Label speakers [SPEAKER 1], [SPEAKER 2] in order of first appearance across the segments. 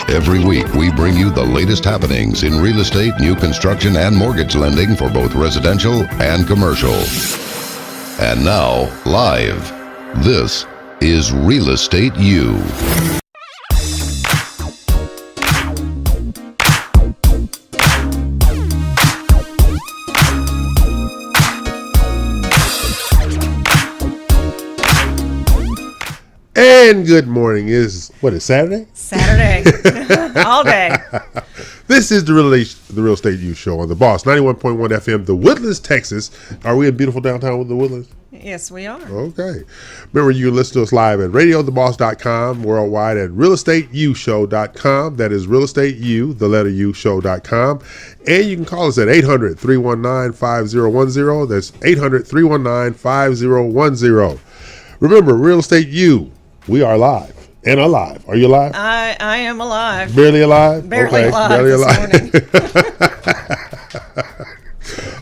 [SPEAKER 1] Every week, we bring you the latest happenings in real estate, new construction, and mortgage lending for both residential and commercial. And now, live, this is Real Estate U.
[SPEAKER 2] And good morning. What is Saturday?
[SPEAKER 3] Saturday. All day.
[SPEAKER 2] This is the Real Estate U Show on the Boss 91.1 FM, The Woodlands, Texas. Are we in beautiful downtown with the Woodlands?
[SPEAKER 3] Yes, we are.
[SPEAKER 2] Okay. Remember, you can listen to us live at radiotheboss.com, worldwide at realestateushow.com. That is realestateu, the letter U, show.com. And you can call us at 800-319-5010. That's 800-319-5010. Remember, Real Estate U, we are live and alive. Are you alive?
[SPEAKER 3] I am alive.
[SPEAKER 2] Barely alive?
[SPEAKER 3] Barely
[SPEAKER 2] okay.
[SPEAKER 3] alive
[SPEAKER 2] Barely
[SPEAKER 3] this
[SPEAKER 2] morning.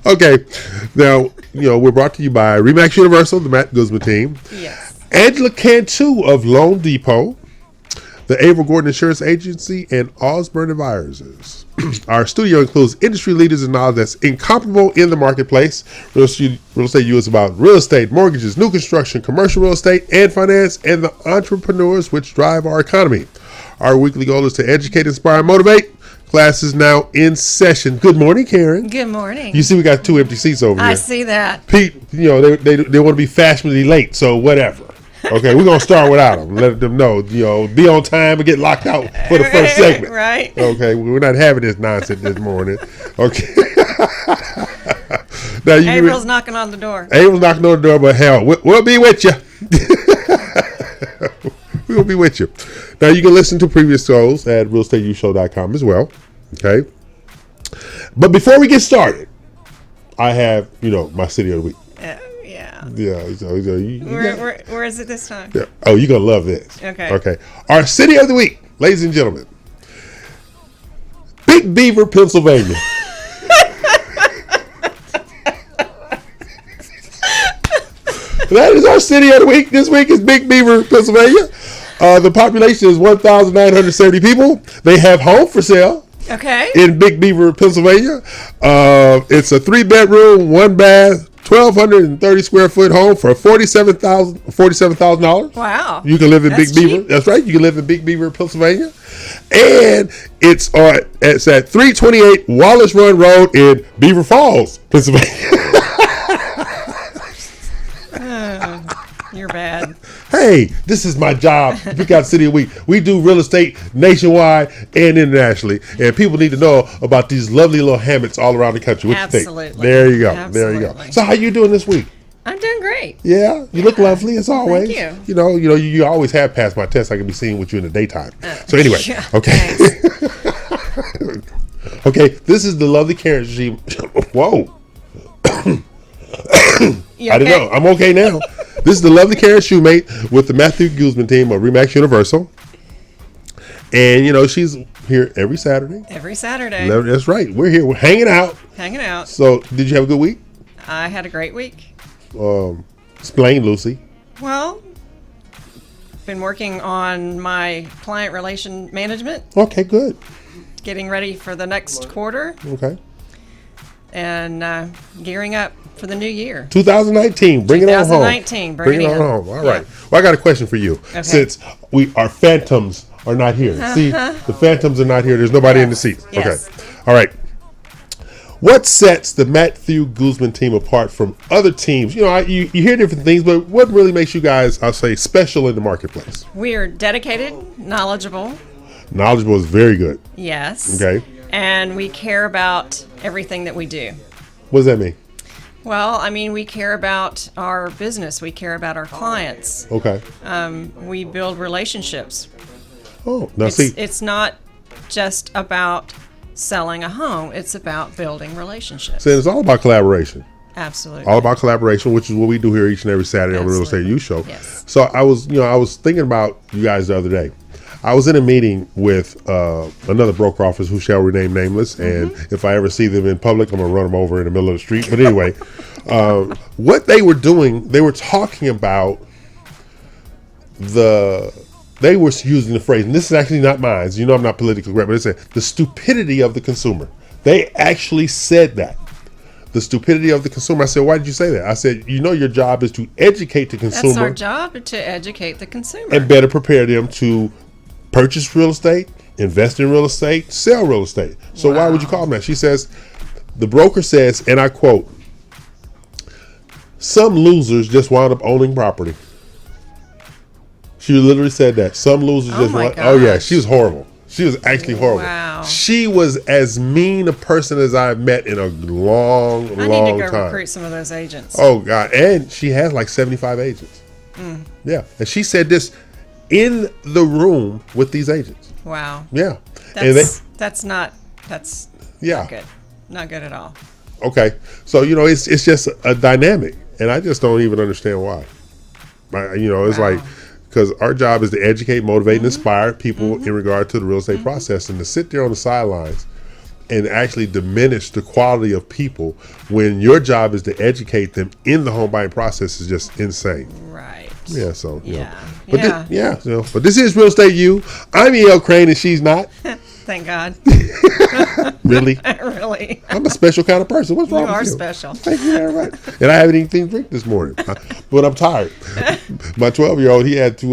[SPEAKER 2] Okay. Now, we're brought to you by Remax Universal, the Matt Guzman team.
[SPEAKER 3] Yes.
[SPEAKER 2] Angela Cantu of Loan Depot, the Averill Gordon Insurance Agency, and Osborne Advisors. Our studio includes industry leaders and knowledge that's incomparable in the marketplace. Real Estate U is about real estate, mortgages, new construction, commercial real estate, and finance, and the entrepreneurs which drive our economy. Our weekly goal is to educate, inspire, and motivate. Class is now in session. Good morning, Karen.
[SPEAKER 3] Good morning.
[SPEAKER 2] You see we got 2 empty seats over here.
[SPEAKER 3] I see that.
[SPEAKER 2] Pete, they want to be fashionably late, so whatever. Okay, we're going to start without them. Let them know, be on time and get locked out for the first segment.
[SPEAKER 3] Right.
[SPEAKER 2] Okay, we're not having this nonsense this morning. Okay. Now,
[SPEAKER 3] April's knocking on the door.
[SPEAKER 2] April's knocking on the door, but hell, we'll be with you. We'll be with you. Now, you can listen to previous shows at realestateushow.com as well. Okay. But before we get started, I have, my city of the week. Yeah.
[SPEAKER 3] Where is it this time?
[SPEAKER 2] Yeah. Oh, you're going to love this.
[SPEAKER 3] Okay.
[SPEAKER 2] Our city of the week, ladies and gentlemen. Big Beaver, Pennsylvania. That is our city of the week. This week is Big Beaver, Pennsylvania. The population is 1,970 people. They have home for sale.
[SPEAKER 3] Okay.
[SPEAKER 2] In Big Beaver, Pennsylvania. It's a 3-bedroom, 1-bath, 1,230 square foot home for $47,000.
[SPEAKER 3] Wow.
[SPEAKER 2] You can live in Big Beaver.
[SPEAKER 3] Cheap.
[SPEAKER 2] That's right. You can live in Big Beaver, Pennsylvania. And it's at 328 Wallace Run Road in Beaver Falls, Pennsylvania.
[SPEAKER 3] You're bad.
[SPEAKER 2] Hey, this is my job. Pick out City of the Week. We do real estate nationwide and internationally, and people need to know about these lovely little hammocks all around the country. What
[SPEAKER 3] Absolutely.
[SPEAKER 2] you think? There you go.
[SPEAKER 3] Absolutely.
[SPEAKER 2] There you go. So, how you doing this week?
[SPEAKER 3] I'm doing great.
[SPEAKER 2] Yeah, you look lovely as always.
[SPEAKER 3] Thank you.
[SPEAKER 2] You always have passed my test. I can be seen with you in the daytime. So anyway,
[SPEAKER 3] yeah,
[SPEAKER 2] okay. Okay, this is the lovely Karen. Whoa.
[SPEAKER 3] You
[SPEAKER 2] I didn't know. I'm okay now. This is the lovely Karen Shoemate with the Matthew Guzman team of Remax Universal. And, she's here every Saturday.
[SPEAKER 3] Every Saturday.
[SPEAKER 2] That's right. We're here. We're hanging out.
[SPEAKER 3] Hanging out.
[SPEAKER 2] So, did you have a good week?
[SPEAKER 3] I had a great week.
[SPEAKER 2] Explain, Lucy.
[SPEAKER 3] Well, been working on my client relation management.
[SPEAKER 2] Okay, good.
[SPEAKER 3] Getting ready for the next quarter.
[SPEAKER 2] Okay.
[SPEAKER 3] And gearing up for the new year.
[SPEAKER 2] 2019, bring it on home.
[SPEAKER 3] 2019, bring it on
[SPEAKER 2] home. All right. Well, I got a question for you.
[SPEAKER 3] Okay.
[SPEAKER 2] Since our phantoms are not here. See, the phantoms are not here. There's nobody in the seats.
[SPEAKER 3] Yes.
[SPEAKER 2] Okay. All right. What sets the Matthew Guzman team apart from other teams? You hear different things, but what really makes you guys, I'll say, special in the marketplace?
[SPEAKER 3] We are dedicated, knowledgeable.
[SPEAKER 2] Knowledgeable is very good.
[SPEAKER 3] Yes.
[SPEAKER 2] Okay.
[SPEAKER 3] And we care about everything that we do.
[SPEAKER 2] What does that mean?
[SPEAKER 3] Well, we care about our business. We care about our clients.
[SPEAKER 2] Okay.
[SPEAKER 3] We build relationships.
[SPEAKER 2] Oh, now
[SPEAKER 3] It's not just about selling a home. It's about building relationships.
[SPEAKER 2] So it's all about collaboration.
[SPEAKER 3] Absolutely.
[SPEAKER 2] All about collaboration, which is what we do here each and every Saturday on the Real Estate U Show.
[SPEAKER 3] Yes.
[SPEAKER 2] So I was thinking about you guys the other day. I was in a meeting with another broker office who shall remain nameless, and if I ever see them in public, I'm going to run them over in the middle of the street. But anyway, what they were doing, they were talking about the they were using the phrase, and this is actually not mine. You know I'm not politically correct, but they said the stupidity of the consumer. They actually said that. The stupidity of the consumer. I said, why did you say that? I said, your job is to educate the consumer.
[SPEAKER 3] That's our job, to educate the consumer.
[SPEAKER 2] And better prepare them to purchase real estate, invest in real estate, sell real estate. So why would you call them that? She says, the broker says, and I quote, some losers just wound up owning property. She literally said that. Some losers just wound up. Oh, yeah. She was horrible. She was actually horrible.
[SPEAKER 3] Wow.
[SPEAKER 2] She was as mean a person as I've met in a long, long time.
[SPEAKER 3] I need to go recruit some of those agents.
[SPEAKER 2] Oh, God. And she has like 75 agents. Yeah. And she said this in the room with these agents.
[SPEAKER 3] Wow.
[SPEAKER 2] Yeah.
[SPEAKER 3] That's not good. Not good at all.
[SPEAKER 2] Okay. So, it's just a dynamic. And I just don't even understand why. It's like, because our job is to educate, motivate, and inspire people in regard to the real estate process. And to sit there on the sidelines and actually diminish the quality of people when your job is to educate them in the home buying process is just insane.
[SPEAKER 3] Right.
[SPEAKER 2] Yeah. So,
[SPEAKER 3] But
[SPEAKER 2] but this is Real Estate You. I'm E.L. Crane and she's not.
[SPEAKER 3] Thank God.
[SPEAKER 2] Really?
[SPEAKER 3] Really.
[SPEAKER 2] I'm a special kind of person. What's wrong with you?
[SPEAKER 3] You are special.
[SPEAKER 2] Thank you very much. And I haven't eaten anything to drink this morning, but I'm tired. My 12-year-old, he had to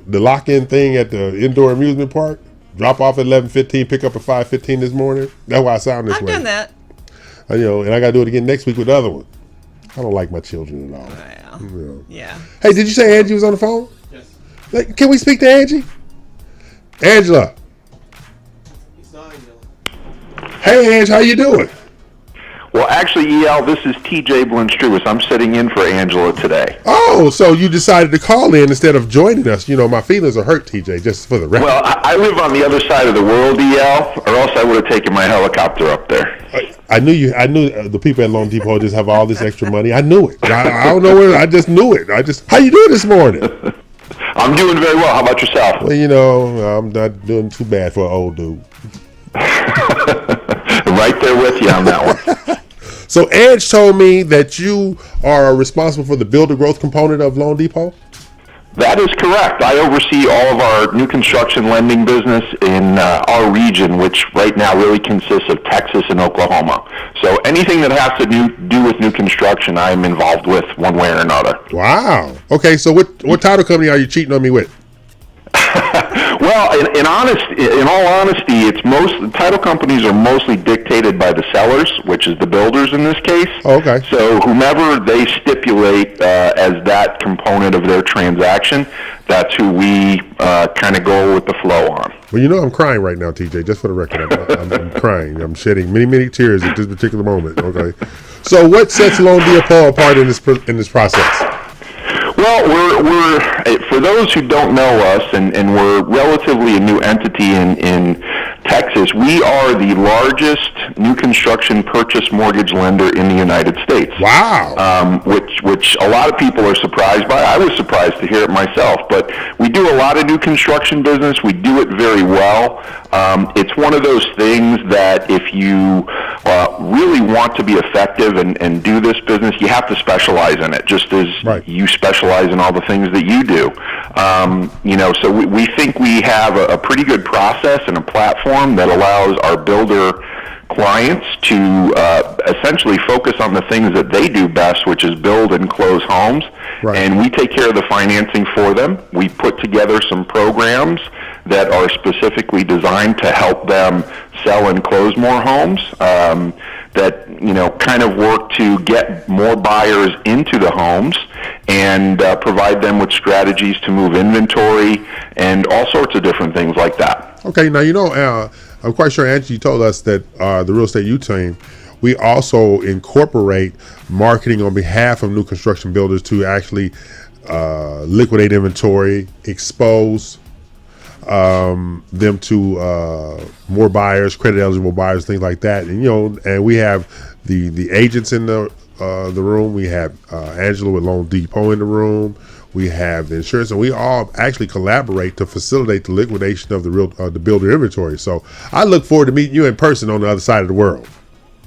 [SPEAKER 2] the lock-in thing at the indoor amusement park. Drop off at 11:15, pick up at 5:15 this morning. That's why I sound this way.
[SPEAKER 3] I've done that.
[SPEAKER 2] And I got to do it again next week with the other one. I don't like my children at all.
[SPEAKER 3] Well, yeah.
[SPEAKER 2] Hey, did you say Angie was on the phone? Yes. Can we speak to Angie? Angela. Hey, Ange, how you doing?
[SPEAKER 4] Well, actually, EL, this is TJ Blunstruis. I'm sitting in for Angela today.
[SPEAKER 2] Oh, so you decided to call in instead of joining us. My feelings are hurt, TJ, just for the record.
[SPEAKER 4] Well, I live on the other side of the world, EL, or else I would have taken my helicopter up there.
[SPEAKER 2] I knew the people at Loan Depot just have all this extra money. I knew it. I don't know where. I just knew it. How you doing this morning?
[SPEAKER 4] I'm doing very well. How about yourself?
[SPEAKER 2] Well, I'm not doing too bad for an old dude.
[SPEAKER 4] Right there with you on that one.
[SPEAKER 2] So Ange told me that you are responsible for the builder growth component of Loan Depot?
[SPEAKER 4] That is correct. I oversee all of our new construction lending business in our region, which right now really consists of Texas and Oklahoma. So anything that has to do with new construction, I'm involved with one way or another.
[SPEAKER 2] Wow. Okay, so what title company are you cheating on me with?
[SPEAKER 4] Well, in all honesty, title companies are mostly dictated by the sellers, which is the builders in this case.
[SPEAKER 2] Oh, okay.
[SPEAKER 4] So whomever they stipulate as that component of their transaction, that's who we kind of go with the flow on.
[SPEAKER 2] Well, I'm crying right now, TJ. Just for the record, I'm crying. I'm shedding many, many tears at this particular moment. Okay. So what sets Loan Depot apart in this process?
[SPEAKER 4] Well, we're for those who don't know us, and we're relatively a new entity in Texas. We are the largest new construction purchase mortgage lender in the United States.
[SPEAKER 2] Wow.
[SPEAKER 4] Which a lot of people are surprised by. I was surprised to hear it myself. But we do a lot of new construction business. We do it very well. It's one of those things that if you really want to be effective and do this business, you have to specialize in it, just as you specialize in all the things that you do. So we think we have a pretty good process and a platform that allows our builder clients to essentially focus on the things that they do best, which is build and close homes. Right. And we take care of the financing for them. We put together some programs that are specifically designed to help them sell and close more homes, that kind of work to get more buyers into the homes and provide them with strategies to move inventory and all sorts of different things like that.
[SPEAKER 2] Okay, now I'm quite sure Angie told us that the Real Estate U team, we also incorporate marketing on behalf of new construction builders to actually liquidate inventory, expose them to more buyers, credit eligible buyers, things like that. And and we have the agents in the room. We have Angela with Loan Depot in the room. We have the insurance, and we all actually collaborate to facilitate the liquidation of the builder inventory. So I look forward to meeting you in person on the other side of the world.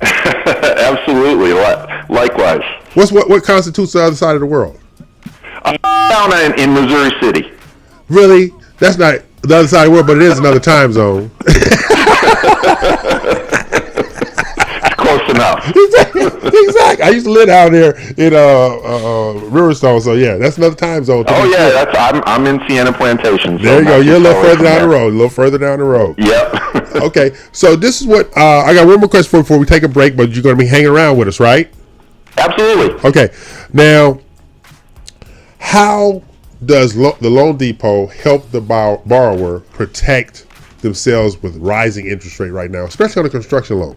[SPEAKER 4] Absolutely. Likewise.
[SPEAKER 2] What constitutes the other side of the world?
[SPEAKER 4] Down in Missouri City.
[SPEAKER 2] Really? That's not the other side of the world, but it is another time zone.
[SPEAKER 4] Close enough.
[SPEAKER 2] Exactly. I used to live out there in Riverstone, so yeah, that's another time zone.
[SPEAKER 4] Oh yeah, I'm in Sienna Plantation. So
[SPEAKER 2] there you go. You're a little further down the road. A little further down the road.
[SPEAKER 4] Yep.
[SPEAKER 2] Okay, so this is what I got one more question before we take a break, but you're going to be hanging around with us, right?
[SPEAKER 4] Absolutely.
[SPEAKER 2] Okay. Now, how does the Loan Depot help the borrower protect themselves with rising interest rate right now, especially on a construction loan?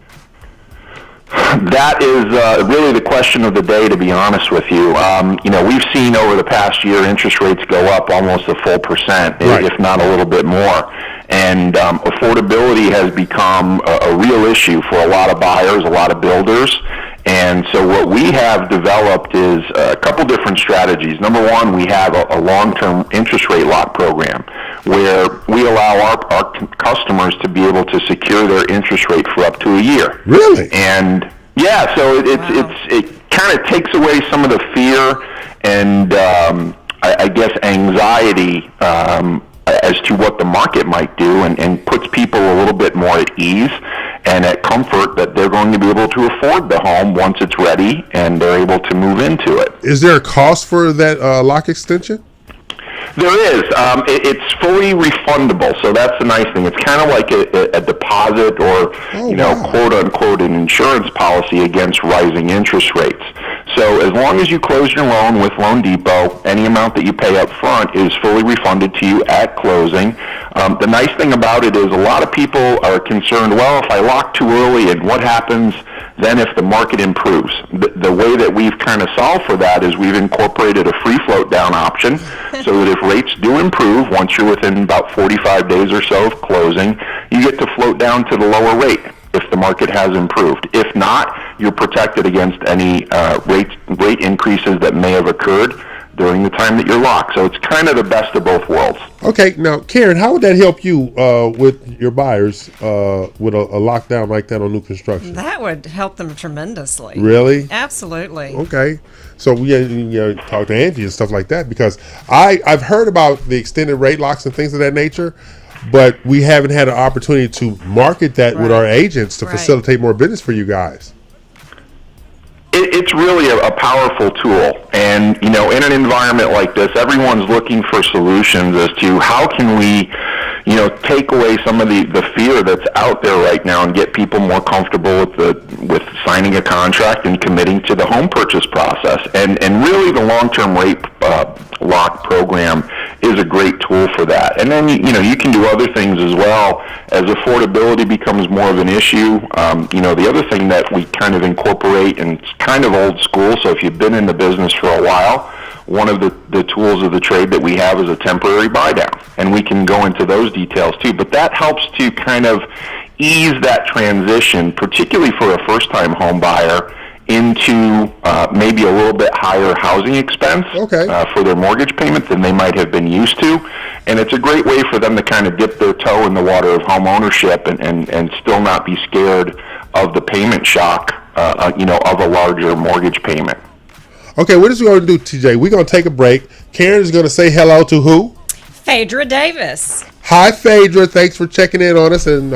[SPEAKER 4] That is really the question of the day, to be honest with you. We've seen over the past year interest rates go up almost a full percent,
[SPEAKER 2] right,
[SPEAKER 4] if not a little bit more. And affordability has become a real issue for a lot of buyers, a lot of builders. And so what we have developed is a couple different strategies. Number one, we have a long-term interest rate lock program where we allow our customers to be able to secure their interest rate for up to a year.
[SPEAKER 2] Really?
[SPEAKER 4] And yeah, so it kind of takes away some of the fear and I guess anxiety as to what the market might do, and puts people a little bit more at ease and at comfort that they're going to be able to afford the home once it's ready and they're able to move into it.
[SPEAKER 2] Is there a cost for that lock extension?
[SPEAKER 4] There is. It's fully refundable, so that's the nice thing. It's kind of like a deposit or, quote unquote, an insurance policy against rising interest rates. So as long as you close your loan with Loan Depot, any amount that you pay up front is fully refunded to you at closing. The nice thing about it is a lot of people are concerned, well, if I lock too early, and what happens then if the market improves? The way that we've kind of solved for that is we've incorporated a free float down option so that if rates do improve, once you're within about 45 days or so of closing, you get to float down to the lower rate if the market has improved. If not, you're protected against any rate increases that may have occurred during the time that you're locked. So it's kind of the best of both worlds.
[SPEAKER 2] Okay, now Karen, how would that help you with your buyers with a lockdown like that on new construction?
[SPEAKER 3] That would help them tremendously.
[SPEAKER 2] Really?
[SPEAKER 3] Absolutely.
[SPEAKER 2] Okay, so we talk to Angie and stuff like that, because I've heard about the extended rate locks and things of that nature, but we haven't had an opportunity to market that with our agents to facilitate more business for you guys.
[SPEAKER 4] It's really a powerful tool, and in an environment like this, everyone's looking for solutions as to how can we take away some of the fear that's out there right now and get people more comfortable with signing a contract and committing to the home purchase process. And really the long-term rate lock program is a great tool for that. And then you can do other things as well as affordability becomes more of an issue. The other thing that we kind of incorporate, and it's kind of old school, so if you've been in the business for a while, one of the tools of the trade that we have is a temporary buy down, and we can go into those details too. But that helps to kind of ease that transition, particularly for a first-time home buyer, into maybe a little bit higher housing expense for their mortgage payment than they might have been used to. And it's a great way for them to kind of dip their toe in the water of home ownership and still not be scared of the payment shock of a larger mortgage payment.
[SPEAKER 2] Okay, what is we going to do, TJ? We're going to take a break. Karen is going to say hello to who?
[SPEAKER 3] Phaedra Davis.
[SPEAKER 2] Hi, Phaedra. Thanks for checking in on us. And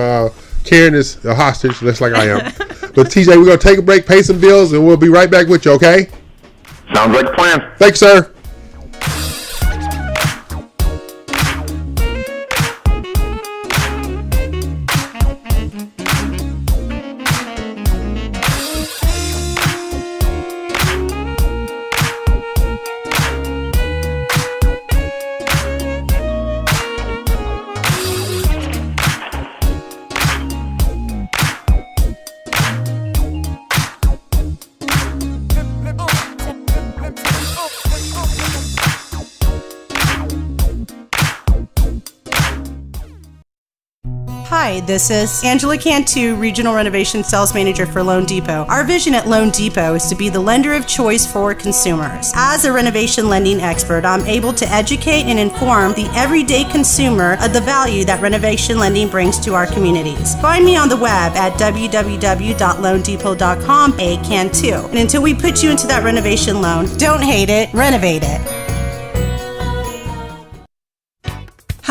[SPEAKER 2] Karen is a hostage, just like I am. But TJ, we're going to take a break, pay some bills, and we'll be right back with you, okay?
[SPEAKER 4] Sounds like a plan.
[SPEAKER 2] Thanks, sir.
[SPEAKER 5] Hi, this is Angela Cantu, Regional Renovation Sales Manager for Loan Depot. Our vision at Loan Depot is to be the lender of choice for consumers. As a renovation lending expert, I'm able to educate and inform the everyday consumer of the value that renovation lending brings to our communities. Find me on the web at www.loandepot.com, Cantu. And until we put you into that renovation loan, don't hate it, renovate it.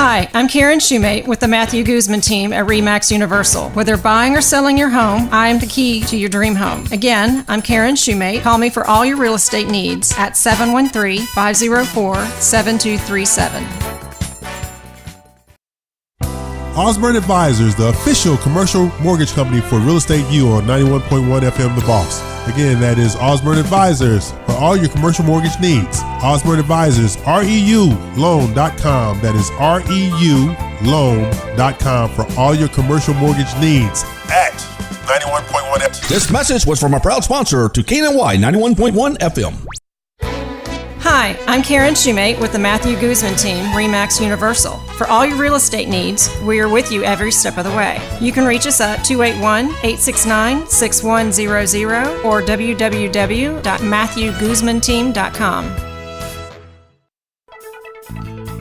[SPEAKER 3] Hi, I'm Karen Shoemate with the Matthew Guzman team at RE/MAX Universal. Whether buying or selling your home, I am the key to your dream home. Again, I'm Karen Shoemate. Call me for all your real estate needs at 713-504-7237.
[SPEAKER 2] Osborne Advisors, the official commercial mortgage company for Real Estate U on 91.1 FM The Boss. Again, that is Osborne Advisors for all your commercial mortgage needs. Osborne Advisors, REULoan.com. That is REULoan.com for all your commercial mortgage needs at 91.1 FM.
[SPEAKER 6] This message was from a proud sponsor to KNY 91.1 FM.
[SPEAKER 3] Hi, I'm Karen Shoemate with the Matthew Guzman team, RE/MAX Universal. For all your real estate needs, we are with you every step of the way. You can reach us at 281-869-6100 or www.matthewguzmanteam.com.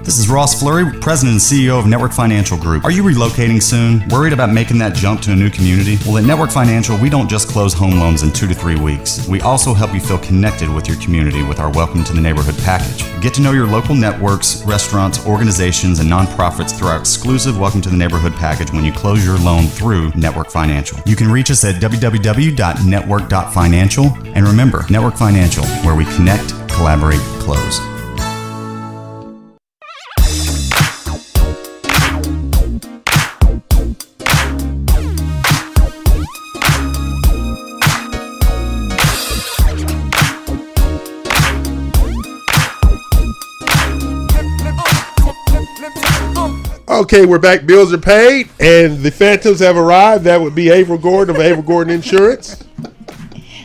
[SPEAKER 7] This is Ross Fleury, President and CEO of Network Financial Group. Are you relocating soon? Worried about making that jump to a new community? Well, at Network Financial, we don't just close home loans in 2 to 3 weeks. We also help you feel connected with your community with our Welcome to the Neighborhood package. Get to know your local networks, restaurants, organizations, and nonprofits through our exclusive Welcome to the Neighborhood package when you close your loan through Network Financial. You can reach us at www.network.financial. And remember, Network Financial, where we connect, collaborate, close.
[SPEAKER 2] Okay, we're back. Bills are paid, and the Phantoms have arrived. That would be April Gordon of April Gordon Insurance.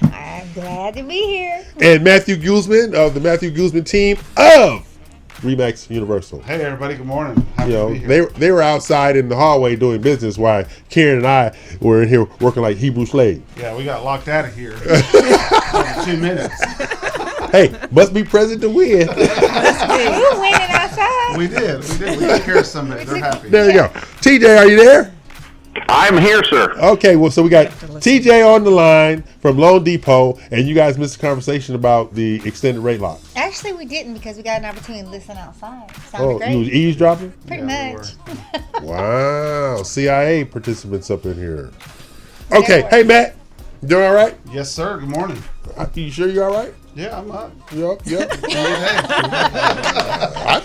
[SPEAKER 8] I'm glad to be here.
[SPEAKER 2] And Matthew Guzman of the Matthew Guzman team of RE/MAX Universal.
[SPEAKER 9] Hey everybody, good morning. Happy to be here.
[SPEAKER 2] They were outside in the hallway doing business while Karen and I were in here working like Hebrew slaves.
[SPEAKER 9] Yeah, we got locked out of here for 2 minutes.
[SPEAKER 2] Hey, must be present to win.
[SPEAKER 8] We were winning outside.
[SPEAKER 9] We did. We took care of somebody. They're happy.
[SPEAKER 2] There you go. TJ, are you there?
[SPEAKER 4] I'm here, sir.
[SPEAKER 2] Okay, well, so we got TJ on the line from Loan Depot, and you guys missed a conversation about the extended rate lock.
[SPEAKER 8] Actually, we didn't because we got an opportunity to listen outside. Sounded great.
[SPEAKER 2] You was eavesdropping?
[SPEAKER 8] Pretty much.
[SPEAKER 2] Wow, CIA participants up in here. Okay, hey, Matt, you doing all right?
[SPEAKER 9] Yes, sir. Good morning.
[SPEAKER 2] You sure you're all right?
[SPEAKER 9] Yeah, I'm up.
[SPEAKER 2] Yep. I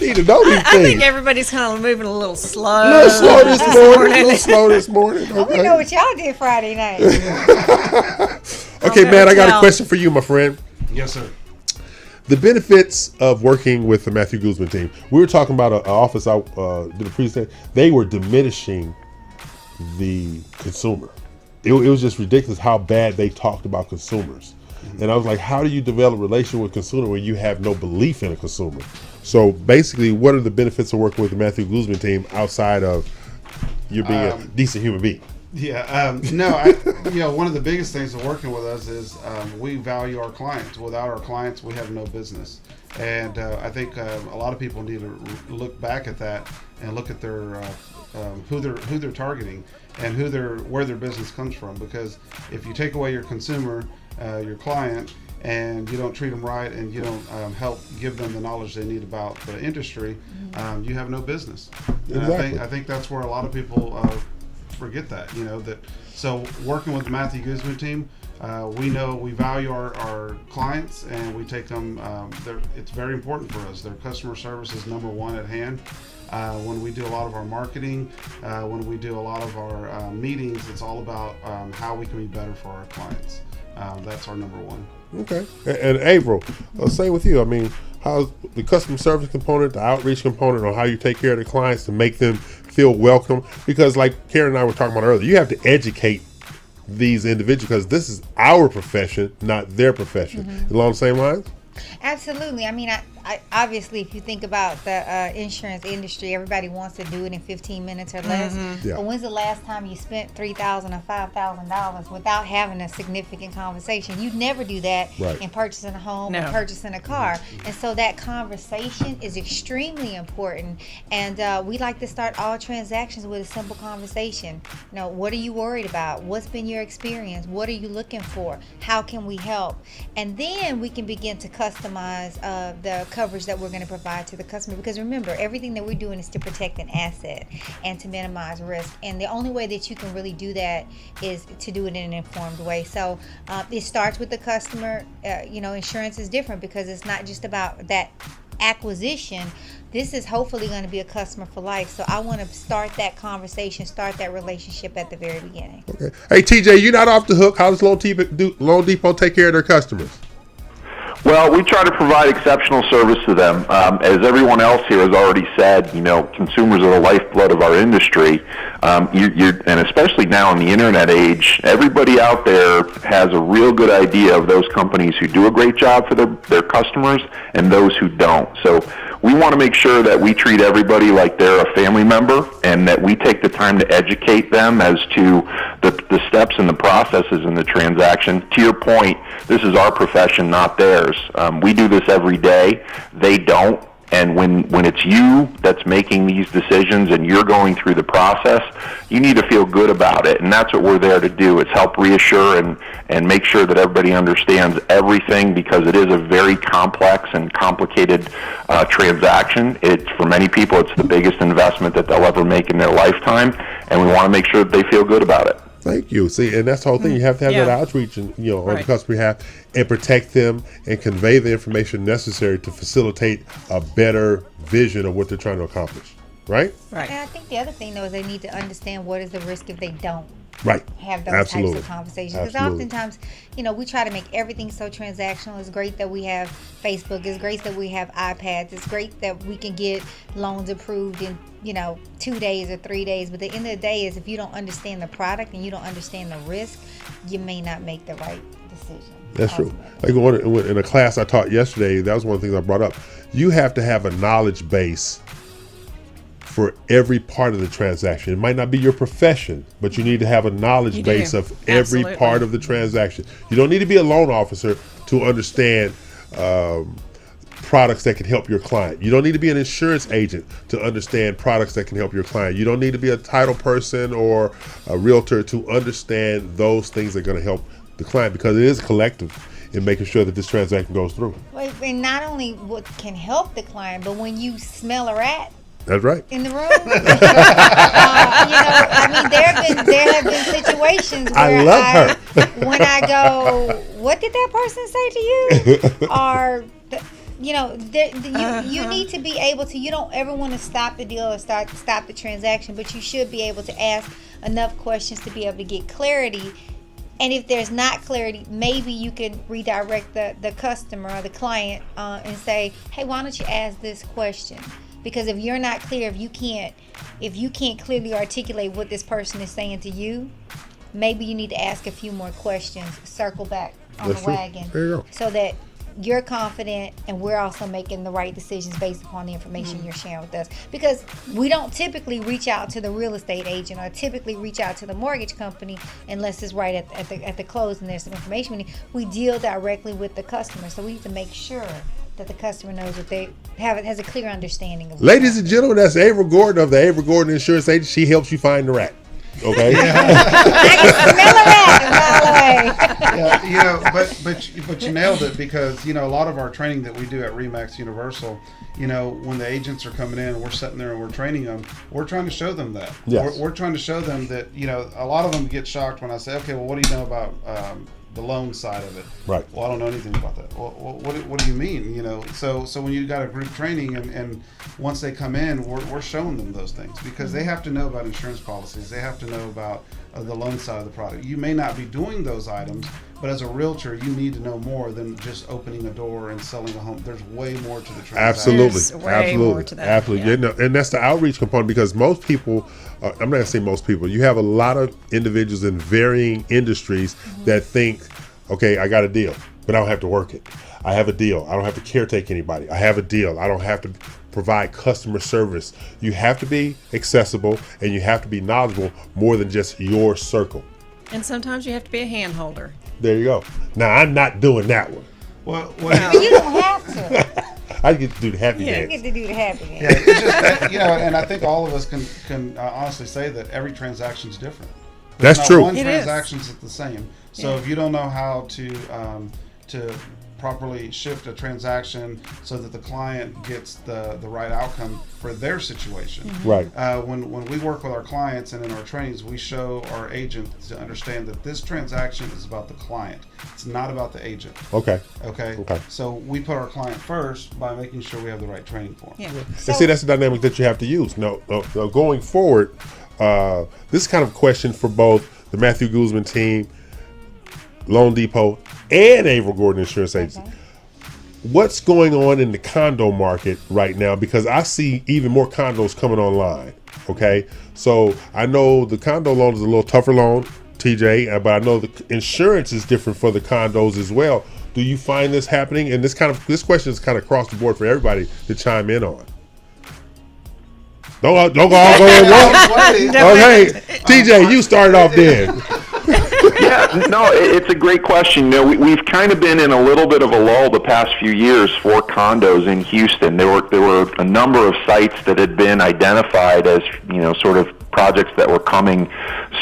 [SPEAKER 2] need to know these
[SPEAKER 3] I
[SPEAKER 2] things.
[SPEAKER 3] think everybody's kind of moving a little slow.
[SPEAKER 2] A little slow this morning.
[SPEAKER 8] Oh, we know what y'all did Friday night.
[SPEAKER 2] Okay, Matt, I got a question for you, my friend.
[SPEAKER 9] Yes, sir.
[SPEAKER 2] The benefits of working with the Matthew Guzman team. We were talking about an office I did a presentation. They were diminishing the consumer. It was just ridiculous how bad they talked about consumers. And I was like, how do you develop a relationship with a consumer when you have no belief in a consumer? So basically, what are the benefits of working with the Matthew Guzman team outside of you being a decent human being?
[SPEAKER 9] Yeah, one of the biggest things of working with us is we value our clients. Without our clients, we have no business. And I think a lot of people need to look back at that and look at their who they're targeting and where their business comes from. Because if you take away your consumer, your client, and you don't treat them right, and you don't help give them the knowledge they need about the industry, you have no business.
[SPEAKER 2] Exactly.
[SPEAKER 9] And I think that's where a lot of people forget that. So working with the Matthew Guzman team, we know we value our clients, and we take them. It's very important for us. Their customer service is number one at hand. When we do a lot of our marketing, when we do a lot of our meetings, it's all about how we can be better for our clients. That's our number one.
[SPEAKER 2] Okay. And April, same with you. I mean, how's the customer service component, the outreach component, on how you take care of the clients to make them feel welcome? Because like Karen and I were talking about earlier, you have to educate these individuals because this is our profession, not their profession. Along the same lines?
[SPEAKER 8] Absolutely. I mean, I obviously, if you think about the insurance industry, everybody wants to do it in 15 minutes or less.
[SPEAKER 2] Yeah.
[SPEAKER 8] But when's the last time you spent $3,000 or $5,000 without having a significant conversation? You'd never do that in purchasing a home or purchasing a car. And so that conversation is extremely important. And we like to start all transactions with a simple conversation. What are you worried about? What's been your experience? What are you looking for? How can we help? And then we can begin to customize the coverage that we're going to provide to the customer. Because remember, everything that we're doing is to protect an asset and to minimize risk. And the only way that you can really do that is to do it in an informed way. So it starts with the customer. Insurance is different because it's not just about that acquisition. This is hopefully going to be a customer for life. So I want to start that conversation, start that relationship at the very beginning.
[SPEAKER 2] Okay. Hey, TJ, you're not off the hook. How does Loan Depot take care of their customers?
[SPEAKER 4] Well, we try to provide exceptional service to them. As everyone else here has already said, consumers are the lifeblood of our industry. And especially now in the internet age, everybody out there has a real good idea of those companies who do a great job for their customers and those who don't. So we want to make sure that we treat everybody like they're a family member and that we take the time to educate them as to the steps and the processes in the transaction. To your point, this is our profession, not theirs. We do this every day. They don't. And when it's you that's making these decisions and you're going through the process, you need to feel good about it. And that's what we're there to do, is help reassure and make sure that everybody understands everything, because it is a very complex and complicated transaction. For many people, it's the biggest investment that they'll ever make in their lifetime, and we want to make sure that they feel good about it.
[SPEAKER 2] Thank you. See, and that's the whole thing. You have to have that outreach, and on the customer behalf, and protect them and convey the information necessary to facilitate a better vision of what they're trying to accomplish. Right.
[SPEAKER 8] And I think the other thing, though, is they need to understand what is the risk if they don't have those types of conversations. Because oftentimes, we try to make everything so transactional. It's great that we have Facebook. It's great that we have iPads. It's great that we can get loans approved in 2 days or 3 days. But the end of the day is, if you don't understand the product and you don't understand the risk, you may not make the right decision.
[SPEAKER 2] That's true. Like in a class I taught yesterday, that was one of the things I brought up. You have to have a knowledge base for every part of the transaction. It might not be your profession, but you need to have a knowledge base of every part of the transaction. You don't need to be a loan officer to understand products that can help your client. You don't need to be an insurance agent to understand products that can help your client. You don't need to be a title person or a realtor to understand those things that are going to help the client, because it is collective in making sure that this transaction goes through.
[SPEAKER 8] And not only what can help the client, but when you smell a rat,
[SPEAKER 2] that's right,
[SPEAKER 8] in the room, there have been situations where when I go, what did that person say to you? Or you need to be able to. You don't ever want to stop the deal or stop the transaction, but you should be able to ask enough questions to be able to get clarity. And if there's not clarity, maybe you can redirect the customer or the client and say, hey, why don't you ask this question? Because if you're not clear, if you can't clearly articulate what this person is saying to you, maybe you need to ask a few more questions, circle back on the wagon, so that you're confident and we're also making the right decisions based upon the information you're sharing with us. Because we don't typically reach out to the real estate agent or typically reach out to the mortgage company unless it's right at the close and there's some information. We deal directly with the customer, so we need to make sure that the customer knows that they has a clear understanding of.
[SPEAKER 2] Ladies and gentlemen, that's April Gordon of the April Gordon Insurance Agency. She helps you find the rat. Okay.
[SPEAKER 8] I can smell a rat a mile away.
[SPEAKER 9] But you nailed it, because a lot of our training that we do at RE/MAX Universal, when the agents are coming in, we're sitting there and we're training them. We're trying to show them that.
[SPEAKER 2] Yes.
[SPEAKER 9] We're trying to show them that a lot of them get shocked when I say, okay, well, what do you know about the loan side of it?
[SPEAKER 2] Right.
[SPEAKER 9] Well, I don't know anything about that. Well, what do you mean? So when you got a group training and once they come in, we're showing them those things, because they have to know about insurance policies. They have to know about the loan side of the product. You may not be doing those items, but as a realtor, you need to know more than just opening a door and selling a home. There's way more to the transaction.
[SPEAKER 2] Absolutely. And that's the outreach component, because most people, I'm not going to say most people, you have a lot of individuals in varying industries that think, okay, I got a deal, but I don't have to work it. I have a deal. I don't have to caretake anybody. I have a deal. I don't have to provide customer service. You have to be accessible and you have to be knowledgeable more than just your circle.
[SPEAKER 3] And sometimes you have to be a hand holder.
[SPEAKER 2] There you go. Now, I'm not doing that one.
[SPEAKER 9] Well,
[SPEAKER 8] you don't have to.
[SPEAKER 2] I get to do the happy dance.
[SPEAKER 8] You get to do the happy dance.
[SPEAKER 9] Yeah, it's just that, and I think all of us can honestly say that every transaction is different. There's
[SPEAKER 2] That's true.
[SPEAKER 9] One transaction is the same. So if you don't know how to properly shift a transaction so that the client gets the right outcome for their situation.
[SPEAKER 2] Right.
[SPEAKER 9] When we work with our clients and in our trainings, we show our agent to understand that this transaction is about the client. It's not about the agent.
[SPEAKER 2] Okay.
[SPEAKER 9] Okay. So we put our client first by making sure we have the right training for them.
[SPEAKER 3] Yeah.
[SPEAKER 2] And see, that's the dynamic that you have to use. No, going forward, this kind of question for both the Matthew Guzman team, Loan Depot, and Averill Gordon Insurance Agency.
[SPEAKER 8] Okay.
[SPEAKER 2] What's going on in the condo market right now? Because I see even more condos coming online. Okay, so I know the condo loan is a little tougher loan, TJ, but I know the insurance is different for the condos as well. Do you find this happening? And this question is kind of across the board for everybody to chime in on. Don't all go at once. Okay, TJ, you started off then.
[SPEAKER 4] Yeah, no, it's a great question. We've kind of been in a little bit of a lull the past few years for condos in Houston. There were a number of sites that had been identified as, sort of projects that were coming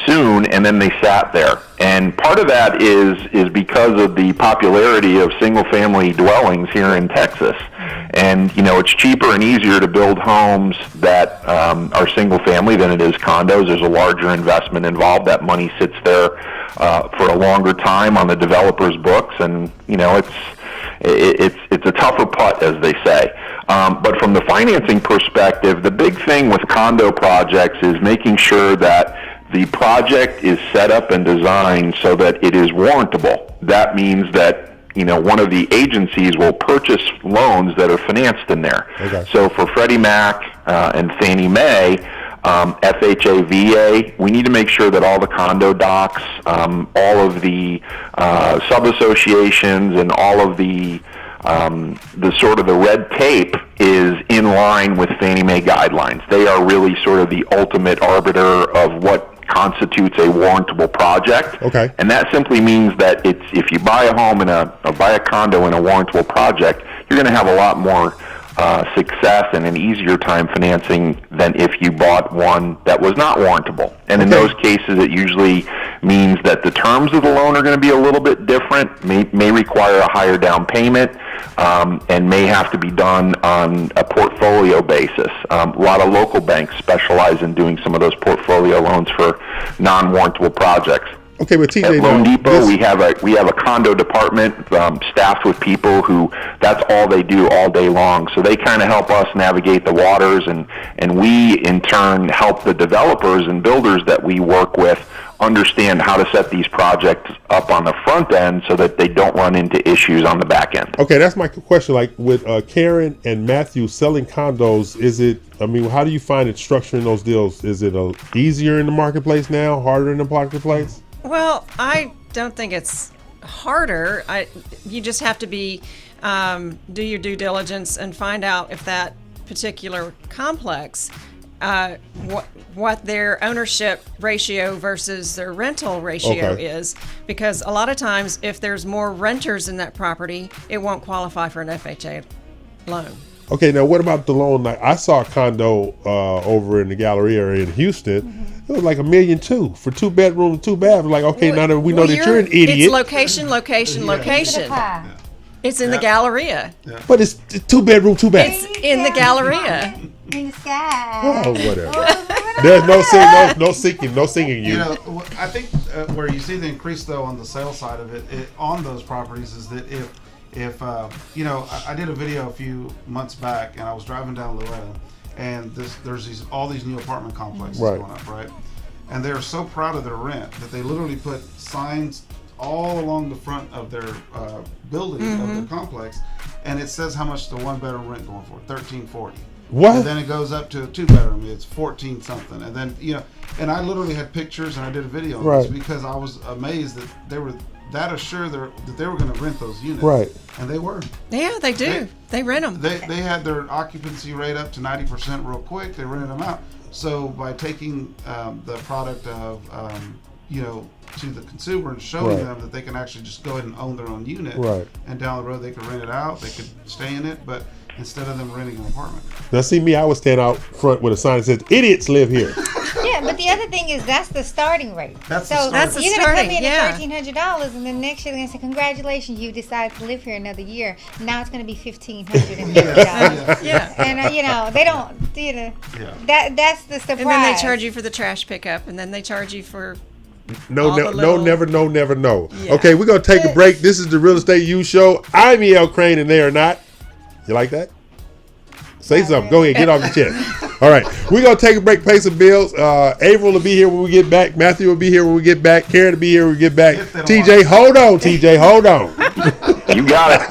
[SPEAKER 4] soon, and then they sat there. And part of that is because of the popularity of single-family dwellings here in Texas. And, it's cheaper and easier to build homes that are single-family than it is condos. There's a larger investment involved. That money sits there for a longer time on the developer's books, and, it's a tougher putt, as they say. But from the financing perspective, the big thing with condo projects is making sure that the project is set up and designed so that it is warrantable. That means that one of the agencies will purchase loans that are financed in there.
[SPEAKER 2] Okay.
[SPEAKER 4] So for Freddie Mac and Fannie Mae, FHA, VA, we need to make sure that all the condo docs, all of the sub-associations, and all of the sort of the red tape is in line with Fannie Mae guidelines. They are really sort of the ultimate arbiter of what constitutes a warrantable project.
[SPEAKER 2] Okay.
[SPEAKER 4] And that simply means that if you buy a home or buy a condo in a warrantable project, you're going to have a lot more success and an easier time financing than if you bought one that was not warrantable. And in those cases, it usually means that the terms of the loan are going to be a little bit different, may require a higher down payment, and may have to be done on a portfolio basis. A lot of local banks specialize in doing some of those portfolio loans for non-warrantable projects.
[SPEAKER 2] Okay, but TJ,
[SPEAKER 4] at Loan Depot, we have a condo department staffed with people who that's all they do all day long. So they kind of help us navigate the waters, and we in turn help the developers and builders that we work with understand how to set these projects up on the front end so that they don't run into issues on the back end.
[SPEAKER 2] Okay, that's my question. Like with Karen and Matthew selling condos, how do you find it structuring those deals? Is it easier in the marketplace now, harder in the marketplace?
[SPEAKER 3] Well, I don't think it's harder. You just have to do your due diligence and find out if that particular complex, what their ownership ratio versus their rental ratio is. Because a lot of times, if there's more renters in that property, it won't qualify for an FHA loan.
[SPEAKER 2] Okay, now what about the loan? Like I saw a condo over in the Galleria area in Houston. Mm-hmm. It was like $1.2 million for 2 bedrooms, 2 baths. Like, okay, now that we know that you're an idiot.
[SPEAKER 3] It's location. It's in the Galleria.
[SPEAKER 2] Yeah. But it's 2 bedroom, 2 baths.
[SPEAKER 3] It's in the Galleria.
[SPEAKER 8] In the sky.
[SPEAKER 2] Oh, whatever. There's no singing. You
[SPEAKER 9] I think where you see the increase though on the sales side of it on those properties is that if I did a video a few months back and I was driving down Loretta, and there's all these new apartment complexes going up, right? And they're so proud of their rent that they literally put signs all along the front of their building of the complex, and it says how much the 1-bedroom rent going for, $13.40.
[SPEAKER 2] What?
[SPEAKER 9] And then it goes up to a 2-bedroom, it's 14 something, and then and I literally had pictures and I did a video on this because I was amazed that they were that assured that they were going to rent those units,
[SPEAKER 2] right?
[SPEAKER 9] And they were.
[SPEAKER 3] Yeah, they do. They rent them.
[SPEAKER 9] They had their occupancy rate up to 90% real quick. They rented them out. So by taking the product of to the consumer and showing them that they can actually just go ahead and own their own unit, and down the road they could rent it out, they could stay in it. But instead of them renting an apartment.
[SPEAKER 2] Now, see me, I would stand out front with a sign that says, "Idiots live here."
[SPEAKER 8] Yeah, but the other thing is that's the starting rate.
[SPEAKER 9] That's
[SPEAKER 8] so
[SPEAKER 9] the starting
[SPEAKER 3] That's the
[SPEAKER 8] you're gonna come
[SPEAKER 3] starting,
[SPEAKER 8] in
[SPEAKER 3] yeah.
[SPEAKER 8] at $1,300, and then next year they're gonna say, "Congratulations, you decided to live here another year." Now it's gonna be $1,550.
[SPEAKER 3] Yeah.
[SPEAKER 8] And they don't. That's the surprise.
[SPEAKER 3] And then they charge you for the trash pickup, and then they charge you for
[SPEAKER 2] No,
[SPEAKER 3] all the
[SPEAKER 2] no,
[SPEAKER 3] little-
[SPEAKER 2] never, no, never, no.
[SPEAKER 3] Yeah.
[SPEAKER 2] Okay, we're gonna take a break. This is the Real Estate U Show. I'm E.L. Crane, and they are not. You like that? Say something. Go ahead, get off your chest. All right, we're gonna take a break, pay some bills. April will be here when we get back. Matthew will be here when we get back. Karen will be here when we get back. TJ, hold on. TJ, hold on.
[SPEAKER 4] You got it.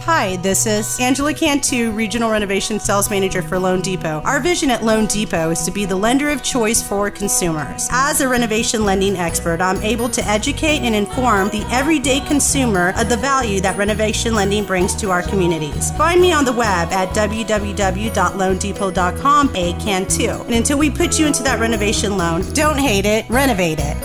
[SPEAKER 5] Hi, this is Angela Cantu, Regional Renovation Sales Manager for Loan Depot. Our vision at Loan Depot is to be the lender of choice for consumers. As a renovation lending expert, I'm able to educate and inform the everyday consumer of the value that renovation lending brings to our communities. Find me on the web at www.loandepot.com, Cantu. And until we put you into that renovation loan, don't hate it, renovate it.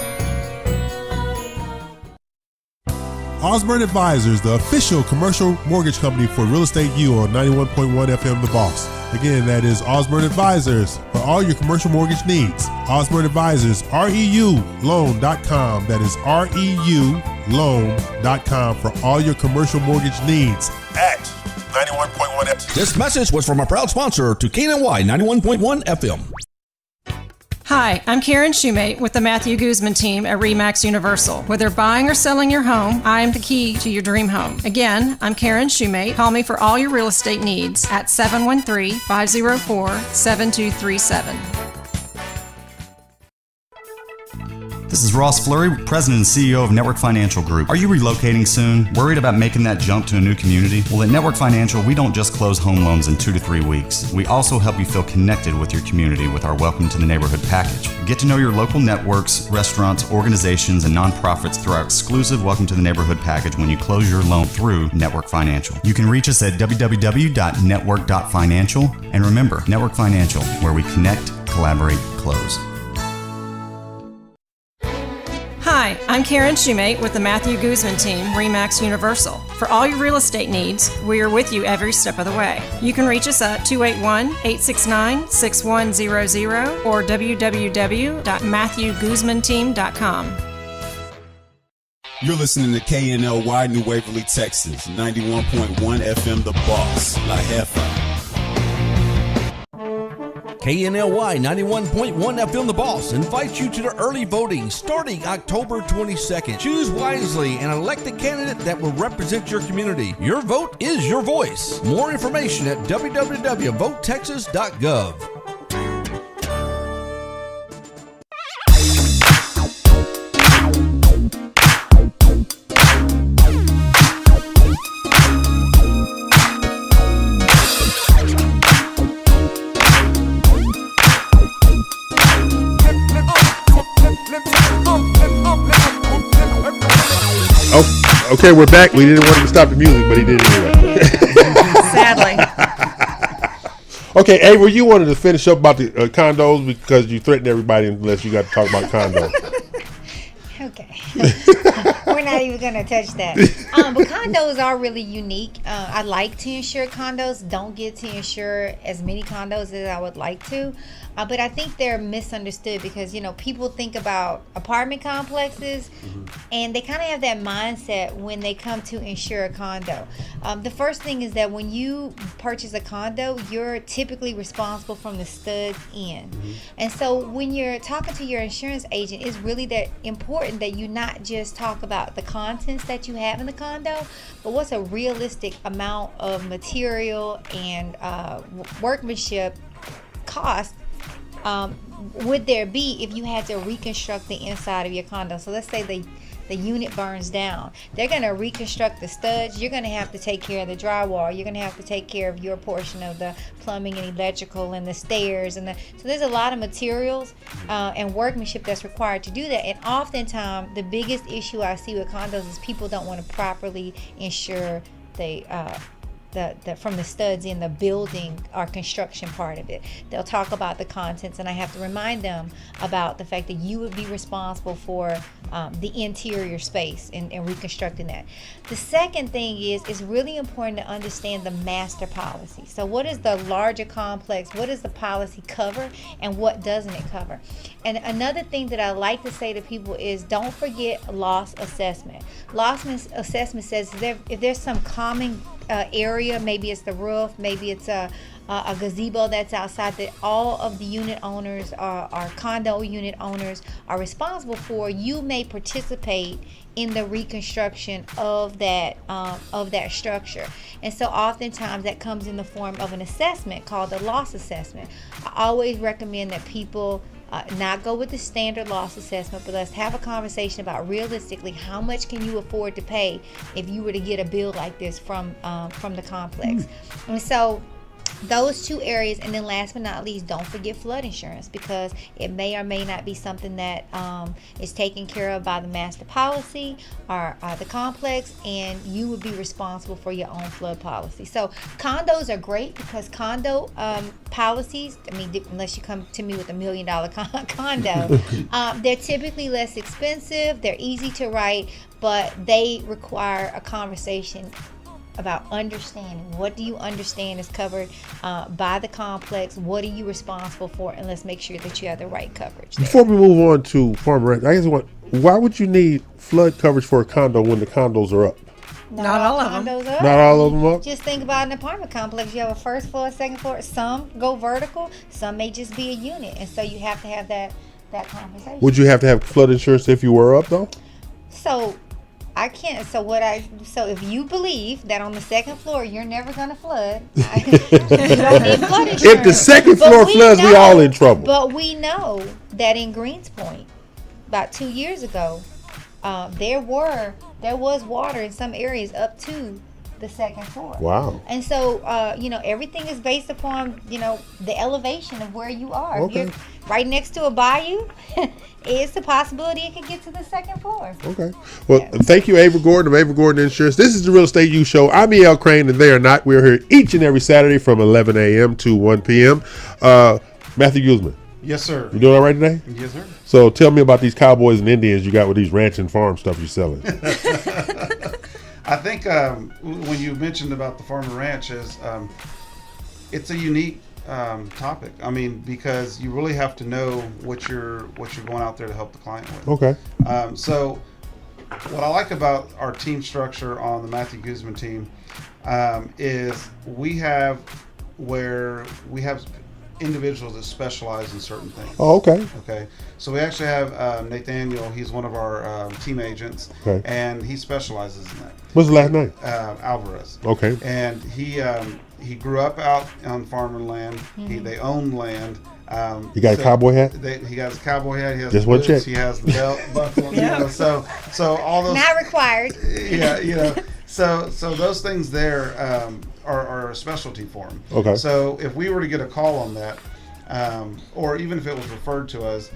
[SPEAKER 2] Osborne Advisors, the official commercial mortgage company for Real Estate U on 91.1 FM The Boss. Again, that is Osborne Advisors for all your commercial mortgage needs. Osborne Advisors, REULoan.com. That is REULoan.com for all your commercial mortgage needs at 91.1 FM.
[SPEAKER 6] This message was from a proud sponsor to KNY 91.1 FM.
[SPEAKER 3] Hi, I'm Karen Shoemate with the Matthew Guzman team at RE/MAX Universal. Whether buying or selling your home, I am the key to your dream home. Again, I'm Karen Shoemate. Call me for all your real estate needs at 713-504-7237.
[SPEAKER 7] This is Ross Fleury, President and CEO of Network Financial Group. Are you relocating soon? Worried about making that jump to a new community? Well, at Network Financial, we don't just close home loans in 2 to 3 weeks. We also help you feel connected with your community with our Welcome to the Neighborhood package. Get to know your local networks, restaurants, organizations, and nonprofits through our exclusive Welcome to the Neighborhood package when you close your loan through Network Financial. You can reach us at www.network.financial. And remember, Network Financial, where we connect, collaborate, close.
[SPEAKER 3] Hi, I'm Karen Shoemate with the Matthew Guzman team, RE/MAX Universal. For all your real estate needs, we are with you every step of the way. You can reach us at 281-869-6100 or www.matthewguzmanteam.com.
[SPEAKER 10] You're listening to KNLY New Waverly, Texas, 91.1 FM The Boss, La Jefa.
[SPEAKER 6] KNLY 91.1 FM The Boss invites you to the early voting starting October 22nd. Choose wisely and elect a candidate that will represent your community. Your vote is your voice. More information at www.votetexas.gov.
[SPEAKER 2] Okay, we're back. We didn't want him to stop the music, but he did anyway.
[SPEAKER 3] Sadly.
[SPEAKER 2] Okay, Avery, you wanted to finish up about the condos because you threatened everybody unless you got to talk about condos.
[SPEAKER 8] Okay. We're not even going to touch that. But condos are really unique. I like to insure condos. Don't get to insure as many condos as I would like to. But I think they're misunderstood because, people think about apartment complexes and they kind of have that mindset when they come to insure a condo. The first thing is that when you purchase a condo, you're typically responsible from the studs in. And so when you're talking to your insurance agent, it's really that important that you not just talk about the contents that you have in the condo, but what's a realistic amount of material and workmanship cost would there be if you had to reconstruct the inside of your condo. So let's say the unit burns down. They're going to reconstruct the studs. You're going to have to take care of the drywall. You're going to have to take care of your portion of the plumbing and electrical and the stairs. So there's a lot of materials and workmanship that's required to do that. And oftentimes, the biggest issue I see with condos is people don't want to properly ensure from the studs in the building or construction part of it. They'll talk about the contents, and I have to remind them about the fact that you would be responsible for the interior space and reconstructing that. The second thing is it's really important to understand the master policy. So what is the larger complex? What does the policy cover, and what doesn't it cover? And another thing that I like to say to people is don't forget loss assessment. Loss assessment says if there's some common area, maybe it's the roof, maybe it's a gazebo that's outside, that all of the unit owners or condo unit owners are responsible for, you may participate in the reconstruction of that structure. And so oftentimes that comes in the form of an assessment called the loss assessment. I always recommend that people not go with the standard loss assessment, but let's have a conversation about realistically how much can you afford to pay if you were to get a bill like this from the complex. And so those two areas, and then last but not least, don't forget flood insurance, because it may or may not be something that is taken care of by the master policy or the complex, and you would be responsible for your own flood policy. So condos are great because condo policies, I mean, unless you come to me with $1 million condo, they're typically less expensive, they're easy to write, but they require a conversation about understanding. What do you understand is covered by the complex? What are you responsible for? And let's make sure that you have the right coverage there.
[SPEAKER 2] Before we move on to farm rent, I guess why would you need flood coverage for a condo when the condos are up?
[SPEAKER 3] Not all of them.
[SPEAKER 8] Up.
[SPEAKER 2] Not all of them up?
[SPEAKER 8] Just think about an apartment complex. You have a first floor, second floor. Some go vertical. Some may just be a unit. And so you have to have that conversation.
[SPEAKER 2] Would you have to have flood insurance if you were up, though?
[SPEAKER 8] So I can't. So if you believe that on the second floor you're never going to flood, you don't need flood insurance.
[SPEAKER 2] If the second floor floods, we all in trouble.
[SPEAKER 8] But we know that in Greenspoint, about 2 years ago, there was water in some areas up to the second floor.
[SPEAKER 2] Wow.
[SPEAKER 8] And so everything is based upon the elevation of where you are.
[SPEAKER 2] Okay.
[SPEAKER 8] If you're right next to a bayou, it's a possibility it could get to the second floor.
[SPEAKER 2] Okay. Well, Thank you, Ava Gordon of Ava Gordon Insurance. This is the Real Estate U Show. I'm E.L. Crane, and they are not. We're here each and every Saturday from 11 a.m. to 1 p.m. Matthew Guzman.
[SPEAKER 9] Yes, sir.
[SPEAKER 2] You doing all right today?
[SPEAKER 9] Yes, sir. So
[SPEAKER 2] tell me about these cowboys and Indians you got with these ranch and farm stuff you're selling.
[SPEAKER 9] I think when you mentioned about the farm and ranch, it's a unique topic. I mean, because you really have to know what you're going out there to help the client with.
[SPEAKER 2] Okay.
[SPEAKER 9] So what I like about our team structure on the Matthew Guzman team is we have individuals that specialize in certain things.
[SPEAKER 2] Oh, okay.
[SPEAKER 9] Okay. So we actually have Nathaniel. He's one of our team agents, and he specializes in that.
[SPEAKER 2] What's the last name?
[SPEAKER 9] Alvarez.
[SPEAKER 2] Okay.
[SPEAKER 9] And he grew up out on farming land.
[SPEAKER 8] Mm-hmm.
[SPEAKER 9] They own land.
[SPEAKER 2] He got a cowboy hat?
[SPEAKER 9] He got his cowboy hat. He has
[SPEAKER 2] just
[SPEAKER 9] the
[SPEAKER 2] one
[SPEAKER 9] boots,
[SPEAKER 2] check.
[SPEAKER 9] He has the belt buckle.
[SPEAKER 3] Yeah.
[SPEAKER 9] So all those
[SPEAKER 8] Not required.
[SPEAKER 9] Yeah. So those things there are a specialty for him.
[SPEAKER 2] Okay.
[SPEAKER 9] So if we were to get a call on that, or even if it was referred to us,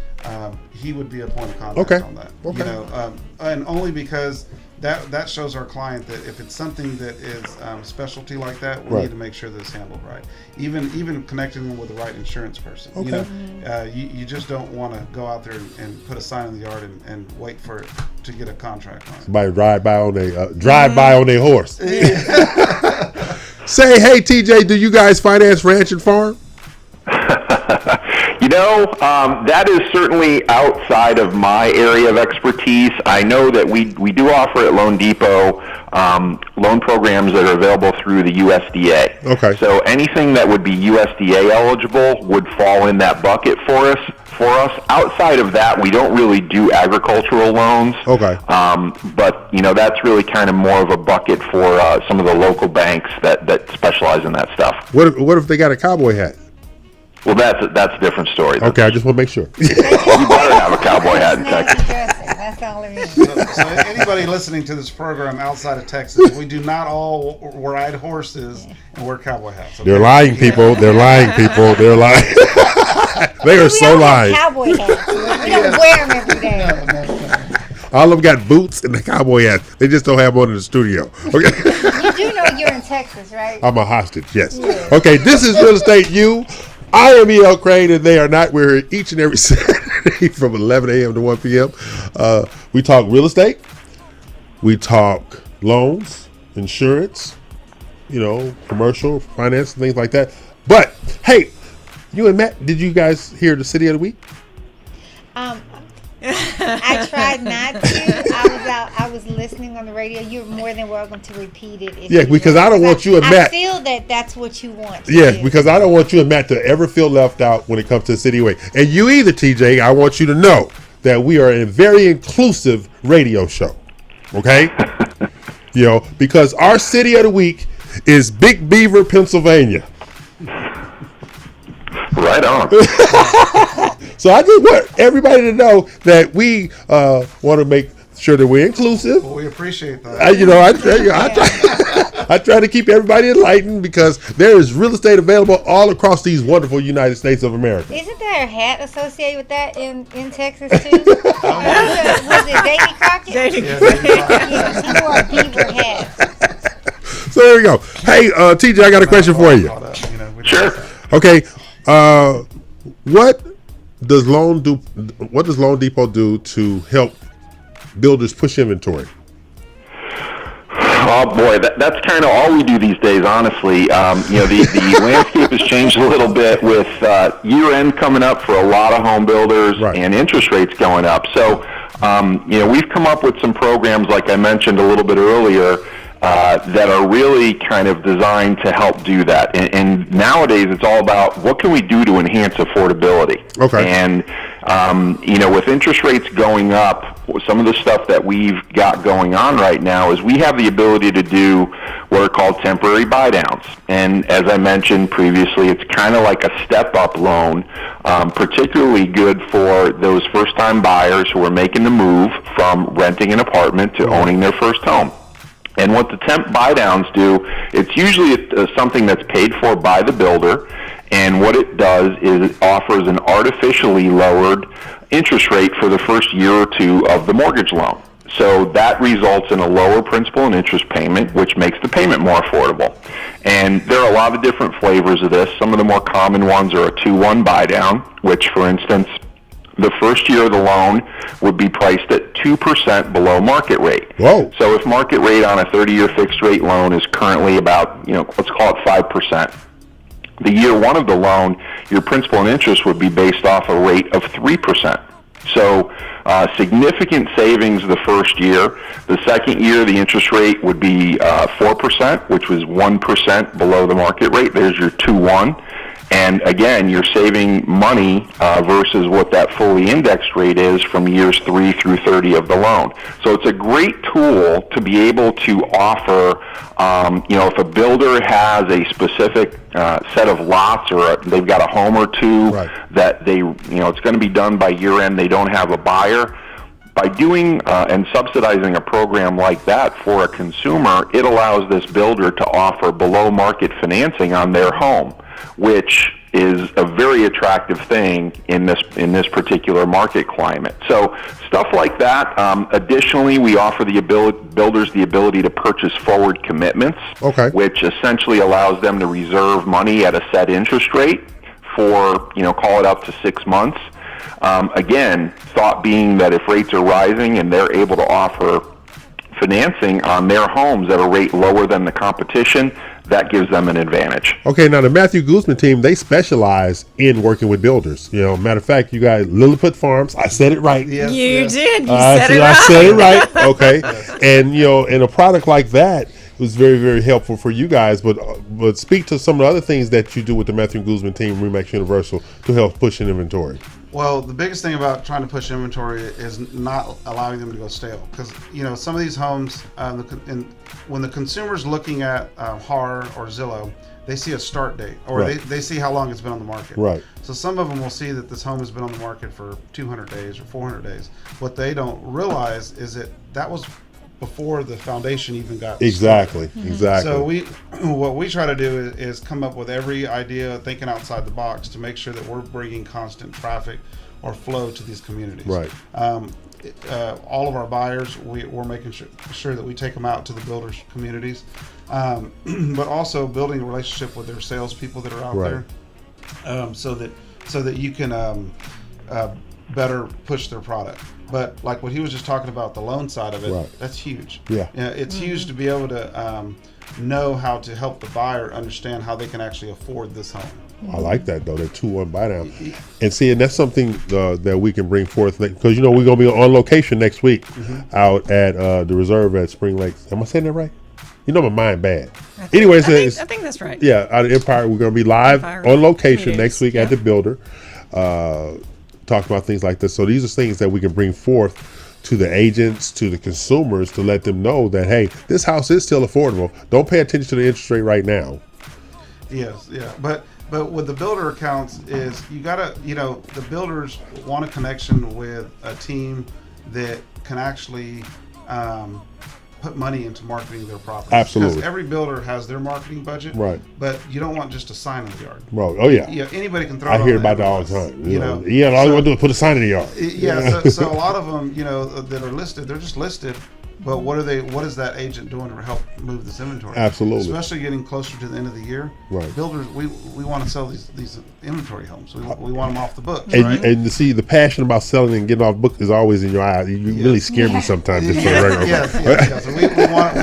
[SPEAKER 9] he would be a point of contact on that.
[SPEAKER 2] Okay.
[SPEAKER 9] And only because that shows our client that if it's something that is specialty like that, we need to make sure that it's handled right. Even connecting them with the right insurance person.
[SPEAKER 2] Okay.
[SPEAKER 9] You just don't want to go out there and put a sign in the yard and wait for it to get a contract on it.
[SPEAKER 2] Somebody drive by on their horse. Say, hey, TJ, do you guys finance ranch and farm?
[SPEAKER 4] That is certainly outside of my area of expertise. I know that we do offer at Loan Depot loan programs that are available through the USDA.
[SPEAKER 2] Okay.
[SPEAKER 4] So anything that would be USDA eligible would fall in that bucket for us. Outside of that, we don't really do agricultural loans.
[SPEAKER 2] Okay.
[SPEAKER 4] But that's really kind of more of a bucket for some of the local banks that specialize in that stuff.
[SPEAKER 2] What if they got a cowboy hat?
[SPEAKER 4] Well, that's a different story.
[SPEAKER 2] Okay, I just want to make sure.
[SPEAKER 4] You better have a cowboy hat in Texas.
[SPEAKER 8] That's all it means.
[SPEAKER 9] So anybody listening to this program outside of Texas, we do not all ride horses and wear cowboy hats. Okay?
[SPEAKER 2] They're lying, people. They're lying, people. They're lying. They are so lying.
[SPEAKER 8] Cowboy hats. We don't wear them every day.
[SPEAKER 9] No.
[SPEAKER 2] All of them got boots and the cowboy hat. They just don't have one in the studio. Okay.
[SPEAKER 8] You do know you're in Texas, right?
[SPEAKER 2] I'm a hostage, yes. Okay, this is Real Estate U. I am E.L. Crane, and they are not. We're here each and every Saturday from 11 a.m. to 1 p.m. We talk real estate. We talk loans, insurance, commercial, finance, things like that. But, hey, you and Matt, did you guys hear the City of the Week?
[SPEAKER 8] I tried not to. I was listening on the radio. You're more than welcome to repeat it.
[SPEAKER 2] Because I don't want you and Matt.
[SPEAKER 8] I feel that that's what you want.
[SPEAKER 2] Because I don't want you and Matt to ever feel left out when it comes to the City Way. And you either, TJ. I want you to know that we are a very inclusive radio show. Okay? Because our City of the Week is Big Beaver, Pennsylvania.
[SPEAKER 4] Right on.
[SPEAKER 2] So I just want everybody to know that we want to make sure that we're inclusive.
[SPEAKER 9] Well, we appreciate that.
[SPEAKER 2] I try to keep everybody enlightened because there is real estate available all across these wonderful United States of America.
[SPEAKER 8] Isn't there a hat associated with that in Texas too? Was it Davy Crockett?
[SPEAKER 3] Davy
[SPEAKER 8] Crockett. Yes, he wore a beaver hat.
[SPEAKER 2] So there you go. Hey, TJ, I got a question for you.
[SPEAKER 4] Sure.
[SPEAKER 2] Okay. What does Loan Depot do to help builders push inventory?
[SPEAKER 4] Oh boy, that's kind of all we do these days, honestly. The landscape has changed a little bit with year end coming up for a lot of home builders and interest rates going up. So, we've come up with some programs, like I mentioned a little bit earlier, that are really kind of designed to help do that. And nowadays, it's all about what can we do to enhance affordability.
[SPEAKER 2] Okay.
[SPEAKER 4] And with interest rates going up, some of the stuff that we've got going on right now is we have the ability to do what are called temporary buy downs. And as I mentioned previously, it's kind of like a step-up loan, particularly good for those first-time buyers who are making the move from renting an apartment to owning their first home. And what the temp buy downs do, it's usually something that's paid for by the builder, and what it does is it offers an artificially lowered interest rate for the first year or two of the mortgage loan. So that results in a lower principal and interest payment, which makes the payment more affordable. And there are a lot of different flavors of this. Some of the more common ones are a 2-1 buy down, which, for instance, the first year of the loan would be priced at 2% below market rate.
[SPEAKER 2] Whoa.
[SPEAKER 4] So if market rate on a 30-year fixed rate loan is currently about, let's call it 5%, the year one of the loan, your principal and interest would be based off a rate of 3%. So significant savings the first year. The second year, the interest rate would be 4%, which was 1% below the market rate. There's your 2-1. And again, you're saving money versus what that fully indexed rate is from years 3 through 30 of the loan. So it's a great tool to be able to offer, if a builder has a specific set of lots or they've got a home or two that they, it's going to be done by year end, they don't have a buyer. By doing and subsidizing a program like that for a consumer, it allows this builder to offer below market financing on their home, which is a very attractive thing in this particular market climate. So stuff like that. Additionally, we offer the builders the ability to purchase forward commitments, which essentially allows them to reserve money at a set interest rate for, call it up to 6 months. Again, thought being that if rates are rising and they're able to offer financing on their homes at a rate lower than the competition, that gives them an advantage.
[SPEAKER 2] Okay, now the Matthew Guzman team, they specialize in working with builders. Matter of fact, you guys, Lilliput Farms, I said it right.
[SPEAKER 3] Yes, you did. You said it right.
[SPEAKER 2] I said it right. Okay. And, in a product like that, was very, very helpful for you guys. But speak to some of the other things that you do with the Matthew Guzman team, RE/MAX Universal, to help push in inventory.
[SPEAKER 9] Well, the biggest thing about trying to push inventory is not allowing them to go stale. Because, some of these homes, when the consumer's looking at HAR or Zillow, they see a start date, or they see how long it's been on the market.
[SPEAKER 2] Right.
[SPEAKER 9] So some of them will see that this home has been on the market for 200 days or 400 days. What they don't realize is that was before the foundation even got
[SPEAKER 2] exactly
[SPEAKER 9] started.
[SPEAKER 2] Exactly.
[SPEAKER 9] So what we try to do is come up with every idea, thinking outside the box, to make sure that we're bringing constant traffic or flow to these communities.
[SPEAKER 2] Right.
[SPEAKER 9] All of our buyers, we're making sure that we take them out to the builders communities, but also building a relationship with their salespeople that are out there, so that you can better push their product. But like what he was just talking about, the loan side of it, that's huge. Yeah, it's huge to be able to know how to help the buyer understand how they can actually afford this home.
[SPEAKER 2] I like that though, that 2-1 buy down. And see, and that's something that we can bring forth, because we're going to be on location next week out at the Reserve at Spring Lake. Am I saying that right? My mind bad.
[SPEAKER 3] I think that's right.
[SPEAKER 2] Yeah, out of Empire. We're going to be live on location next week at the Builder, talk about things like this. So these are things that we can bring forth to the agents, to the consumers, to let them know that, hey, this house is still affordable. Don't pay attention to the interest rate right now.
[SPEAKER 9] Yes, yeah. But with the builder accounts is you gotta, the builders want a connection with a team that can actually put money into marketing their property.
[SPEAKER 2] Absolutely.
[SPEAKER 9] Because every builder has their marketing budget. Right. But you don't want just a sign in the yard.
[SPEAKER 2] Right. Oh yeah.
[SPEAKER 9] Yeah. Anybody can throw.
[SPEAKER 2] I hear about that all the time. Yeah. All you want to do is put a sign in the yard.
[SPEAKER 9] Yeah. So a lot of them, that are listed, they're just listed. But what is that agent doing to help move this inventory?
[SPEAKER 2] Absolutely.
[SPEAKER 9] Especially getting closer to the end of the year. Right. Builders, we want to sell these inventory homes. We want them off the books.
[SPEAKER 2] And,
[SPEAKER 9] right?
[SPEAKER 2] And to see the passion about selling and getting off the book is always in your eyes. You really scare me sometimes. Just for the regular.
[SPEAKER 9] Yes. So we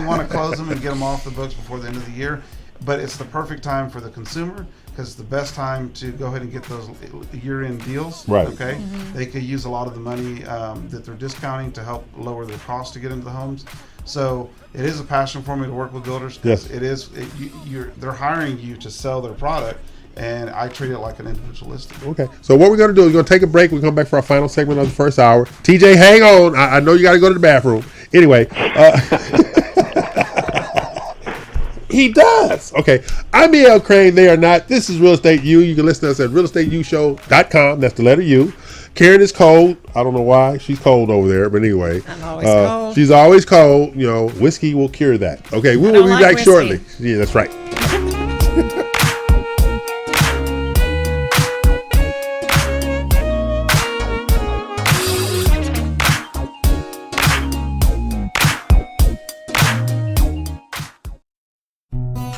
[SPEAKER 9] want to close them and get them off the books before the end of the year. But it's the perfect time for the consumer, because it's the best time to go ahead and get those year-end deals.
[SPEAKER 2] Right.
[SPEAKER 9] Okay. Mm-hmm. They could use a lot of the money that they're discounting to help lower their cost to get into the homes. So it is a passion for me to work with builders.
[SPEAKER 2] Yes.
[SPEAKER 9] It is. They're hiring you to sell their product, and I treat it like an individual listing.
[SPEAKER 2] Okay. So what we're going to do is we're going to take a break. We'll come back for our final segment of the first hour. TJ, hang on. I know you got to go to the bathroom. Anyway. He does. Okay. I'm E.L. Crane. They are not. This is Real Estate U. You can listen to us at realestateushow.com. That's the letter U. Karen is cold. I don't know why. She's cold over there. But anyway.
[SPEAKER 3] I'm always cold.
[SPEAKER 2] She's always cold. Whiskey will cure that. Okay. We will be back shortly. Yeah, that's right.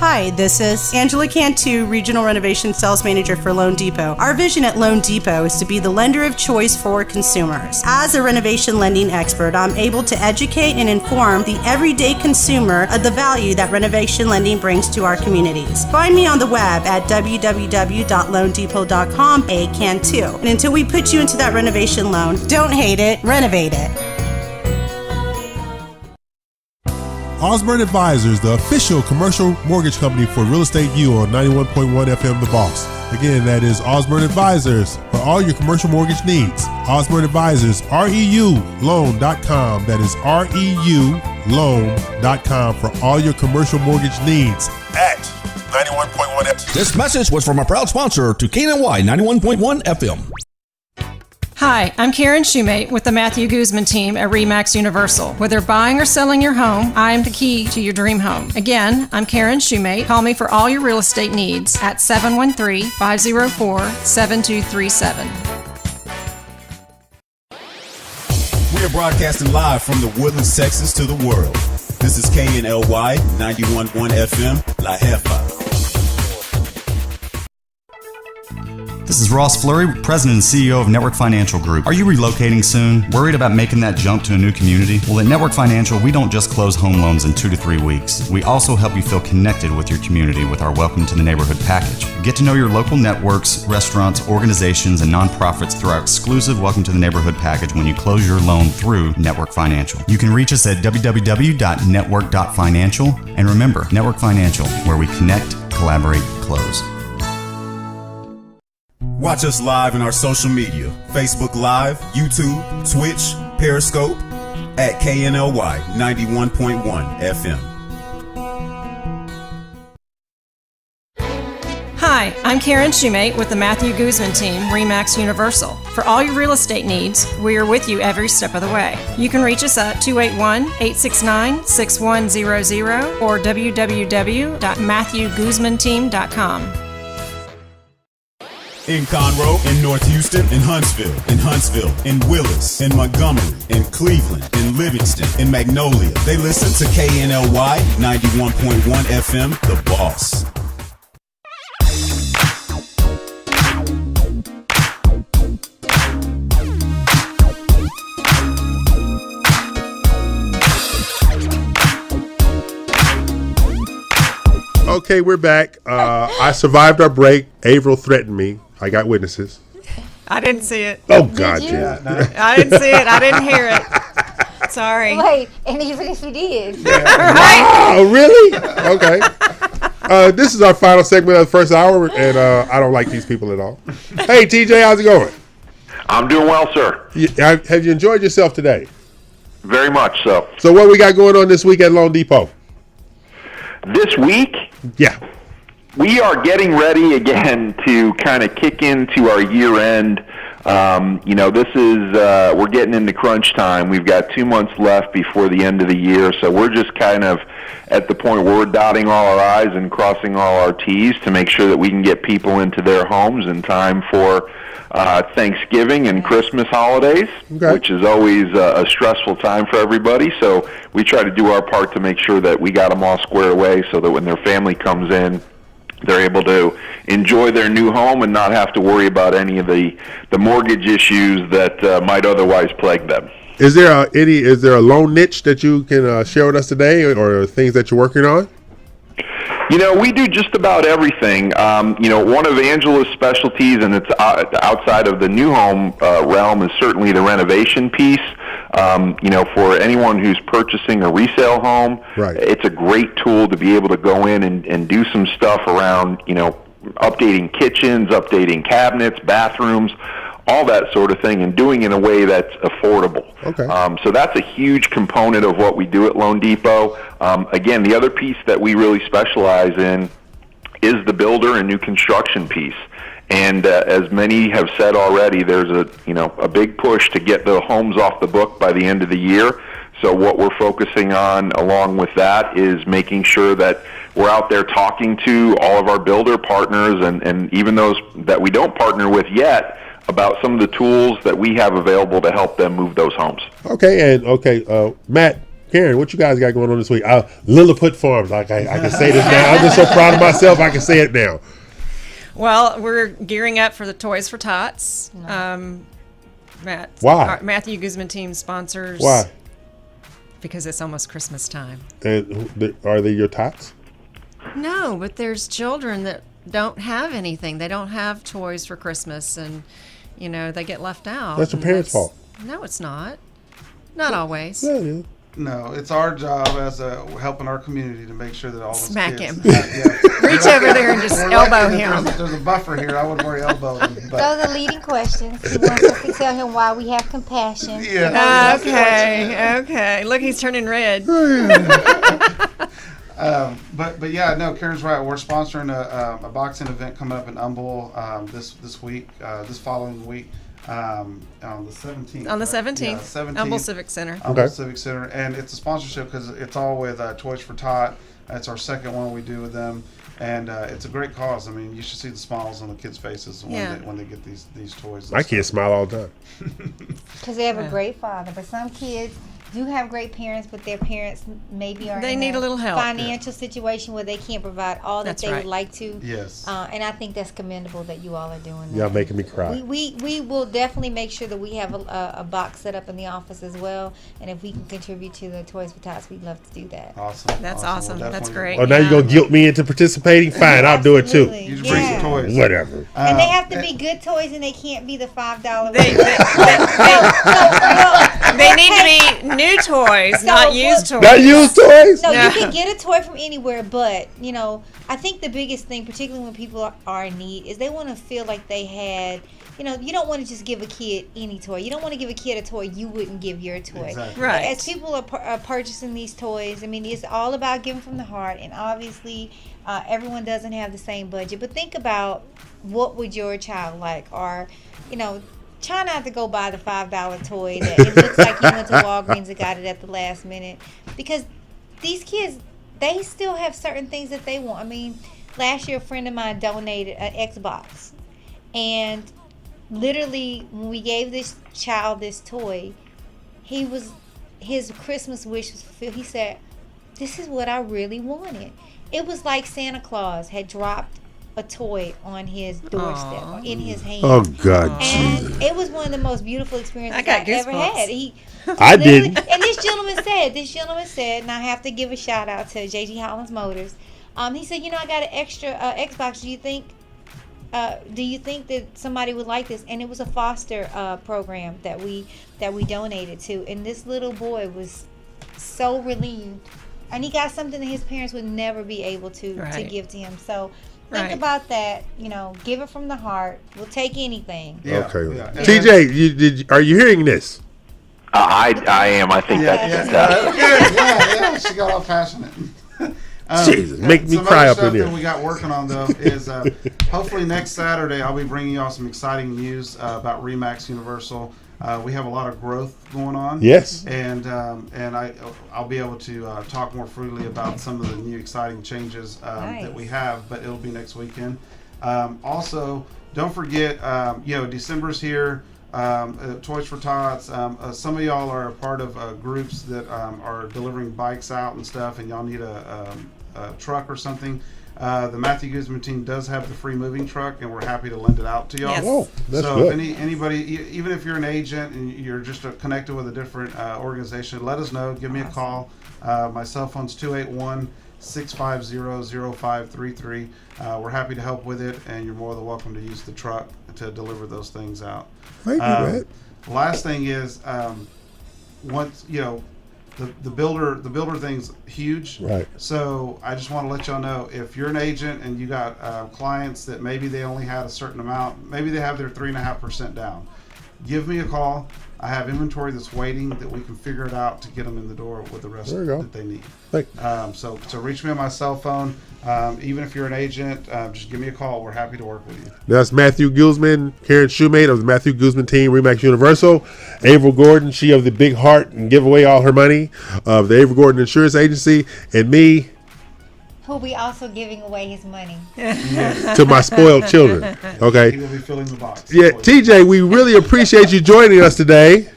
[SPEAKER 5] Hi, this is Angela Cantu, Regional Renovation Sales Manager for Loan Depot. Our vision at Loan Depot is to be the lender of choice for consumers. As a renovation lending expert, I'm able to educate and inform the everyday consumer of the value that renovation lending brings to our communities. Find me on the web at www.loandepot.com, Cantu. And until we put you into that renovation loan, don't hate it, renovate it.
[SPEAKER 2] Osborne Advisors, the official commercial mortgage company for Real Estate U on 91.1 FM The Boss. Again, that is Osborne Advisors for all your commercial mortgage needs. Osborne Advisors, REULoan.com. That is REULoan.com for all your commercial mortgage needs at 91.1 FM.
[SPEAKER 6] This message was from a proud sponsor to KNY 91.1 FM.
[SPEAKER 3] Hi, I'm Karen Shoemate with the Matthew Guzman team at RE/MAX Universal. Whether buying or selling your home, I am the key to your dream home. Again, I'm Karen Shoemate. Call me for all your real estate needs at 713-504-7237.
[SPEAKER 10] We are broadcasting live from the Woodlands, Texas to the world. This is KNLY 91.1 FM, La Jefa.
[SPEAKER 7] This is Ross Fleury, President and CEO of Network Financial Group. Are you relocating soon? Worried about making that jump to a new community? Well, at Network Financial, we don't just close home loans in 2 to 3 weeks. We also help you feel connected with your community with our Welcome to the Neighborhood package. Get to know your local networks, restaurants, organizations, and nonprofits through our exclusive Welcome to the Neighborhood package when you close your loan through Network Financial. You can reach us at www.network.financial. And remember, Network Financial, where we connect, collaborate, close.
[SPEAKER 10] Watch us live in our social media, Facebook Live, YouTube, Twitch, Periscope, at KNLY 91.1 FM.
[SPEAKER 3] Hi, I'm Karen Shoemate with the Matthew Guzman team, RE/MAX Universal. For all your real estate needs, we are with you every step of the way. You can reach us at 281-869-6100 or www.matthewguzmanteam.com.
[SPEAKER 10] In Conroe, in North Houston, in Huntsville, in Willis, in Montgomery, in Cleveland, in Livingston, in Magnolia. They listen to KNLY 91.1 FM, The Boss.
[SPEAKER 2] Okay, we're back. I survived our break. Averill threatened me. I got witnesses.
[SPEAKER 3] I didn't see it.
[SPEAKER 2] Oh, God, yeah.
[SPEAKER 9] No.
[SPEAKER 3] I didn't see it. I didn't hear it. Sorry.
[SPEAKER 8] Wait, and even if you did.
[SPEAKER 3] Right?
[SPEAKER 2] Oh, really? Okay. This is our final segment of the first hour, and I don't like these people at all. Hey, TJ, how's it going?
[SPEAKER 4] I'm doing well, sir.
[SPEAKER 2] Have you enjoyed yourself today?
[SPEAKER 4] Very much so.
[SPEAKER 2] So what we got going on this week at Loan Depot?
[SPEAKER 4] This week,
[SPEAKER 2] Yeah.
[SPEAKER 4] we are getting ready again to kind of kick into our year end. This is, we're getting into crunch time. We've got 2 months left before the end of the year, so we're just kind of at the point where we're dotting all our I's and crossing all our T's to make sure that we can get people into their homes in time for Thanksgiving and Christmas holidays, which is always a stressful time for everybody. So we try to do our part to make sure that we got them all squared away so that when their family comes in, they're able to enjoy their new home and not have to worry about any of the mortgage issues that might otherwise plague them.
[SPEAKER 2] Is there a loan niche that you can share with us today, or things that you're working on?
[SPEAKER 4] We do just about everything. One of Angela's specialties, and it's outside of the new home realm, is certainly the renovation piece. For anyone who's purchasing a resale home, it's a great tool to be able to go in and do some stuff around, updating kitchens, updating cabinets, bathrooms, all that sort of thing, and doing it in a way that's affordable.
[SPEAKER 2] Okay.
[SPEAKER 4] So that's a huge component of what we do at Loan Depot. Again, the other piece that we really specialize in is the builder and new construction piece. And as many have said already, there's a big push to get the homes off the book by the end of the year. So what we're focusing on along with that is making sure that we're out there talking to all of our builder partners and even those that we don't partner with yet about some of the tools that we have available to help them move those homes.
[SPEAKER 2] Okay, Matt, Karen, what you guys got going on this week? Lilliput Farms. I can say this now. I'm just so proud of myself. I can say it now.
[SPEAKER 3] Well, we're gearing up for the Toys for Tots.
[SPEAKER 2] Why?
[SPEAKER 3] Matthew Guzman team sponsors.
[SPEAKER 2] Why?
[SPEAKER 3] Because it's almost Christmas time.
[SPEAKER 2] And are they your tots?
[SPEAKER 3] No, but there's children that don't have anything. They don't have toys for Christmas, and they get left out.
[SPEAKER 2] That's your parents' fault.
[SPEAKER 3] No, it's not. Not always.
[SPEAKER 2] Yeah, it is.
[SPEAKER 9] No, it's our job as helping our community to make sure that all those
[SPEAKER 3] Smack
[SPEAKER 9] kids,
[SPEAKER 3] him.
[SPEAKER 9] Yeah.
[SPEAKER 3] Reach over there and just elbow him.
[SPEAKER 9] There's a buffer here. I wouldn't worry elbowing him.
[SPEAKER 8] Those are leading questions. He wants us to tell him why we have compassion.
[SPEAKER 9] Yeah.
[SPEAKER 3] Okay. Look, he's turning red.
[SPEAKER 9] But yeah, no, Karen's right. We're sponsoring a boxing event coming up in Humble this week, this following week. On the 17th.
[SPEAKER 3] On the 17th.
[SPEAKER 9] Yeah, 17th.
[SPEAKER 3] Humble Civic Center.
[SPEAKER 9] Humble Civic Center. And it's a sponsorship because it's all with Toys for Tot. It's our second one we do with them. And it's a great cause. I mean, you should see the smiles on the kids' faces when they get these toys.
[SPEAKER 2] My kids smile all the time.
[SPEAKER 8] Because they have a great father. But some kids do have great parents, but their parents maybe are
[SPEAKER 3] need a little help.
[SPEAKER 8] Financial situation where they can't provide all that they would like to.
[SPEAKER 9] Yes.
[SPEAKER 8] And I think that's commendable that you all are doing that.
[SPEAKER 2] Y'all making me cry.
[SPEAKER 8] We will definitely make sure that we have a box set up in the office as well. And if we can contribute to the Toys for Tots, we'd love to do that.
[SPEAKER 9] Awesome.
[SPEAKER 3] That's awesome. That's great.
[SPEAKER 2] Oh, now you're going to guilt me into participating? Fine, I'll do it too.
[SPEAKER 9] You just bring some toys.
[SPEAKER 2] Whatever.
[SPEAKER 8] And they have to be good toys, and they can't be the $5.
[SPEAKER 3] They need to be new toys, not used toys.
[SPEAKER 2] Not used toys?
[SPEAKER 8] No, you can get a toy from anywhere, but, you know, I think the biggest thing, particularly when people are in need, is they want to feel like they had, you know, you don't want to just give a kid any toy. You don't want to give a kid a toy you wouldn't give your toy.
[SPEAKER 9] Exactly.
[SPEAKER 3] Right.
[SPEAKER 8] As people are purchasing these toys, I mean, it's all about giving from the heart, and obviously everyone doesn't have the same budget. But think about what would your child like, or, you know, try not to go buy the $5 toy that it looks like you went to Walgreens and got it at the last minute, because these kids, they still have certain things that they want. I mean, last year a friend of mine donated an Xbox, and literally when we gave this child this toy, his Christmas wish was fulfilled. He said, "This is what I really wanted." It was like Santa Claus had dropped a toy on his doorstep, or in his hand.
[SPEAKER 2] Oh God!
[SPEAKER 8] And it was one of the most beautiful experiences I ever had.
[SPEAKER 2] I didn't.
[SPEAKER 8] And this gentleman said, and I have to give a shout out to JG Hollins Motors. He said, you know, I got an extra Xbox. Do you think that somebody would like this? And it was a foster program that we donated to, and this little boy was so relieved, and he got something that his parents would never be able to give to him. So think about that. You know, give it from the heart. We'll take anything.
[SPEAKER 2] Yeah. Okay. Yeah. TJ, are you hearing this?
[SPEAKER 4] I am. I think that's fantastic.
[SPEAKER 9] Yeah. She got all passionate.
[SPEAKER 2] Jesus, make me cry up in here.
[SPEAKER 9] That we got working on though is hopefully next Saturday I'll be bringing y'all some exciting news about Remax Universal. We have a lot of growth going on.
[SPEAKER 2] Yes.
[SPEAKER 9] And I'll be able to talk more freely about some of the new exciting changes that we have, but it'll be next weekend. Also, don't forget, December's here. Toys for Tots. Some of y'all are a part of groups that are delivering bikes out and stuff, and y'all need a truck or something. The Matthew Guzman team does have the free moving truck, and we're happy to lend it out to y'all.
[SPEAKER 3] Yes.
[SPEAKER 2] Oh, that's
[SPEAKER 9] so
[SPEAKER 2] good.
[SPEAKER 9] if anybody, even if you're an agent and you're just connected with a different organization, let us know. Give me a call. My cell phone's 281-650-0533. We're happy to help with it, and you're more than welcome to use the truck to deliver those things out.
[SPEAKER 2] Thank you, man.
[SPEAKER 9] Last thing is, once the builder thing's huge.
[SPEAKER 2] Right.
[SPEAKER 9] So I just want to let y'all know, if you're an agent and you got clients that maybe they only had a certain amount, maybe they have their 3.5% down, give me a call. I have inventory that's waiting that we can figure it out to get them in the door with the rest that they need. So reach me on my cell phone. Even if you're an agent, just give me a call. We're happy to work with you.
[SPEAKER 2] That's Matthew Guzman, Karen Shoemate of the Matthew Guzman team, Remax Universal. April Gordon, she of the Big Heart and Give Away All Her Money of the April Gordon Insurance Agency, and me,
[SPEAKER 8] who'll be also giving away his money
[SPEAKER 2] to my spoiled children. Okay.
[SPEAKER 9] He will be filling the box.
[SPEAKER 2] Yeah, TJ, we really appreciate you joining us today.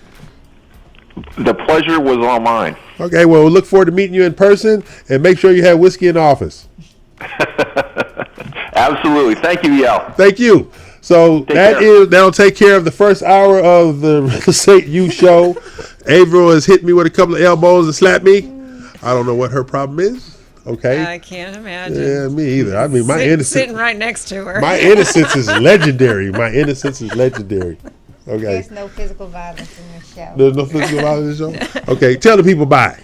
[SPEAKER 4] The pleasure was all mine.
[SPEAKER 2] Okay, well, we look forward to meeting you in person, and make sure you have whiskey in the office.
[SPEAKER 4] Absolutely. Thank you, Yale.
[SPEAKER 2] Thank you. So that'll take care of the first hour of the Real Estate U show. April has hit me with a couple of elbows and slapped me. I don't know what her problem is. Okay.
[SPEAKER 3] I can't imagine.
[SPEAKER 2] Yeah, me either. I mean, my innocence.
[SPEAKER 3] Sitting right next to her.
[SPEAKER 2] My innocence is legendary. Okay.
[SPEAKER 8] There's no physical violence in this show.
[SPEAKER 2] There's no physical violence in the show? Okay. Tell the people bye.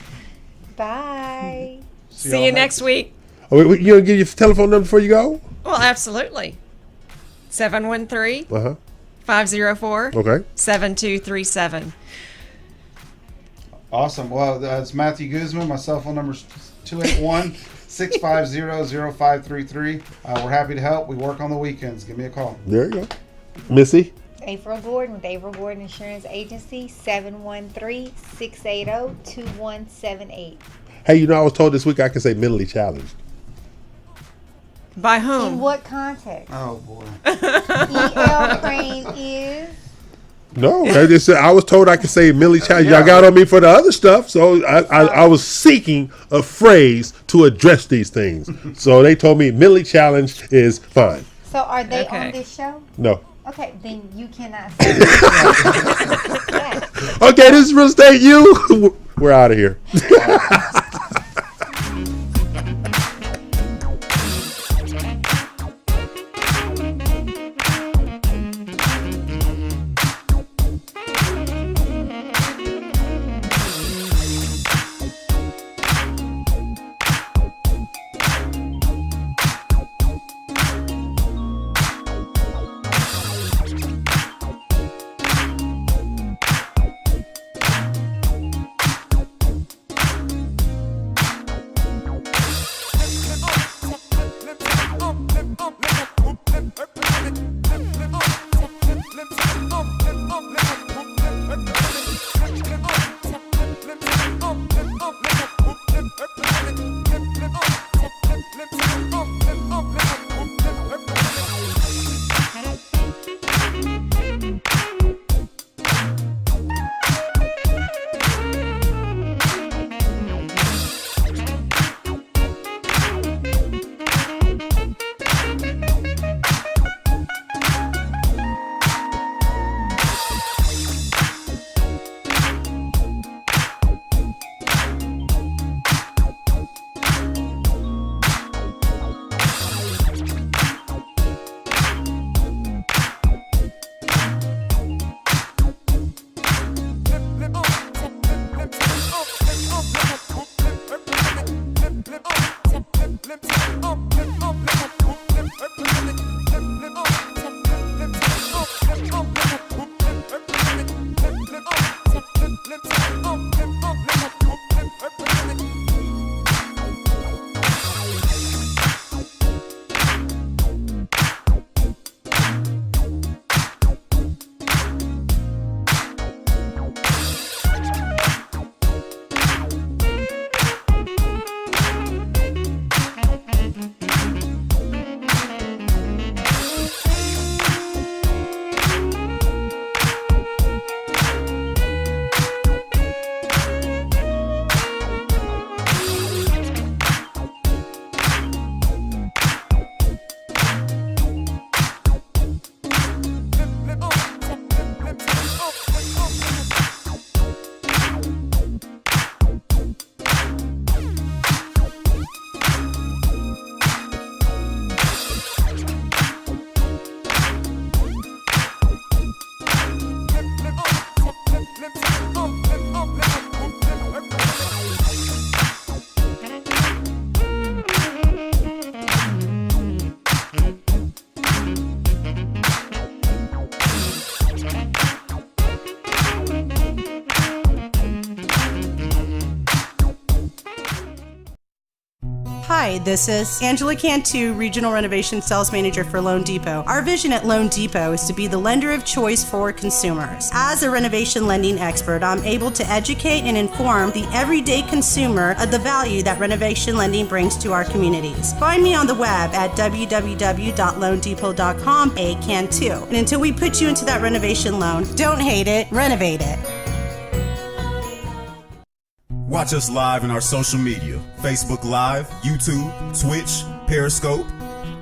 [SPEAKER 8] Bye.
[SPEAKER 3] See you next week.
[SPEAKER 2] Oh, wait, you going to give your telephone number before you go?
[SPEAKER 3] Well, absolutely. 713-504 7237.
[SPEAKER 9] Awesome. Well, it's Matthew Guzman. My cell phone number is 281-650-0533. We're happy to help. We work on the weekends. Give me a call.
[SPEAKER 2] There you go. Missy?
[SPEAKER 8] April Gordon with April Gordon Insurance Agency, 713-680-2178.
[SPEAKER 2] Hey, I was told this week I can say mentally challenged.
[SPEAKER 3] By whom?
[SPEAKER 8] In what context?
[SPEAKER 9] Oh, boy.
[SPEAKER 8] E.L. Crane is...
[SPEAKER 2] No, I was told I could say mentally challenged. Y'all got on me for the other stuff, so I was seeking a phrase to address these things. So they told me mentally challenged is fine.
[SPEAKER 8] So are they on this show?
[SPEAKER 2] No.
[SPEAKER 8] Okay, then you cannot say that.
[SPEAKER 2] Okay, this is Real Estate U. We're out of here.
[SPEAKER 5] Hi, this is Angela Cantu, Regional Renovation Sales Manager for Loan Depot. Our vision at Loan Depot is to be the lender of choice for consumers. As a renovation lending expert, I'm able to educate and inform the everyday consumer of the value that renovation lending brings to our communities. Find me on the web at www.loandepot.com, Cantu. And until we put you into that renovation loan, don't hate it, renovate it.
[SPEAKER 10] Watch us live in our social media, Facebook Live, YouTube, Twitch, Periscope,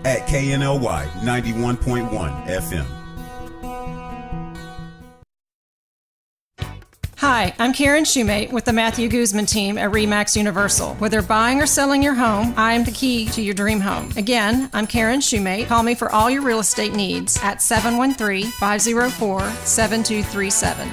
[SPEAKER 10] at KNLY 91.1 FM.
[SPEAKER 3] Hi, I'm Karen Shoemate with the Matthew Guzman team at RE/MAX Universal. Whether buying or selling your home, I am the key to your dream home. Again, I'm Karen Shoemate. Call me for all your real estate needs at 713-504-7237.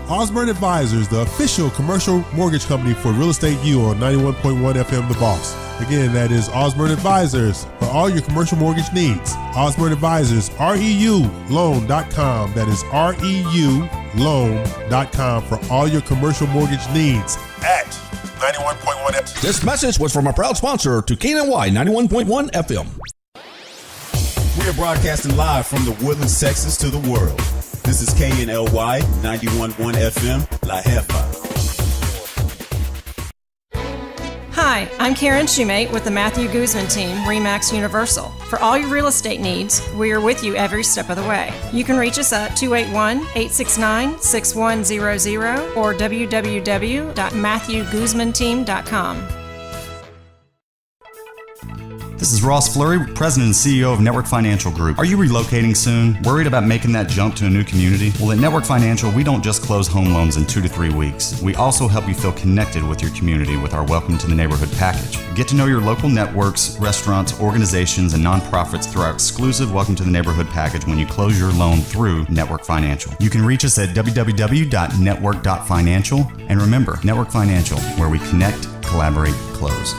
[SPEAKER 2] Osborne Advisors, the official commercial mortgage company for Real Estate U on 91.1 FM The Boss. Again, that is Osborne Advisors for all your commercial mortgage needs. Osborne Advisors, REULoan.com. That is REULoan.com for all your commercial mortgage needs at 91.1 FM.
[SPEAKER 6] This message was from a proud sponsor to KNY 91.1 FM.
[SPEAKER 10] We are broadcasting live from the Woodlands, Texas to the world. This is KNLY 91.1 FM, La Jefa.
[SPEAKER 3] Hi, I'm Karen Shoemate with the Matthew Guzman team, RE/MAX Universal. For all your real estate needs, we are with you every step of the way. You can reach us at 281-869-6100 or www.matthewguzmanteam.com.
[SPEAKER 7] This is Ross Fleury, President and CEO of Network Financial Group. Are you relocating soon? Worried about making that jump to a new community? Well, at Network Financial, we don't just close home loans in 2 to 3 weeks. We also help you feel connected with your community with our Welcome to the Neighborhood package. Get to know your local networks, restaurants, organizations, and nonprofits through our exclusive Welcome to the Neighborhood package when you close your loan through Network Financial. You can reach us at www.network.financial. And remember, Network Financial, where we connect, collaborate, close.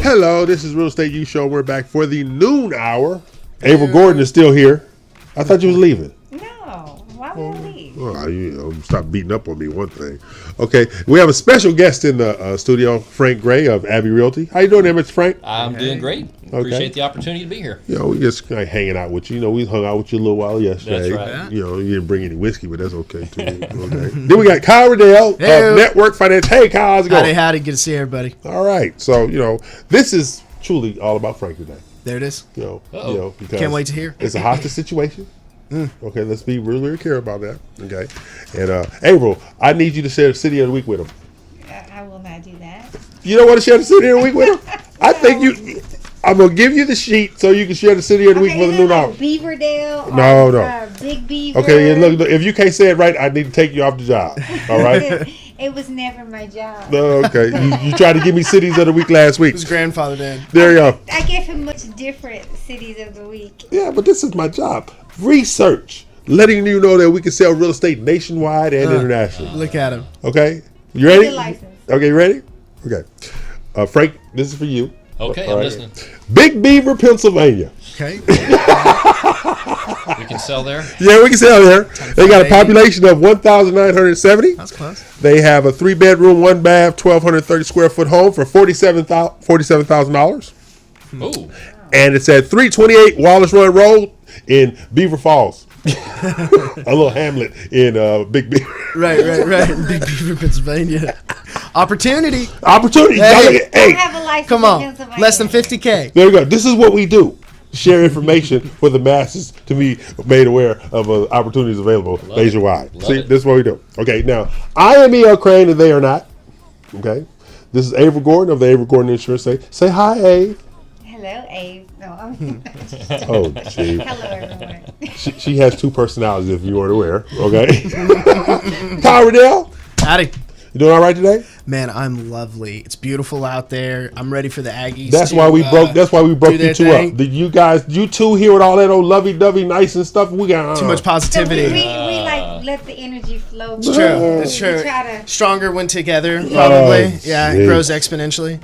[SPEAKER 2] Hello, this is Real Estate U Show. We're back for the noon hour. April Gordon is still here. I thought you was leaving.
[SPEAKER 8] No, why would I leave?
[SPEAKER 2] Well, stop beating up on me, one thing. Okay, we have a special guest in the studio, Frank Gray of Abbey Realty. How you doing there, Mr. Frank?
[SPEAKER 11] I'm doing great. Appreciate the opportunity to be here.
[SPEAKER 2] We just hanging out with you. We hung out with you a little while yesterday.
[SPEAKER 11] That's right.
[SPEAKER 2] You didn't bring any whiskey, but that's okay too. Okay. Then we got Kyle Riddell of Network Finance. Hey, Kyle, how's it going?
[SPEAKER 12] Howdy. Good to see everybody.
[SPEAKER 2] All right. So, this is truly all about Frank today.
[SPEAKER 12] There it is.
[SPEAKER 2] Because
[SPEAKER 12] can't wait to hear.
[SPEAKER 2] It's a hostage situation. Okay, let's be really, really clear about that. Okay. And April, I need you to share the city of the week with them.
[SPEAKER 8] I will not do that.
[SPEAKER 2] You don't want to share the city of the week with them? I think I'm gonna give you the sheet so you can share the city of the week for the new novel.
[SPEAKER 8] Beaverdale.
[SPEAKER 2] No.
[SPEAKER 8] Big Beaver.
[SPEAKER 2] Okay, look, if you can't say it right, I need to take you off the job. All right.
[SPEAKER 8] It was never my job.
[SPEAKER 2] No, okay. You tried to give me cities of the week last week.
[SPEAKER 12] His grandfather did.
[SPEAKER 2] There you go.
[SPEAKER 8] I gave him much different cities of the week.
[SPEAKER 2] Yeah, but this is my job. Research. Letting you know that we can sell real estate nationwide and internationally.
[SPEAKER 12] Look at him.
[SPEAKER 2] Okay. You ready?
[SPEAKER 8] Get your license.
[SPEAKER 2] Okay, you ready? Okay. Frank, this is for you.
[SPEAKER 11] Okay, I'm listening.
[SPEAKER 2] Big Beaver, Pennsylvania.
[SPEAKER 12] Okay.
[SPEAKER 11] We can sell there?
[SPEAKER 2] Yeah, we can sell there. They got a population of 1,970.
[SPEAKER 12] That's close.
[SPEAKER 2] They have a 3-bedroom, 1-bath, 1,230 square foot home for $47,000.
[SPEAKER 11] Oh.
[SPEAKER 2] And it's at 328 Wallace Run Road in Beaver Falls. A little hamlet in Big Beaver.
[SPEAKER 12] Right. Big Beaver, Pennsylvania. Opportunity.
[SPEAKER 2] Hey.
[SPEAKER 8] I have a license.
[SPEAKER 12] Come on. Less than $50K.
[SPEAKER 2] There you go. This is what we do. Share information for the masses to be made aware of opportunities available nationwide. See, this is what we do. Okay, now, I am E.L. Crane and they are not. Okay. This is Avery Gordon of the Avery Gordon Insurance. Say hi, Ave.
[SPEAKER 8] Hello, Abe. No,
[SPEAKER 2] Oh, gee.
[SPEAKER 8] Hello, everyone.
[SPEAKER 2] She has two personalities, if you weren't aware. Okay. Kyle Riddell.
[SPEAKER 12] Howdy.
[SPEAKER 2] You doing all right today?
[SPEAKER 12] Man, I'm lovely. It's beautiful out there. I'm ready for the Aggies.
[SPEAKER 2] That's why we broke. That's why we broke you two
[SPEAKER 12] thing.
[SPEAKER 2] up. You two here with all that old lovey-dovey, nice and stuff. We got
[SPEAKER 12] too much positivity.
[SPEAKER 8] So we let the energy flow.
[SPEAKER 12] It's true. It's true. Stronger when together, probably. It grows exponentially.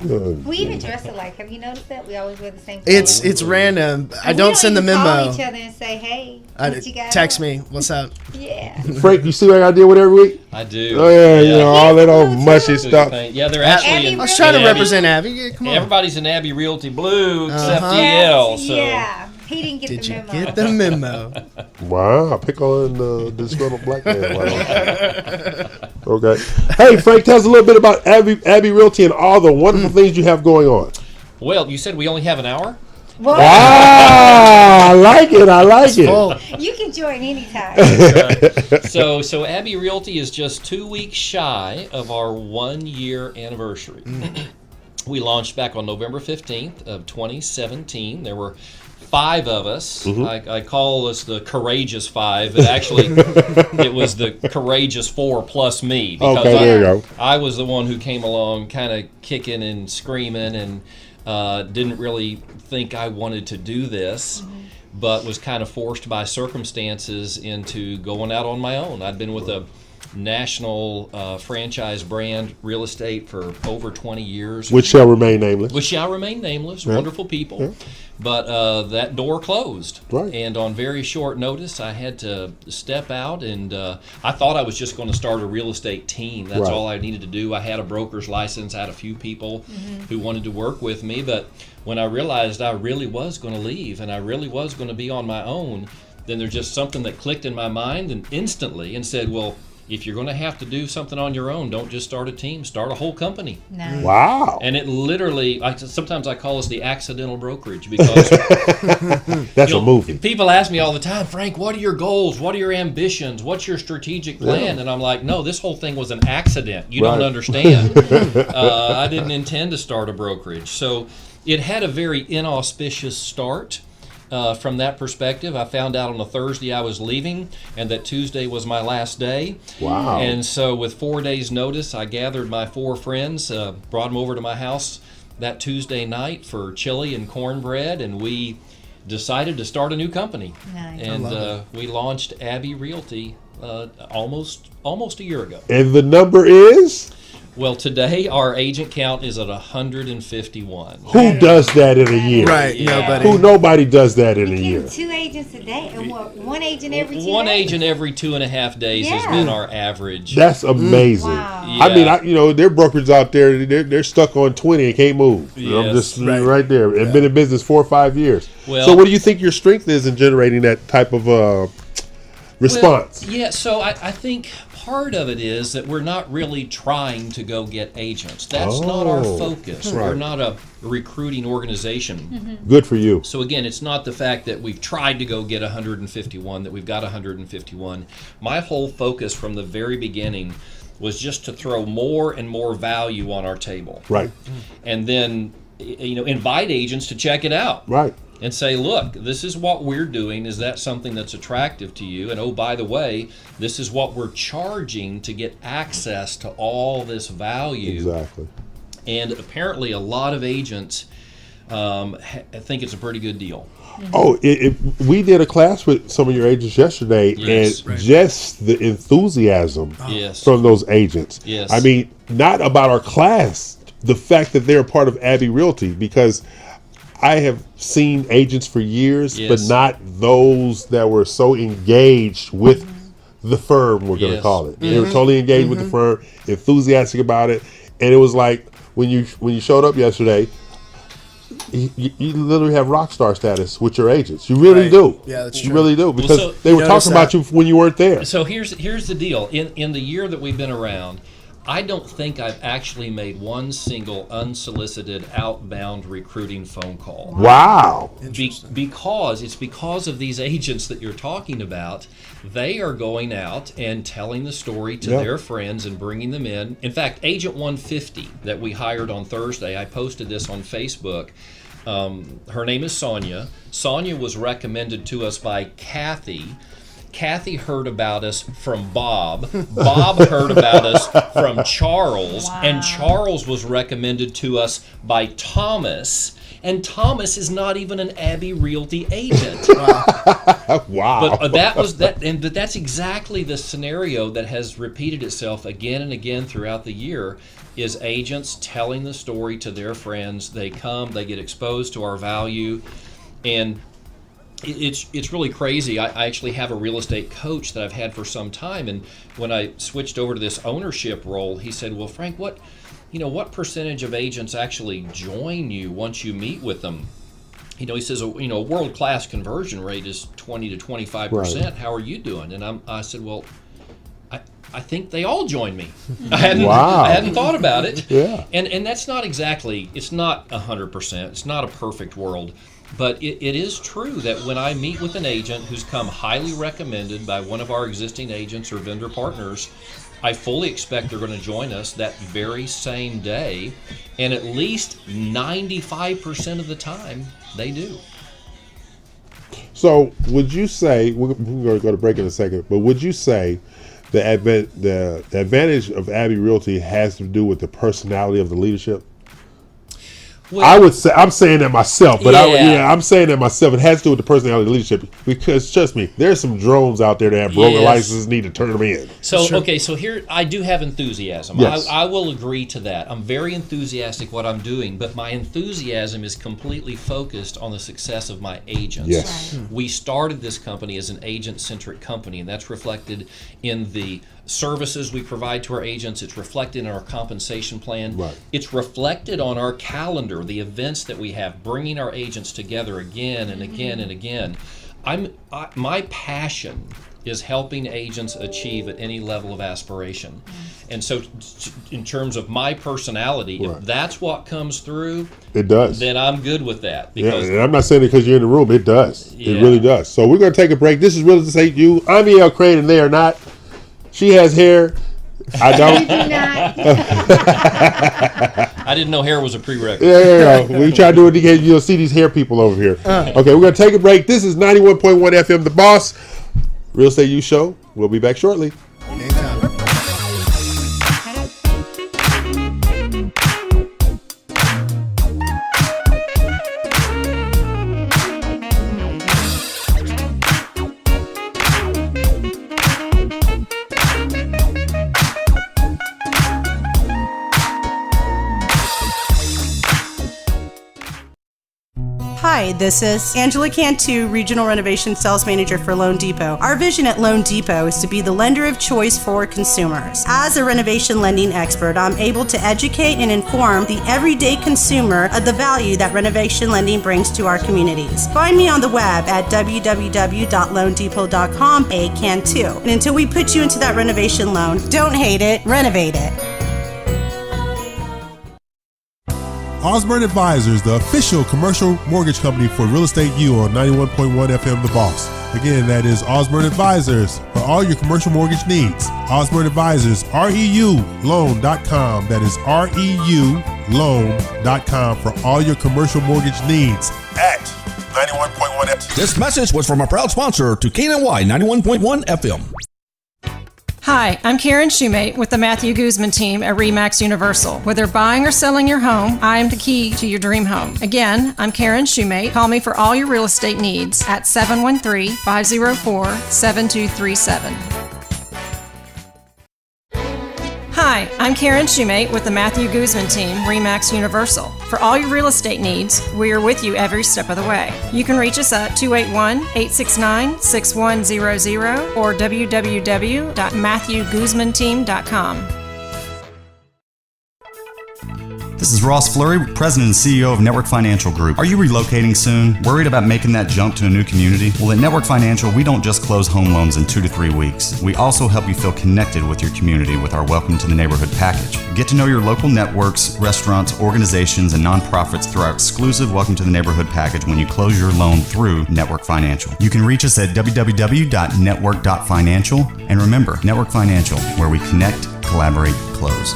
[SPEAKER 8] We even dress alike. Have you noticed that? We always wear the same color.
[SPEAKER 12] It's random. I don't send the memo.
[SPEAKER 8] Call each other and say, "Hey, what you got?"
[SPEAKER 12] Text me. What's up?
[SPEAKER 8] Yeah.
[SPEAKER 2] Frank, you see what I deal with every week?
[SPEAKER 11] I do.
[SPEAKER 2] Oh yeah, all that old mushy stuff.
[SPEAKER 11] Yeah, they're actually.
[SPEAKER 12] I was trying to represent Abby. Yeah, come on.
[SPEAKER 11] Everybody's in Abbey Realty Blue except DL. So.
[SPEAKER 8] Yeah. He didn't get
[SPEAKER 12] Did
[SPEAKER 8] the memo.
[SPEAKER 12] Did you get the memo?
[SPEAKER 2] Wow, pickle in the disgruntled black man. Wow. Okay. Hey, Frank, tell us a little bit about Abbey Realty and all the wonderful things you have going on.
[SPEAKER 11] Well, you said we only have an hour?
[SPEAKER 8] Well,
[SPEAKER 2] I like it.
[SPEAKER 12] Full.
[SPEAKER 8] you can join anytime.
[SPEAKER 11] So Abbey Realty is just 2 weeks shy of our 1-year anniversary. We launched back on November 15th of 2017. There were 5 of us. I call us the Courageous 5, but actually it was the Courageous 4 plus me. Because
[SPEAKER 2] there you go.
[SPEAKER 11] I was the one who came along kind of kicking and screaming and didn't really think I wanted to do this, but was kind of forced by circumstances into going out on my own. I'd been with a national franchise brand real estate for over 20 years.
[SPEAKER 2] Which shall remain nameless.
[SPEAKER 11] Yeah. Wonderful people. Yeah. But that door closed.
[SPEAKER 2] Right.
[SPEAKER 11] And on very short notice, I had to step out, and I thought I was just going to start a real estate team. That's all I needed to do. I had a broker's license. I had a few people who wanted to work with me. But when I realized I really was going to leave and I really was going to be on my own, then there's just something that clicked in my mind and instantly and said, well, if you're going to have to do something on your own, don't just start a team, start a whole company.
[SPEAKER 8] Nice.
[SPEAKER 2] Wow.
[SPEAKER 11] And it literally, sometimes I call us the accidental brokerage because
[SPEAKER 2] that's a movie.
[SPEAKER 11] People ask me all the time, Frank, what are your goals? What are your ambitions? What's your strategic plan? And I'm like, no, this whole thing was an accident. You don't understand. I didn't intend to start a brokerage. So it had a very inauspicious start. From that perspective, I found out on a Thursday I was leaving and that Tuesday was my last day.
[SPEAKER 2] Wow.
[SPEAKER 11] And so with 4 days notice, I gathered my 4 friends, brought them over to my house that Tuesday night for chili and cornbread, and we decided to start a new company.
[SPEAKER 8] Nice.
[SPEAKER 11] And we launched Abbey Realty almost a year ago.
[SPEAKER 2] And the number is?
[SPEAKER 11] Well, today our agent count is at 151.
[SPEAKER 2] Who does that in a year?
[SPEAKER 12] Right, nobody.
[SPEAKER 2] Nobody does that in a year.
[SPEAKER 8] 2 agents a day, and one agent every 2
[SPEAKER 11] One
[SPEAKER 8] days?
[SPEAKER 11] agent every 2.5 days has been our average.
[SPEAKER 2] That's amazing.
[SPEAKER 8] Wow.
[SPEAKER 11] Yeah.
[SPEAKER 2] I mean, there are brokers out there, they're stuck on 20 and can't move. I'm just right there. And been in business 4 or 5 years.
[SPEAKER 11] Well,
[SPEAKER 2] so what do you think your strength is in generating that type of response?
[SPEAKER 11] Well, so I think part of it is that we're not really trying to go get agents. That's not our focus.
[SPEAKER 2] Right.
[SPEAKER 11] We're not a recruiting organization.
[SPEAKER 2] Good for you.
[SPEAKER 11] So again, it's not the fact that we've tried to go get 151, that we've got 151. My whole focus from the very beginning was just to throw more and more value on our table.
[SPEAKER 2] Right.
[SPEAKER 11] And then, invite agents to check it out.
[SPEAKER 2] Right.
[SPEAKER 11] And say, look, this is what we're doing. Is that something that's attractive to you? And oh, by the way, this is what we're charging to get access to all this value.
[SPEAKER 2] Exactly.
[SPEAKER 11] And apparently a lot of agents think it's a pretty good deal.
[SPEAKER 2] Oh, we did a class with some of your agents yesterday, and just the enthusiasm from those agents.
[SPEAKER 11] Yes.
[SPEAKER 2] I mean, not about our class, the fact that they're part of Abbey Realty, because I have seen agents for years, but not those that were so engaged with the firm, we're going to call it. They were totally engaged with the firm, enthusiastic about it. And it was like, when you showed up yesterday, you literally have rock star status with your agents. You really do.
[SPEAKER 12] Yeah, that's true.
[SPEAKER 2] You really do, because they were talking about you when you weren't there.
[SPEAKER 11] So here's the deal. In the year that we've been around, I don't think I've actually made one single unsolicited outbound recruiting phone call.
[SPEAKER 2] Wow.
[SPEAKER 11] Because of these agents that you're talking about. They are going out and telling the story to their friends and bringing them in. In fact, Agent 150 that we hired on Thursday, I posted this on Facebook. Her name is Sonia. Sonia was recommended to us by Kathy. Kathy heard about us from Bob. Bob heard about us from Charles. Wow. And Charles was recommended to us by Thomas. And Thomas is not even an Abbey Realty agent.
[SPEAKER 2] Wow.
[SPEAKER 11] But but that's exactly the scenario that has repeated itself again and again throughout the year, is agents telling the story to their friends. They come, they get exposed to our value, and it's really crazy. I actually have a real estate coach that I've had for some time, and when I switched over to this ownership role, he said, well, Frank, what percentage of agents actually join you once you meet with them? He says, a world-class conversion rate is 20 to 25%. Right. How are you doing? And I said, well, I think they all join me. I hadn't thought about it.
[SPEAKER 2] Yeah.
[SPEAKER 11] And that's not exactly, it's not 100%. It's not a perfect world. But it is true that when I meet with an agent who's come highly recommended by one of our existing agents or vendor partners, I fully expect they're going to join us that very same day. And at least 95% of the time, they do.
[SPEAKER 2] So would you say, we're going to go to break in a second, but would you say the advantage of Abbey Realty has to do with the personality of the leadership? Well, I would say, I'm saying that myself, but I'm saying that myself. It has to do with the personality of the leadership, because trust me, there's some drones out there that have broker licenses, need to turn them in.
[SPEAKER 11] So, okay, so here, I do have enthusiasm. Yes. I will agree to that. I'm very enthusiastic what I'm doing, but my enthusiasm is completely focused on the success of my agents.
[SPEAKER 2] Yes.
[SPEAKER 11] Right. We started this company as an agent-centric company, and that's reflected in the services we provide to our agents. It's reflected in our compensation plan.
[SPEAKER 2] Right.
[SPEAKER 11] It's reflected on our calendar, the events that we have, bringing our agents together again and again and again. My passion is helping agents achieve at any level of aspiration. And so in terms of my personality, if that's what comes through,
[SPEAKER 2] it does.
[SPEAKER 11] Then I'm good with that. Because
[SPEAKER 2] and I'm not saying it because you're in the room. It does. It really does. So we're going to take a break. This is Real Estate You. I'm E.L. Crane, and they are not. She has hair. I don't.
[SPEAKER 11] I didn't know hair was a prerequisite.
[SPEAKER 2] Yeah. We try to do it again. You'll see these hair people over here. Okay, we're going to take a break. This is 91.1 FM, The Boss. Real Estate You Show. We'll be back shortly.
[SPEAKER 5] Hi, this is Angela Cantu, Regional Renovation Sales Manager for Loan Depot. Our vision at Loan Depot is to be the lender of choice for consumers. As a renovation lending expert, I'm able to educate and inform the everyday consumer of the value that renovation lending brings to our communities. Find me on the web at www.loandepot.com, Cantu. And until we put you into that renovation loan, don't hate it, renovate it.
[SPEAKER 2] Osborne Advisors, the official commercial mortgage company for Real Estate U on 91.1 FM The Boss. Again, that is Osborne Advisors for all your commercial mortgage needs. Osborne Advisors, REULoan.com. That is REULoan.com for all your commercial mortgage needs at 91.1 FM.
[SPEAKER 6] This message was from a proud sponsor to KNY 91.1 FM.
[SPEAKER 3] Hi, I'm Karen Shoemate with the Matthew Guzman team at RE/MAX Universal. Whether buying or selling your home, I am the key to your dream home. Again, I'm Karen Shoemate. Call me for all your real estate needs at 713-504-7237. Hi, I'm Karen Shoemate with the Matthew Guzman team, RE/MAX Universal. For all your real estate needs, we are with you every step of the way. You can reach us at 281-869-6100 or www.matthewguzmanteam.com.
[SPEAKER 7] This is Ross Fleury, President and CEO of Network Financial Group. Are you relocating soon? Worried about making that jump to a new community? Well, at Network Financial, we don't just close home loans in 2 to 3 weeks. We also help you feel connected with your community with our Welcome to the Neighborhood package. Get to know your local networks, restaurants, organizations, and nonprofits through our exclusive Welcome to the Neighborhood package when you close your loan through Network Financial. You can reach us at www.network.financial. And remember, Network Financial, where we connect, collaborate, close.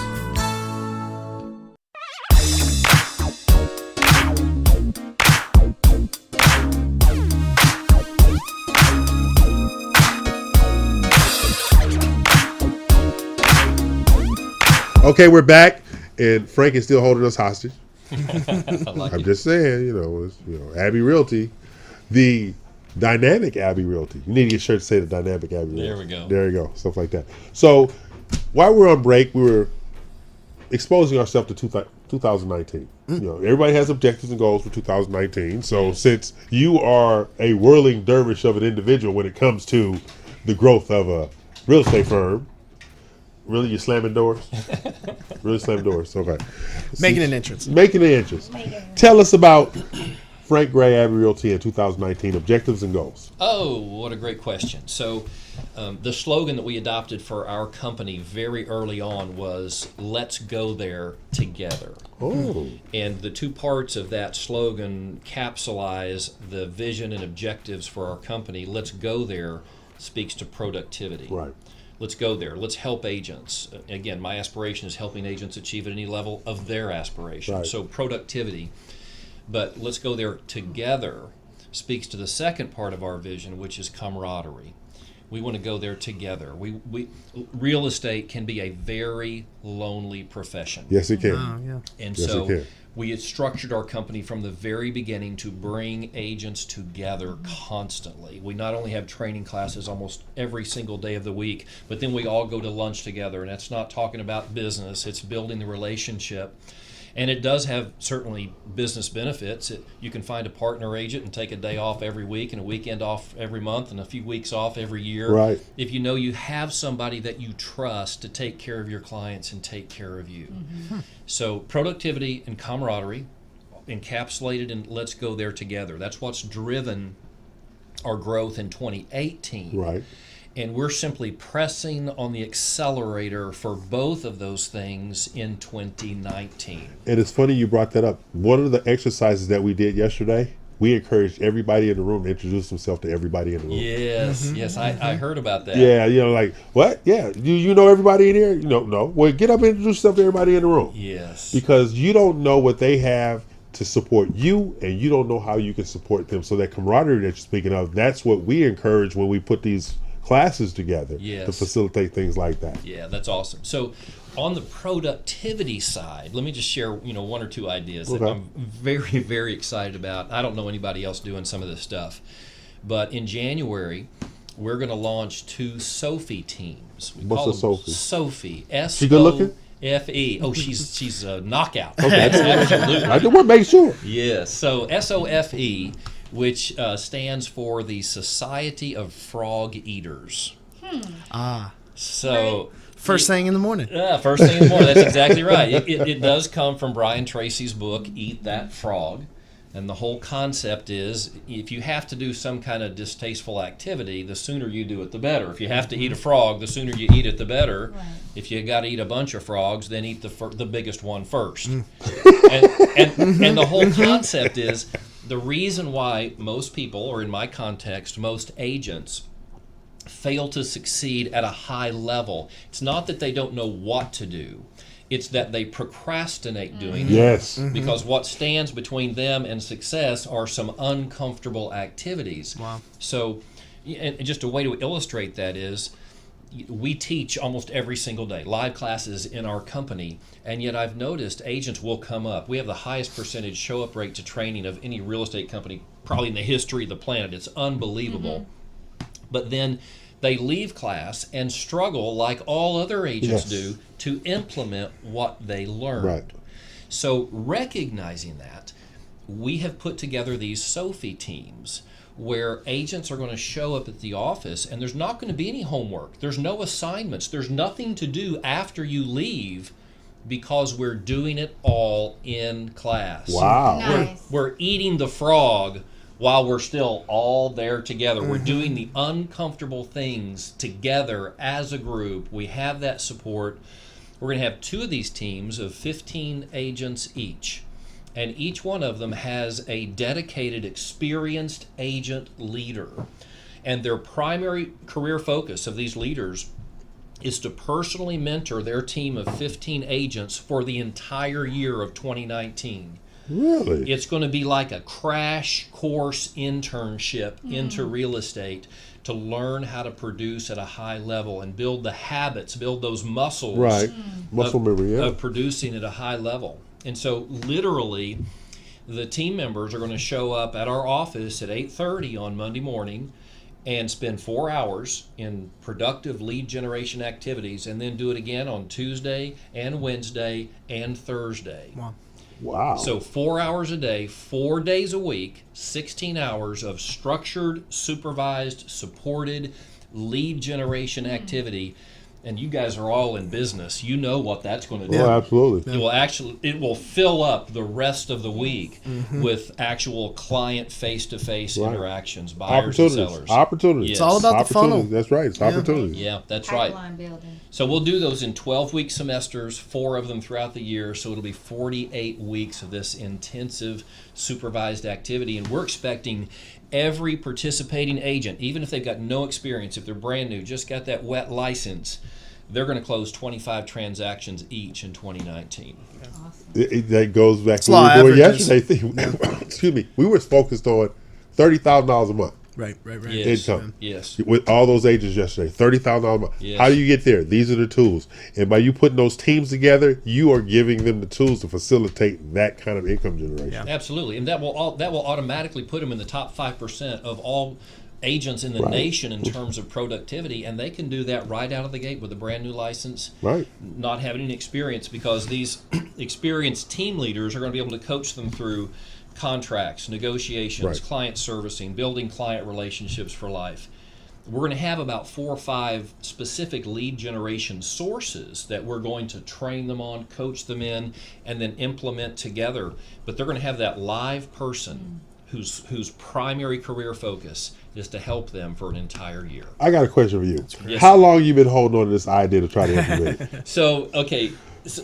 [SPEAKER 2] Okay, we're back, and Frank is still holding us hostage. I'm just saying, Abbey Realty, the dynamic Abbey Realty. You need to get a shirt to say the dynamic Abbey Realty.
[SPEAKER 11] There we go.
[SPEAKER 2] There you go, stuff like that. So, while we were on break, we were exposing ourselves to 2019. Everybody has objectives and goals for 2019. So, since you are a whirling dervish of an individual when it comes to the growth of a real estate firm. Really, you're slamming doors? Really slamming doors. Okay.
[SPEAKER 12] Making an entrance.
[SPEAKER 2] Making an entrance. Tell us about Frank Gray, Abbey Realty in 2019, objectives and goals.
[SPEAKER 11] Oh, what a great question. So the slogan that we adopted for our company very early on was, let's go there together.
[SPEAKER 2] Oh.
[SPEAKER 11] And the two parts of that slogan capsulize the vision and objectives for our company. Let's go there speaks to productivity.
[SPEAKER 2] Right.
[SPEAKER 11] Let's go there. Let's help agents. Again, my aspiration is helping agents achieve at any level of their aspiration.
[SPEAKER 2] Right.
[SPEAKER 11] So productivity. But let's go there together speaks to the second part of our vision, which is camaraderie. We want to go there together. Real estate can be a very lonely profession.
[SPEAKER 2] Yes, it can.
[SPEAKER 11] And
[SPEAKER 2] yes,
[SPEAKER 11] so
[SPEAKER 2] it can.
[SPEAKER 11] we had structured our company from the very beginning to bring agents together constantly. We not only have training classes almost every single day of the week, but then we all go to lunch together. And that's not talking about business, it's building the relationship. And it does have certainly business benefits. You can find a partner agent and take a day off every week and a weekend off every month and a few weeks off every year.
[SPEAKER 2] Right.
[SPEAKER 11] If you know you have somebody that you trust to take care of your clients and take care of you. Mm-hmm. So productivity and camaraderie encapsulated in let's go there together. That's what's driven our growth in 2018.
[SPEAKER 2] Right.
[SPEAKER 11] And we're simply pressing on the accelerator for both of those things in 2019.
[SPEAKER 2] And it's funny you brought that up. One of the exercises that we did yesterday, we encouraged everybody in the room to introduce themselves to everybody in the room.
[SPEAKER 11] Yes, yes, I heard about that.
[SPEAKER 2] Yeah, like, what? Yeah, you know everybody in here? No. Well, get up and introduce yourself to everybody in the room.
[SPEAKER 11] Yes.
[SPEAKER 2] Because you don't know what they have to support you, and you don't know how you can support them. So that camaraderie that you're speaking of, that's what we encourage when we put these classes together to facilitate things like that.
[SPEAKER 11] Yeah, that's awesome. So on the productivity side, let me just share, one or two ideas that I'm very, very excited about. I don't know anybody else doing some of this stuff. But in January, we're going to launch 2 Sophie teams.
[SPEAKER 2] What's a Sophie?
[SPEAKER 11] Sophie.
[SPEAKER 2] She good looking?
[SPEAKER 11] F-E. Oh, she's a knockout.
[SPEAKER 2] Okay.
[SPEAKER 11] Absolutely.
[SPEAKER 2] I just want to make sure.
[SPEAKER 11] Yes. So SOFE, which stands for the Society of Frog Eaters. So
[SPEAKER 12] first thing in the morning.
[SPEAKER 11] Yeah, first thing in the morning. That's exactly right. It does come from Brian Tracy's book, Eat That Frog. And the whole concept is, if you have to do some kind of distasteful activity, the sooner you do it, the better. If you have to eat a frog, the sooner you eat it, the better. Right. If you got to eat a bunch of frogs, then eat the biggest one first. And the whole concept is, the reason why most people, or in my context, most agents, fail to succeed at a high level, it's not that they don't know what to do. It's that they procrastinate doing it.
[SPEAKER 2] Yes.
[SPEAKER 11] Because what stands between them and success are some uncomfortable activities.
[SPEAKER 12] Wow.
[SPEAKER 11] So, and just a way to illustrate that is, we teach almost every single day, live classes in our company, and yet I've noticed agents will come up. We have the highest percentage show-up rate to training of any real estate company probably in the history of the planet. It's unbelievable. But then they leave class and struggle like all other agents do to implement what they learned.
[SPEAKER 2] Right.
[SPEAKER 11] So recognizing that, we have put together these SOFE teams where agents are going to show up at the office and there's not going to be any homework. There's no assignments. There's nothing to do after you leave because we're doing it all in class.
[SPEAKER 2] Wow.
[SPEAKER 8] Nice.
[SPEAKER 11] We're eating the frog while we're still all there together. We're doing the uncomfortable things together as a group. We have that support. We're going to have 2 of these teams of 15 agents each. And each one of them has a dedicated, experienced agent leader. And their primary career focus of these leaders is to personally mentor their team of 15 agents for the entire year of 2019.
[SPEAKER 2] Really?
[SPEAKER 11] It's going to be like a crash course internship into real estate to learn how to produce at a high level and build the habits, build those muscles
[SPEAKER 2] muscle memory,
[SPEAKER 11] of producing at a high level. And so literally the team members are going to show up at our office at 8:30 on Monday morning and spend 4 hours in productive lead generation activities and then do it again on Tuesday and Wednesday and Thursday.
[SPEAKER 2] Wow.
[SPEAKER 11] So 4 hours a day, 4 days a week, 16 hours of structured, supervised, supported lead generation activity. And you guys are all in business. You know what that's going to do.
[SPEAKER 2] Oh, absolutely.
[SPEAKER 11] It will fill up the rest of the week with actual client face-to-face interactions, buyers and sellers.
[SPEAKER 2] Opportunities.
[SPEAKER 12] It's all about the funnel.
[SPEAKER 2] That's right. It's opportunities.
[SPEAKER 11] Yeah, that's
[SPEAKER 8] Pipeline
[SPEAKER 11] right.
[SPEAKER 8] building.
[SPEAKER 11] So we'll do those in 12-week semesters, 4 of them throughout the year. So it'll be 48 weeks of this intensive supervised activity. And we're expecting every participating agent, even if they've got no experience, if they're brand new, just got that wet license, they're going to close 25 transactions each in 2019.
[SPEAKER 2] Awesome. That goes back to what we were doing yesterday. Excuse me. We were focused on $30,000 a month.
[SPEAKER 12] Right.
[SPEAKER 11] Yes.
[SPEAKER 2] Income.
[SPEAKER 11] Yes.
[SPEAKER 2] With all those agents yesterday, $30,000 a month.
[SPEAKER 11] Yes.
[SPEAKER 2] How do you get there? These are the tools. And by you putting those teams together, you are giving them the tools to facilitate that kind of income generation.
[SPEAKER 11] Yeah. Absolutely. And that will automatically put them in the top 5% of all agents in the nation in terms of productivity, and they can do that right out of the gate with a brand new license, not having any experience, because these experienced team leaders are going to be able to coach them through contracts, negotiations, client servicing, building client relationships for life. We're going to have about 4 or 5 specific lead generation sources that we're going to train them on, coach them in, and then implement together. But they're going to have that live person whose primary career focus is to help them for an entire year.
[SPEAKER 2] I got a question for you.
[SPEAKER 11] Yes.
[SPEAKER 2] How long have you been holding on to this idea to try to implement it?
[SPEAKER 11] So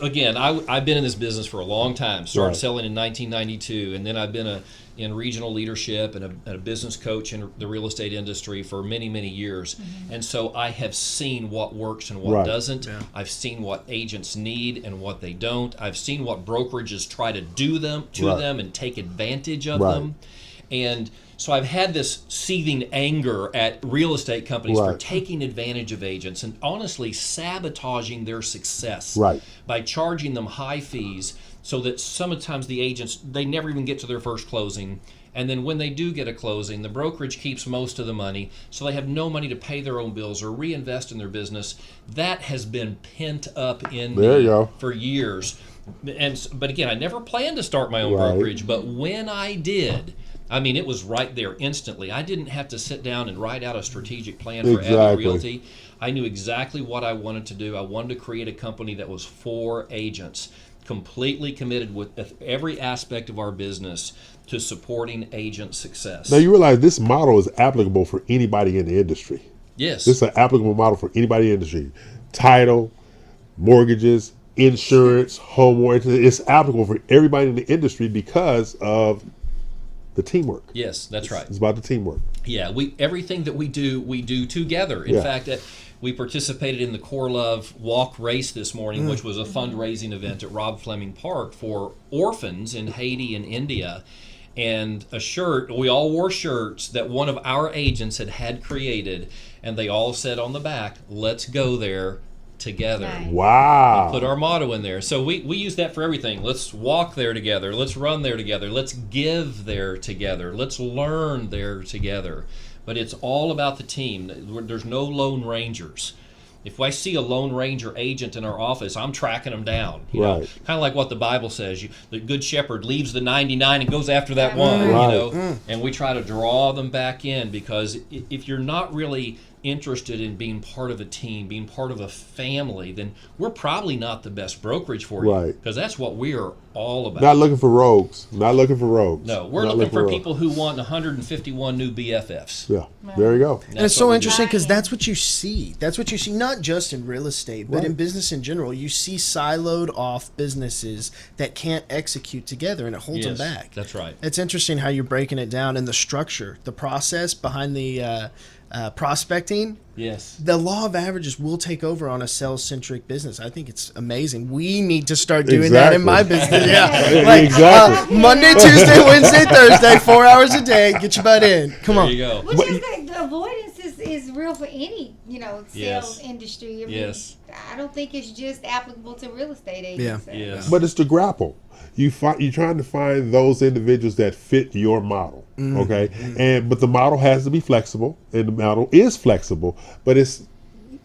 [SPEAKER 11] again, I've been in this business for a long time. Started selling in 1992, and then I've been in regional leadership and a business coach in the real estate industry for many, many years. And so I have seen what works and what doesn't. Yeah. I've seen what agents need and what they don't. I've seen what brokerages try to do them and take advantage of them. And so I've had this seething anger at real estate companies for taking advantage of agents and honestly sabotaging their success by charging them high fees, so that sometimes the agents, they never even get to their first closing, And then when they do get a closing, the brokerage keeps most of the money, so they have no money to pay their own bills or reinvest in their business. That has been pent up in me for years. But again, I never planned to start my own brokerage, but when I did, I mean, it was right there instantly. I didn't have to sit down and write out a strategic plan for Abbey Realty. I knew exactly what I wanted to do. I wanted to create a company that was for agents, completely committed with every aspect of our business to supporting agent success.
[SPEAKER 2] Now you realize this model is applicable for anybody in the industry.
[SPEAKER 11] Yes.
[SPEAKER 2] This is an applicable model for anybody in the industry. Title, mortgages, insurance, home warranty. It's applicable for everybody in the industry because of the teamwork.
[SPEAKER 11] Yes, that's right.
[SPEAKER 2] It's about the teamwork.
[SPEAKER 11] Yeah, everything that we do together. In fact, we participated in the Core Love Walk Race this morning, which was a fundraising event at Rob Fleming Park for orphans in Haiti and India. And we all wore shirts that one of our agents had created, and they all said on the back, "Let's go there together."
[SPEAKER 8] Nice.
[SPEAKER 2] Wow.
[SPEAKER 11] And put our motto in there. So we use that for everything. Let's walk there together. Let's run there together. Let's give there together. Let's learn there together. But it's all about the team. There's no lone rangers. If I see a Lone Ranger agent in our office, I'm tracking them down. You know, kind of like what the Bible says. The good shepherd leaves the 99 and goes after that one. You know, and we try to draw them back in, because if you're not really interested in being part of a team, being part of a family, then we're probably not the best brokerage for you, because that's what we're all about.
[SPEAKER 2] Not looking for rogues. Not looking for rogues.
[SPEAKER 11] No, we're looking for people who want 151 new BFFs.
[SPEAKER 2] Yeah, there you go.
[SPEAKER 12] And it's so interesting because that's what you see. That's what you see, not just in real estate, but in business in general. You see siloed off businesses that can't execute together, and it holds them back.
[SPEAKER 11] That's right.
[SPEAKER 12] It's interesting how you're breaking it down, and the structure, the process behind the prospecting.
[SPEAKER 11] Yes.
[SPEAKER 12] The law of averages will take over on a sales-centric business. I think it's amazing. We need to start doing that in my business. Monday, Tuesday, Wednesday, Thursday, 4 hours a day. Get your butt in. Come on.
[SPEAKER 11] There you go.
[SPEAKER 8] Which is the avoidance is real for any, sales industry. I mean, I don't think it's just applicable to real estate agents.
[SPEAKER 11] Yes.
[SPEAKER 2] But it's to grapple. You're trying to find those individuals that fit your model, but the model has to be flexible, and the model is flexible. But it's,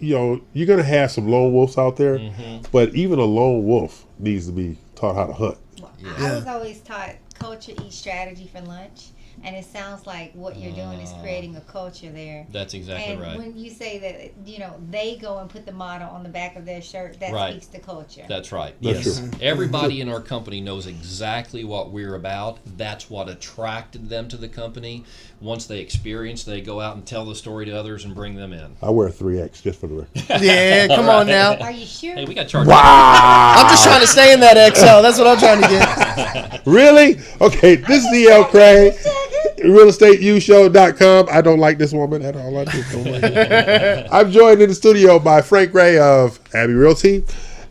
[SPEAKER 2] you're going to have some lone wolves out there, but even a lone wolf needs to be taught how to hunt.
[SPEAKER 8] Well, I was always taught culture eats strategy for lunch. And it sounds like what you're doing is creating a culture there.
[SPEAKER 11] That's exactly right.
[SPEAKER 8] And when you say that, they go and put the motto on the back of their shirt, that speaks to culture.
[SPEAKER 11] That's right.
[SPEAKER 2] That's
[SPEAKER 11] yes.
[SPEAKER 2] true.
[SPEAKER 11] Everybody in our company knows exactly what we're about. That's what attracted them to the company. Once they experience, they go out and tell the story to others and bring them in.
[SPEAKER 2] I wear a 3X just for the record.
[SPEAKER 12] Yeah, come on now.
[SPEAKER 8] Are you sure?
[SPEAKER 11] Hey, we got charged.
[SPEAKER 2] Wow.
[SPEAKER 12] I'm just trying to stay in that XL. That's what I'm trying to get.
[SPEAKER 2] Really? Okay, this is E.L. Craig. RealEstateUShow.com. I don't like this woman at all. I'm joined in the studio by Frank Gray of Abbey Realty,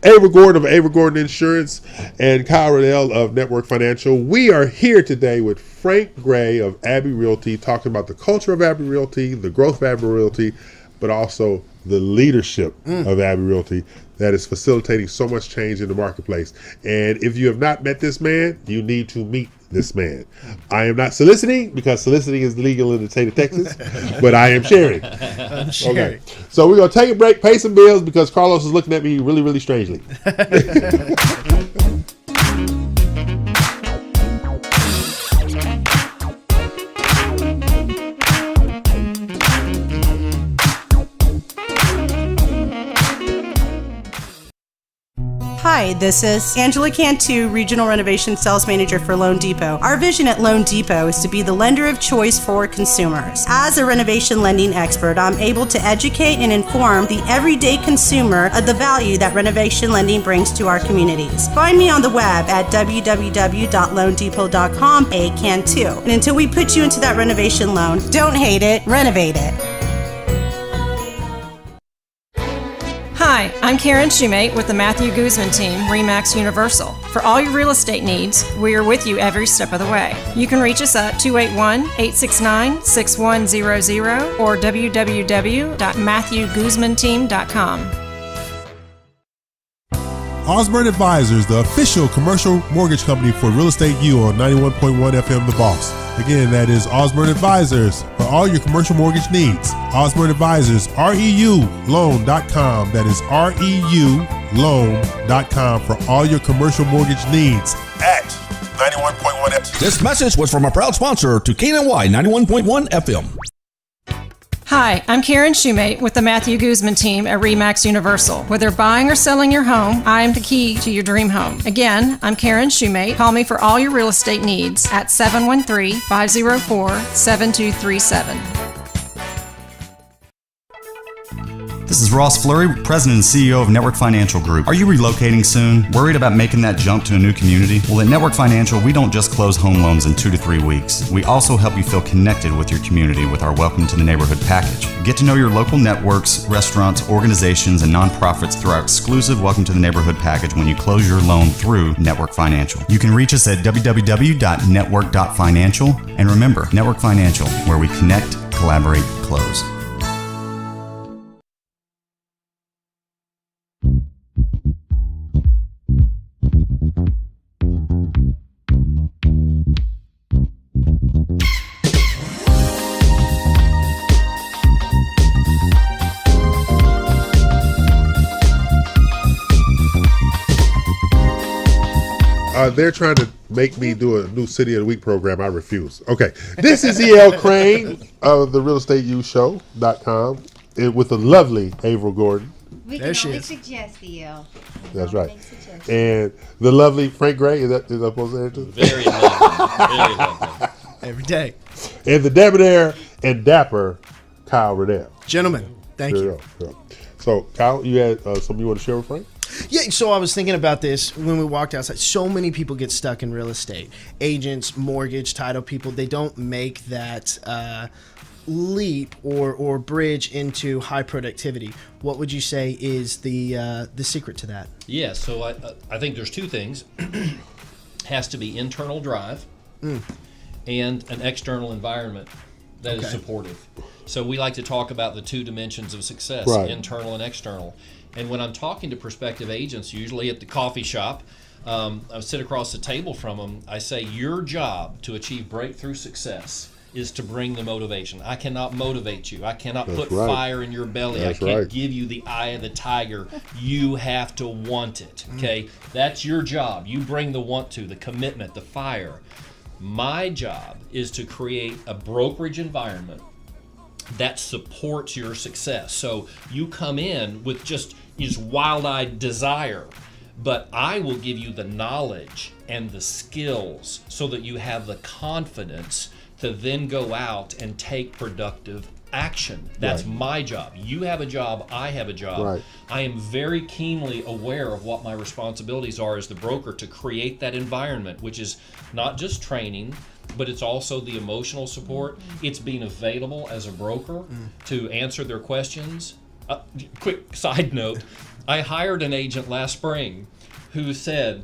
[SPEAKER 2] Ava Gordon of Ava Gordon Insurance, and Kyle Riddell of Network Financial. We are here today with Frank Gray of Abbey Realty, talking about the culture of Abbey Realty, the growth of Abbey Realty, but also the leadership of Abbey Realty that is facilitating so much change in the marketplace. And if you have not met this man, you need to meet this man. I am not soliciting, because soliciting is legal in the state of Texas, but I am sharing. Okay, so we're going to take a break, pay some bills, because Carlos is looking at me really, really strangely.
[SPEAKER 5] Hi, this is Angela Cantu, Regional Renovation Sales Manager for Loan Depot. Our vision at Loan Depot is to be the lender of choice for consumers. As a renovation lending expert, I'm able to educate and inform the everyday consumer of the value that renovation lending brings to our communities. Find me on the web at www.loandepot.com, Cantu. And until we put you into that renovation loan, don't hate it, renovate it.
[SPEAKER 3] Hi, I'm Karen Shoemate with the Matthew Guzman team, RE/MAX Universal. For all your real estate needs, we are with you every step of the way. You can reach us at 281-869-6100 or www.matthewguzmanteam.com.
[SPEAKER 2] Osborne Advisors, the official commercial mortgage company for Real Estate U on 91.1 FM The Boss. Again, that is Osborne Advisors for all your commercial mortgage needs. Osborne Advisors, REULoan.com. That is REULoan.com for all your commercial mortgage needs at 91.1 FM.
[SPEAKER 6] This message was from a proud sponsor to KNY 91.1 FM.
[SPEAKER 3] Hi, I'm Karen Shoemate with the Matthew Guzman team at RE/MAX Universal. Whether buying or selling your home, I am the key to your dream home. Again, I'm Karen Shoemate. Call me for all your real estate needs at 713-504-7237.
[SPEAKER 7] This is Ross Fleury, President and CEO of Network Financial Group. Are you relocating soon? Worried about making that jump to a new community? Well, at Network Financial, we don't just close home loans in 2 to 3 weeks. We also help you feel connected with your community with our Welcome to the Neighborhood package. Get to know your local networks, restaurants, organizations, and nonprofits through our exclusive Welcome to the Neighborhood package when you close your loan through Network Financial. You can reach us at www.network.financial. And remember, Network Financial, where we connect, collaborate, close.
[SPEAKER 2] They're trying to make me do a new City of the Week program. I refuse. Okay. This is E.L. Crane of the realestateushow.com with the lovely Avril Gordon.
[SPEAKER 8] We can only suggest, E.L.
[SPEAKER 2] That's right. And the lovely Frank Gray. Is that supposed to enter?
[SPEAKER 11] Very lovely. Very lovely.
[SPEAKER 12] Every day.
[SPEAKER 2] And the debonair and dapper Kyle Riddell.
[SPEAKER 12] Gentlemen, thank you.
[SPEAKER 2] So, Kyle, you had something you want to share with Frank?
[SPEAKER 12] Yeah, so I was thinking about this when we walked outside. So many people get stuck in real estate. Agents, mortgage, title people, they don't make that leap or bridge into high productivity. What would you say is the secret to that?
[SPEAKER 11] Yeah, so I think there's two things. Has to be internal drive and an external environment that is supportive. So we like to talk about the two dimensions of success, internal and external. And when I'm talking to prospective agents, usually at the coffee shop, I sit across the table from them, I say, your job to achieve breakthrough success is to bring the motivation. I cannot motivate you. I cannot put fire in your belly. I can't give you the eye of the tiger. You have to want it, okay? That's your job. You bring the want to, the commitment, the fire. My job is to create a brokerage environment that supports your success. So you come in with just wild-eyed desire, but I will give you the knowledge and the skills so that you have the confidence to then go out and take productive action. That's my job. You have a job, I have a job. I am very keenly aware of what my responsibilities are as the broker to create that environment, which is not just training, but it's also the emotional support. It's being available as a broker to answer their questions. Quick side note, I hired an agent last spring who said,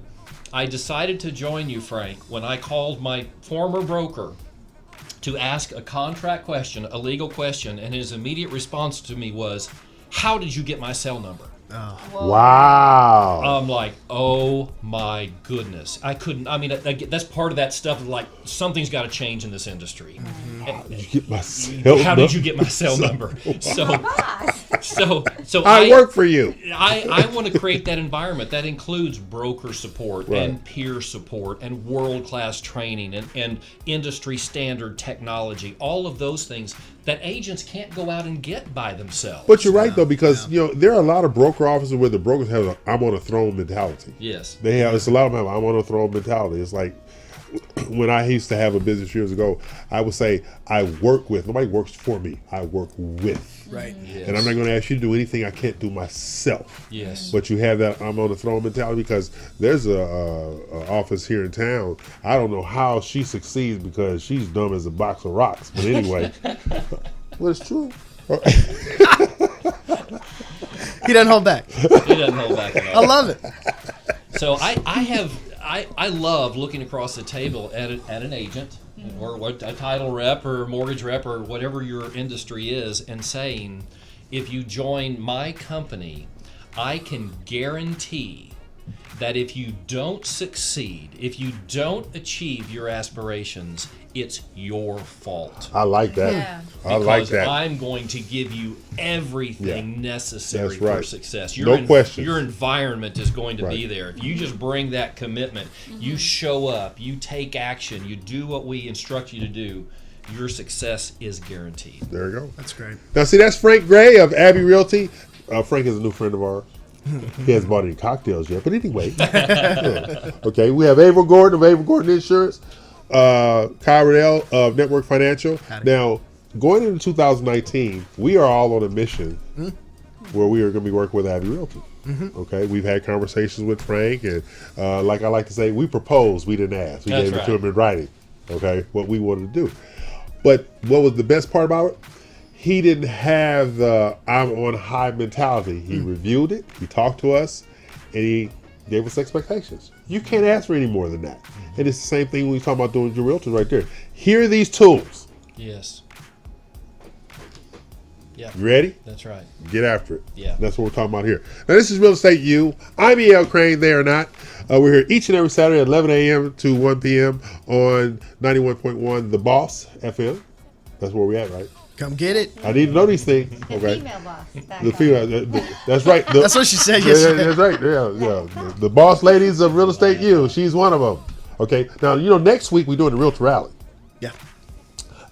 [SPEAKER 11] I decided to join you, Frank, when I called my former broker to ask a contract question, a legal question, and his immediate response to me was, how did you get my cell number?
[SPEAKER 2] Wow.
[SPEAKER 11] I'm like, oh my goodness. I couldn't, that's part of that stuff, like something's got to change in this industry.
[SPEAKER 2] How did you get my cell number?
[SPEAKER 11] How did you get my cell number? So
[SPEAKER 2] I work for you.
[SPEAKER 11] I want to create that environment that includes broker support and peer support and world-class training and industry standard technology, all of those things that agents can't go out and get by themselves.
[SPEAKER 2] But you're right, though, because there are a lot of broker offices where the brokers have a I'm on a throne mentality.
[SPEAKER 11] Yes.
[SPEAKER 2] They have, it's a lot of them have I'm on a throne mentality. It's like when I used to have a business years ago, I would say I work with, nobody works for me, I work with.
[SPEAKER 12] Right.
[SPEAKER 11] Yes.
[SPEAKER 2] And I'm not going to ask you to do anything I can't do myself.
[SPEAKER 11] Yes.
[SPEAKER 2] But you have that I'm on the throne mentality because there's a office here in town. I don't know how she succeeds because she's dumb as a box of rocks. But anyway, well, it's true.
[SPEAKER 12] He doesn't hold back.
[SPEAKER 11] He doesn't hold back at all.
[SPEAKER 12] I love it.
[SPEAKER 11] So I love looking across the table at an agent or a title rep or mortgage rep or whatever your industry is and saying, if you join my company, I can guarantee that if you don't succeed, if you don't achieve your aspirations, it's your fault.
[SPEAKER 2] I like that.
[SPEAKER 8] Yeah.
[SPEAKER 2] I like that.
[SPEAKER 11] I'm going to give you everything necessary for success.
[SPEAKER 2] No question.
[SPEAKER 11] Your environment is going to be there. If you just bring that commitment, you show up, you take action, you do what we instruct you to do, your success is guaranteed.
[SPEAKER 2] There you go.
[SPEAKER 12] That's great.
[SPEAKER 2] Now, see, that's Frank Gray of Abbey Realty. Frank is a new friend of ours. He hasn't bought any cocktails yet, but anyway. Okay, we have Averill Gordon of Averill Gordon Insurance, Kyle Riddell of Network Financial. Now, going into 2019, we are all on a mission where we are going to be working with Abbey Realty. Okay, we've had conversations with Frank, and like I like to say, we proposed, we didn't ask. We gave it to him in writing, okay, what we wanted to do. But what was the best part about it? He didn't have the I'm on high mentality. He reviewed it, he talked to us, and he gave us expectations. You can't ask for any more than that. And it's the same thing when we talk about doing your realtors right there. Here are these tools.
[SPEAKER 11] Yes. Yeah.
[SPEAKER 2] You ready?
[SPEAKER 11] That's right.
[SPEAKER 2] Get after it.
[SPEAKER 11] Yeah.
[SPEAKER 2] That's what we're talking about here. Now, this is Real Estate U. I'm E.L. Crane, they are not. We're here each and every Saturday at 11 a.m. to 1 p.m. on 91.1 The Boss FM. That's where we're at, right?
[SPEAKER 12] Come get it.
[SPEAKER 2] I need to know these things.
[SPEAKER 8] The
[SPEAKER 2] Okay.
[SPEAKER 8] female boss.
[SPEAKER 2] The female. That's right.
[SPEAKER 12] That's what she said yesterday.
[SPEAKER 2] That's right. Yeah. The boss ladies of Real Estate U. She's one of them. Okay. Now, next week we're doing the Realtor Rally.
[SPEAKER 12] Yeah.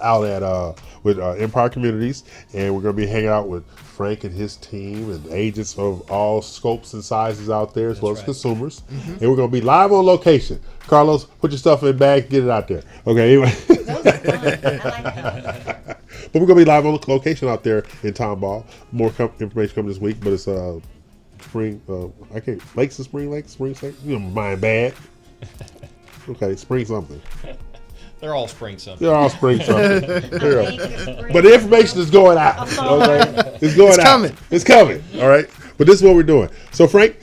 [SPEAKER 2] Out at with Empire Communities, and we're going to be hanging out with Frank and his team and agents of all scopes and sizes out there, as well as consumers. And we're going to be live on location. Carlos, put your stuff in the bag, get it out there. Okay. Anyway.
[SPEAKER 8] Those are fun. I like those.
[SPEAKER 2] But we're going to be live on location out there in Tomball. More information coming this week, but it's spring. Lakes and Spring Lakes, mind bad. Okay, spring something.
[SPEAKER 11] They're all spring something.
[SPEAKER 2] They're all spring something. But the information is going out. Okay, it's going out.
[SPEAKER 12] Coming.
[SPEAKER 2] It's coming. All right. But this is what we're doing. So Frank,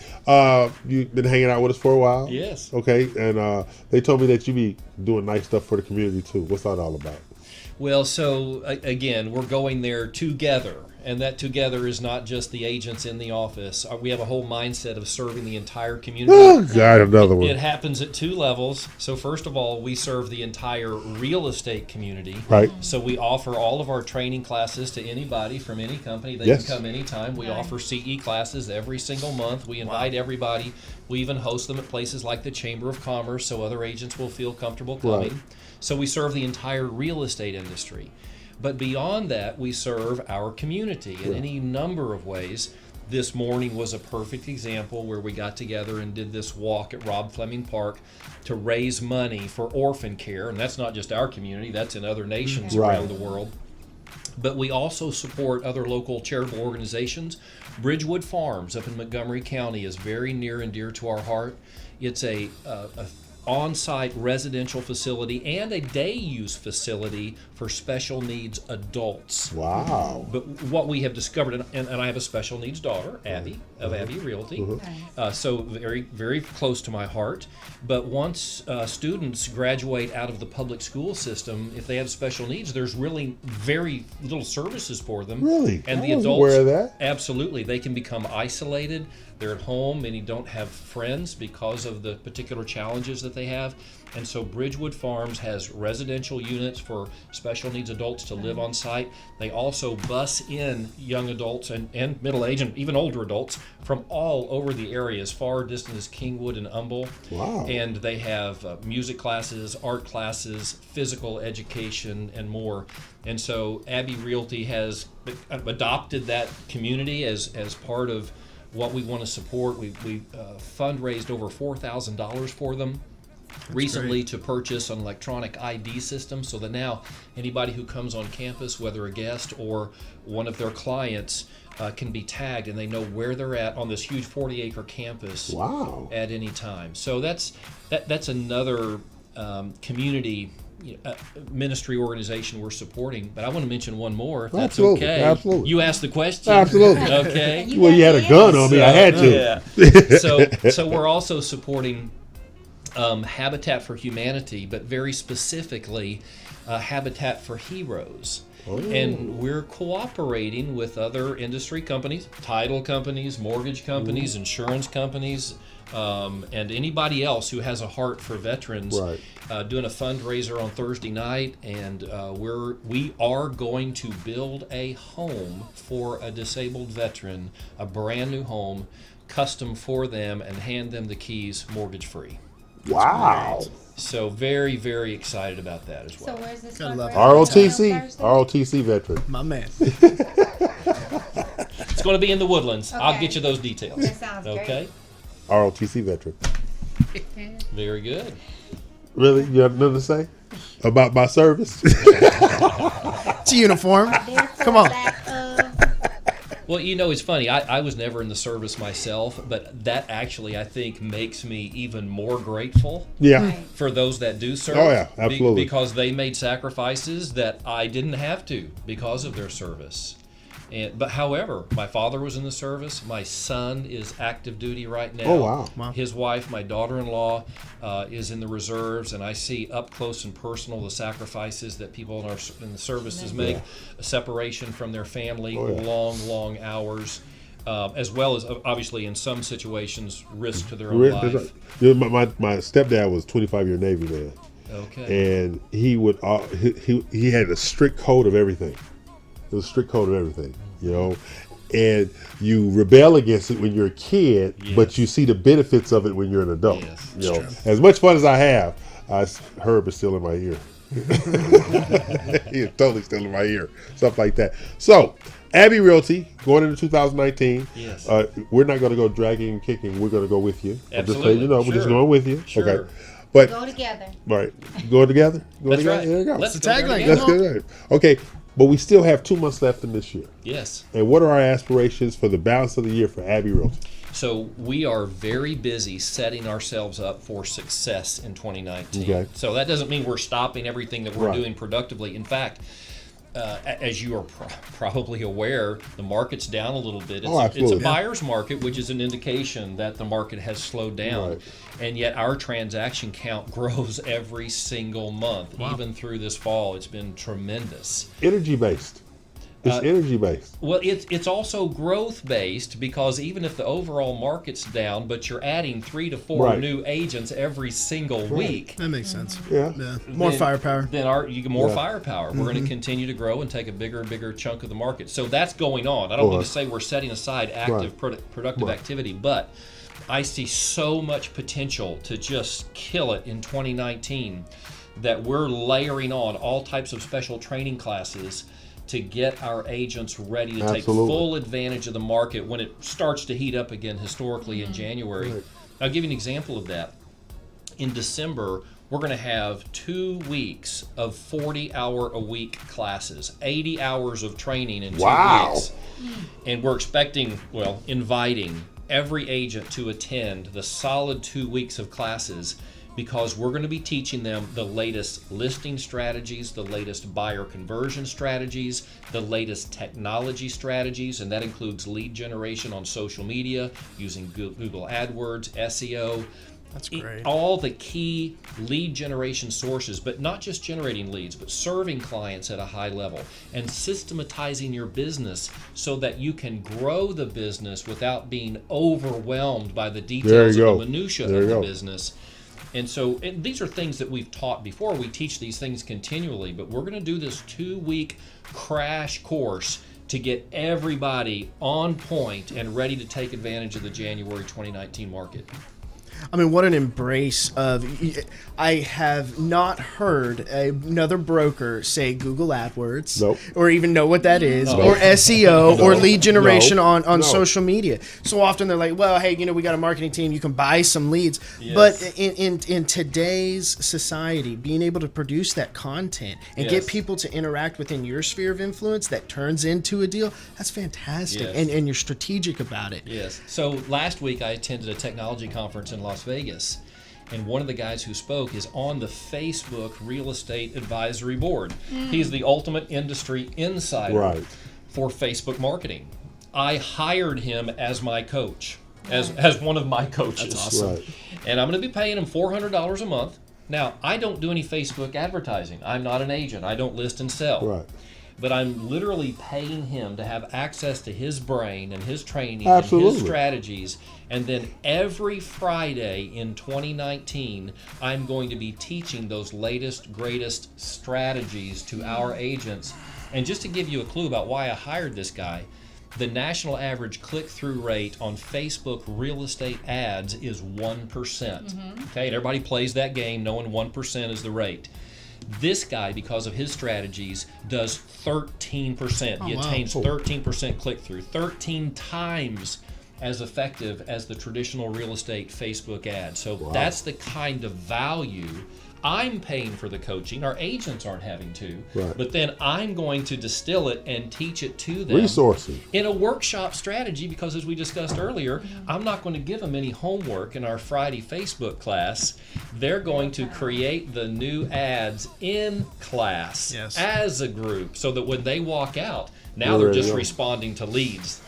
[SPEAKER 2] you've been hanging out with us for a while.
[SPEAKER 11] Yes.
[SPEAKER 2] Okay, and they told me that you be doing nice stuff for the community too. What's that all about?
[SPEAKER 11] Well, so again, we're going there together, and that together is not just the agents in the office. We have a whole mindset of serving the entire community.
[SPEAKER 2] Oh, God, another one.
[SPEAKER 11] It happens at two levels. So first of all, we serve the entire real estate community.
[SPEAKER 2] Right.
[SPEAKER 11] So we offer all of our training classes to anybody from any company. They can come anytime. We offer CE classes every single month. We invite everybody. We even host them at places like the Chamber of Commerce so other agents will feel comfortable coming. Right. So we serve the entire real estate industry. But beyond that, we serve our community in any number of ways. This morning was a perfect example where we got together and did this walk at Rob Fleming Park to raise money for orphan care. And that's not just our community, that's in other nations around the world. But we also support other local charitable organizations. Bridgewood Farms up in Montgomery County is very near and dear to our heart. It's a on-site residential facility and a day-use facility for special needs adults.
[SPEAKER 2] Wow.
[SPEAKER 11] But what we have discovered, and I have a special needs daughter, Abby, of Abbey Realty, so very, very close to my heart. But once students graduate out of the public school system, if they have special needs, there's really very little services for them.
[SPEAKER 2] Really?
[SPEAKER 11] And the
[SPEAKER 2] I wasn't
[SPEAKER 11] adults,
[SPEAKER 2] aware of that.
[SPEAKER 11] Absolutely. They can become isolated. They're at home, many don't have friends because of the particular challenges that they have. And so Bridgewood Farms has residential units for special needs adults to live on site. They also bus in young adults and middle-aged and even older adults from all over the area, as far distant as Kingwood and Humble.
[SPEAKER 2] Wow.
[SPEAKER 11] And they have music classes, art classes, physical education, and more. And so Abbey Realty has adopted that community as part of what we want to support. We fundraised over $4,000 for them recently to purchase an electronic ID system, so that now anybody who comes on campus, whether a guest or one of their clients, can be tagged and they know where they're at on this huge 40-acre campus at any time. So that's another community ministry organization we're supporting. But I want to mention one more, if that's okay.
[SPEAKER 2] Absolutely.
[SPEAKER 11] You asked the question.
[SPEAKER 2] Absolutely.
[SPEAKER 11] Okay.
[SPEAKER 2] Well, you had a gun on me. I had to.
[SPEAKER 11] Yeah. So we're also supporting Habitat for Humanity, but very specifically Habitat for Heroes. And we're cooperating with other industry companies, title companies, mortgage companies, insurance companies, and anybody else who has a heart for veterans,
[SPEAKER 2] Right.
[SPEAKER 11] Doing a fundraiser on Thursday night, and we are going to build a home for a disabled veteran, a brand new home, custom for them, and hand them the keys mortgage free.
[SPEAKER 2] Wow.
[SPEAKER 11] So very, very excited about that as well.
[SPEAKER 8] So where's this
[SPEAKER 12] Gotta love
[SPEAKER 2] ROTC veteran.
[SPEAKER 12] My man.
[SPEAKER 11] It's going to be in the Woodlands.
[SPEAKER 8] Okay.
[SPEAKER 11] I'll get you those details.
[SPEAKER 8] That sounds great.
[SPEAKER 11] Okay.
[SPEAKER 2] ROTC veteran.
[SPEAKER 11] Very good.
[SPEAKER 2] Really? You have nothing to say about my service?
[SPEAKER 12] It's a uniform. Come on.
[SPEAKER 11] Well, you know, it's funny. I was never in the service myself, but that actually, I think, makes me even more grateful for those that do serve.
[SPEAKER 2] Oh, yeah, absolutely.
[SPEAKER 11] Because they made sacrifices that I didn't have to because of their service. But however, my father was in the service. My son is active duty right now.
[SPEAKER 2] Oh, wow.
[SPEAKER 11] His wife, my daughter-in-law, is in the reserves, and I see up close and personal the sacrifices that people in the services make, a separation from their family, long hours, as well as obviously in some situations risk to their own life.
[SPEAKER 2] My stepdad was 25-year Navy man.
[SPEAKER 11] Okay.
[SPEAKER 2] And he would he had a strict code of everything. It was a strict code of everything, you know, and you rebel against it when you're a kid, but you see the benefits of it when you're an adult.
[SPEAKER 11] Yes,
[SPEAKER 2] you know, as much fun as I have, Herb is still in my ear. He is totally still in my ear, stuff like that. So, Abbey Realty going into 2019.
[SPEAKER 11] Yes.
[SPEAKER 2] We're not going to go dragging and kicking. We're going to go with you.
[SPEAKER 11] Absolutely.
[SPEAKER 2] I'm just letting you know, we're just going with you.
[SPEAKER 11] Sure.
[SPEAKER 2] Okay. But
[SPEAKER 8] Go together.
[SPEAKER 2] right, go together. Go
[SPEAKER 11] That's
[SPEAKER 2] together.
[SPEAKER 11] right.
[SPEAKER 2] There you go.
[SPEAKER 11] Let's
[SPEAKER 12] The
[SPEAKER 11] go there
[SPEAKER 12] tagline.
[SPEAKER 11] together.
[SPEAKER 2] Let's get it. Okay. But we still have 2 months left in this year.
[SPEAKER 11] Yes.
[SPEAKER 2] And what are our aspirations for the balance of the year for Abbey Realty?
[SPEAKER 11] So we are very busy setting ourselves up for success in 2019.
[SPEAKER 2] Okay.
[SPEAKER 11] So that doesn't mean we're stopping everything that we're
[SPEAKER 2] Right.
[SPEAKER 11] doing productively. In fact, as you are probably aware, the market's down a little bit. It's, it's a
[SPEAKER 2] absolutely.
[SPEAKER 11] buyer's market, which is an indication that the market has slowed down.
[SPEAKER 2] Right.
[SPEAKER 11] And yet our transaction count grows every single month. Even through this fall. It's been tremendous.
[SPEAKER 2] Energy based. It's energy based.
[SPEAKER 11] Well, it's also growth based, because even if the overall market's down, but you're adding 3 to 4
[SPEAKER 2] Right.
[SPEAKER 11] new agents every single week,
[SPEAKER 12] That makes sense.
[SPEAKER 2] Yeah.
[SPEAKER 12] More firepower.
[SPEAKER 11] then you get more firepower. We're going to continue to grow and take a bigger and bigger chunk of the market. So that's going on. I don't mean to say we're setting aside active productive activity, but I see so much potential to just kill it in 2019 that we're layering on all types of special training classes to get our agents ready to take full advantage of the market when it starts to heat up again historically in January.
[SPEAKER 2] Right.
[SPEAKER 11] I'll give you an example of that. In December, we're going to have 2 weeks of 40-hour-a-week classes, 80 hours of training in 2 weeks. And we're inviting every agent to attend the solid 2 weeks of classes, because we're going to be teaching them the latest listing strategies, the latest buyer conversion strategies, the latest technology strategies, and that includes lead generation on social media, using Google AdWords, SEO.
[SPEAKER 12] That's great.
[SPEAKER 11] All the key lead generation sources, but not just generating leads, but serving clients at a high level and systematizing your business so that you can grow the business without being overwhelmed by the details of the minutia of the business. And so these are things that we've taught before. We teach these things continually, but we're going to do this 2-week crash course to get everybody on point and ready to take advantage of the January 2019 market.
[SPEAKER 12] I mean, what an embrace of... I have not heard another broker say Google AdWords, or even know what that is, or SEO, or lead generation on social media. So often they're like, well, hey, we got a marketing team, you can buy some leads. Yes. But in today's society, being able to produce that content and get people to interact within your sphere of influence that turns into a deal, that's fantastic.
[SPEAKER 11] Yes.
[SPEAKER 12] And you're strategic about it.
[SPEAKER 11] Yes. So last week I attended a technology conference in Las Vegas, and one of the guys who spoke is on the Facebook Real Estate Advisory Board. He's the ultimate industry insider for Facebook marketing. I hired him as my coach, as one of my coaches.
[SPEAKER 12] That's awesome.
[SPEAKER 11] And I'm going to be paying him $400 a month. Now, I don't do any Facebook advertising. I'm not an agent. I don't list and sell. but I'm literally paying him to have access to his brain and his training
[SPEAKER 2] Absolutely.
[SPEAKER 11] and his strategies. And then every Friday in 2019, I'm going to be teaching those latest, greatest strategies to our agents. And just to give you a clue about why I hired this guy, the national average click-through rate on Facebook real estate ads is 1%. Okay, and everybody plays that game knowing 1% is the rate. This guy, because of his strategies, does 13%. He attains 13% click-through, 13 times as effective as the traditional real estate Facebook ad. So that's the kind of value I'm paying for the coaching. Our agents aren't having to, but then I'm going to distill it and teach it to them.
[SPEAKER 2] Resources.
[SPEAKER 11] In a workshop strategy, because as we discussed earlier, I'm not going to give them any homework in our Friday Facebook class. They're going to create the new ads in class as a group so that when they walk out, now they're just responding to leads.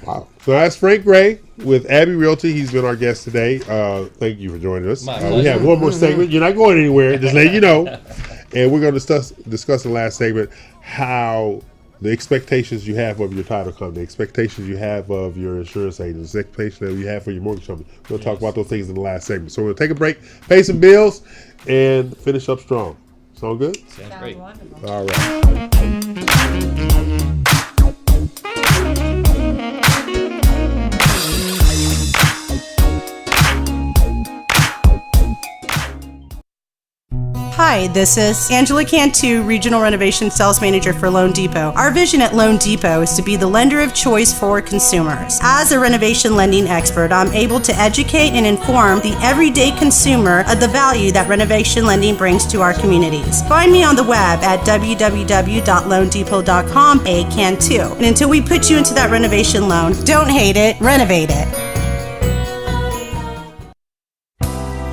[SPEAKER 2] Wow. So that's Frank Gray with Abbey Realty. He's been our guest today. Thank you for joining us. We have one more segment. You're not going anywhere. Just letting you know. And we're going to discuss in the last segment how the expectations you have of your title company, expectations you have of your insurance agents, expectations that you have for your mortgage company. We'll talk about those things in the last segment. So we're going to take a break, pay some bills, and finish up strong. Sound good?
[SPEAKER 11] Sounds great.
[SPEAKER 8] Wonderful.
[SPEAKER 2] All right.
[SPEAKER 5] Hi, this is Angela Cantu, Regional Renovation Sales Manager for Loan Depot. Our vision at Loan Depot is to be the lender of choice for consumers. As a renovation lending expert, I'm able to educate and inform the everyday consumer of the value that renovation lending brings to our communities. Find me on the web at www.loandepot.com, Cantu. And until we put you into that renovation loan, don't hate it, renovate it.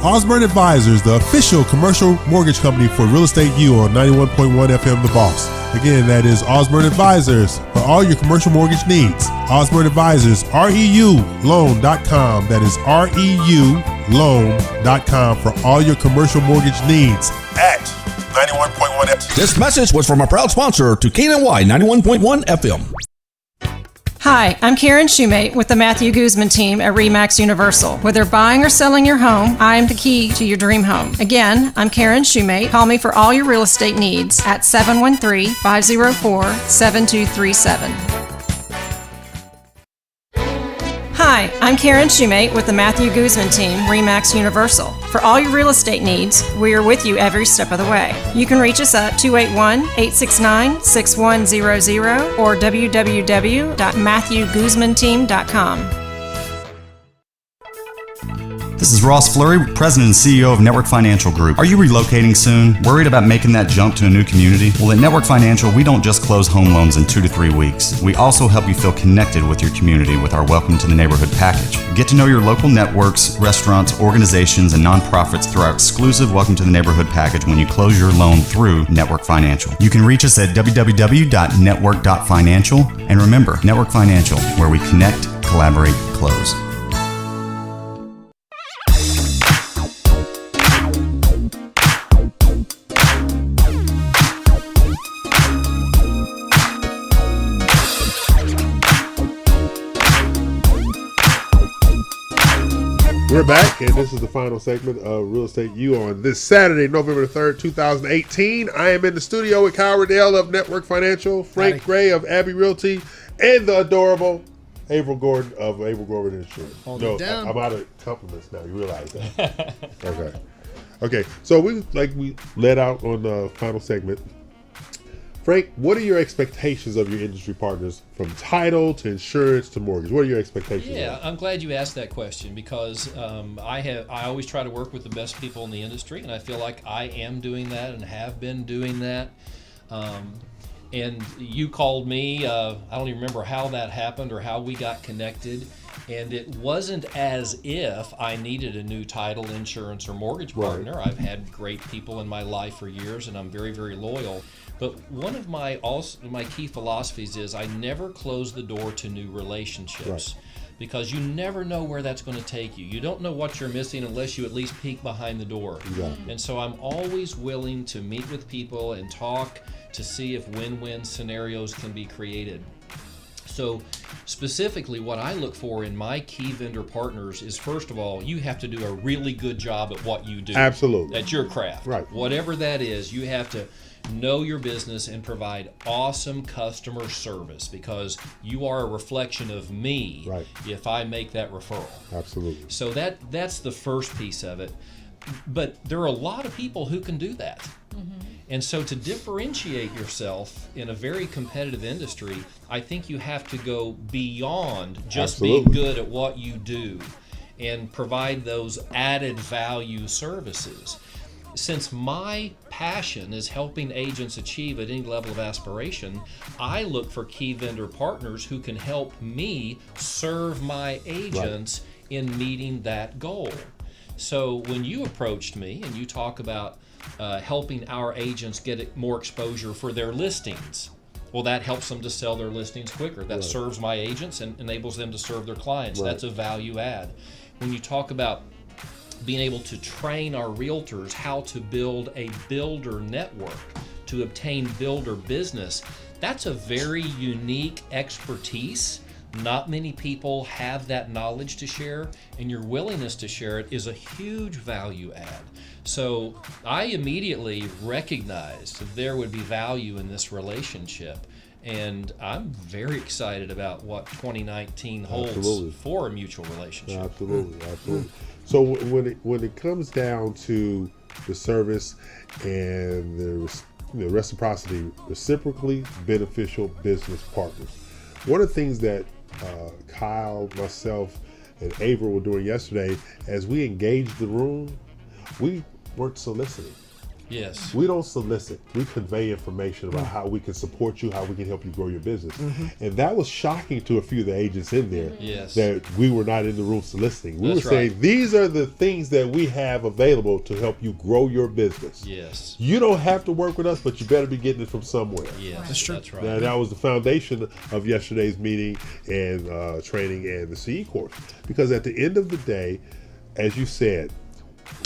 [SPEAKER 2] Osborne Advisors, the official commercial mortgage company for Real Estate U on 91.1 FM The Boss. Again, that is Osborne Advisors for all your commercial mortgage needs. Osborne Advisors, REULoan.com. That is REULoan.com for all your commercial mortgage needs at 91.1 FM.
[SPEAKER 6] This message was from a proud sponsor to KNY 91.1 FM.
[SPEAKER 3] Hi, I'm Karen Shoemate with the Matthew Guzman team at RE/MAX Universal. Whether buying or selling your home, I am the key to your dream home. Again, I'm Karen Shoemate. Call me for all your real estate needs at 713-504-7237. Hi, I'm Karen Shoemate with the Matthew Guzman team, RE/MAX Universal. For all your real estate needs, we are with you every step of the way. You can reach us at 281-869-6100 or www.matthewguzmanteam.com.
[SPEAKER 7] This is Ross Fleury, President and CEO of Network Financial Group. Are you relocating soon? Worried about making that jump to a new community? Well, at Network Financial, we don't just close home loans in 2 to 3 weeks. We also help you feel connected with your community with our Welcome to the Neighborhood package. Get to know your local networks, restaurants, organizations, and nonprofits through our exclusive Welcome to the Neighborhood package when you close your loan through Network Financial. You can reach us at www.network.financial. And remember, Network Financial, where we connect, collaborate, close.
[SPEAKER 2] We're back, and this is the final segment of Real Estate U on this Saturday, November 3rd, 2018. I am in the studio with Kyle Riddell of Network Financial, Frank Gray of Abbey Realty, and the adorable April Gordon of April Gordon Insurance. I'm out of compliments now. You realize that? Okay. So we let out on the final segment. Frank, what are your expectations of your industry partners from title to insurance to mortgage? What are your expectations?
[SPEAKER 11] Yeah, I'm glad you asked that question because I always try to work with the best people in the industry, and I feel like I am doing that and have been doing that. And you called me. I don't even remember how that happened or how we got connected. And it wasn't as if I needed a new title, insurance, or mortgage partner. Right. I've had great people in my life for years, and I'm very, very loyal. But one of my key philosophies is I never close the door to new relationships. Right. because you never know where that's going to take you. You don't know what you're missing unless you at least peek behind the door.
[SPEAKER 2] Exactly.
[SPEAKER 11] And so I'm always willing to meet with people and talk to see if win-win scenarios can be created. So specifically what I look for in my key vendor partners is, first of all, you have to do a really good job at what you do.
[SPEAKER 2] Absolutely.
[SPEAKER 11] At your craft.
[SPEAKER 2] Right.
[SPEAKER 11] Whatever that is, you have to know your business and provide awesome customer service, because you are a reflection of me if I make that referral.
[SPEAKER 2] Absolutely.
[SPEAKER 11] So that's the first piece of it. But there are a lot of people who can do that. And so to differentiate yourself in a very competitive industry, I think you have to go beyond just being good at what you do and provide those added value services. Since my passion is helping agents achieve at any level of aspiration, I look for key vendor partners who can help me serve my agents in meeting that goal. So when you approached me and you talk about helping our agents get more exposure for their listings, well, that helps them to sell their listings quicker. That serves my agents and enables them to serve their clients. That's a value add. When you talk about being able to train our realtors how to build a builder network to obtain builder business, that's a very unique expertise. Not many people have that knowledge to share, and your willingness to share it is a huge value add. So I immediately recognized that there would be value in this relationship, and I'm very excited about what 2019 holds for a mutual relationship.
[SPEAKER 2] Absolutely. So when it comes down to the service and the reciprocity, reciprocally beneficial business partners, one of the things that Kyle, myself, and Ava were doing yesterday, as we engaged the room, we weren't soliciting.
[SPEAKER 11] Yes.
[SPEAKER 2] We don't solicit. We convey information about how we can support you, how we can help you grow your business. And that was shocking to a few of the agents in there that we were not in the room soliciting. We were saying, these are the things that we have available to help you grow your business.
[SPEAKER 11] Yes.
[SPEAKER 2] You don't have to work with us, but you better be getting it from somewhere.
[SPEAKER 11] Yes, that's true. That's right.
[SPEAKER 2] Now, that was the foundation of yesterday's meeting and training and the CE course. Because at the end of the day, as you said,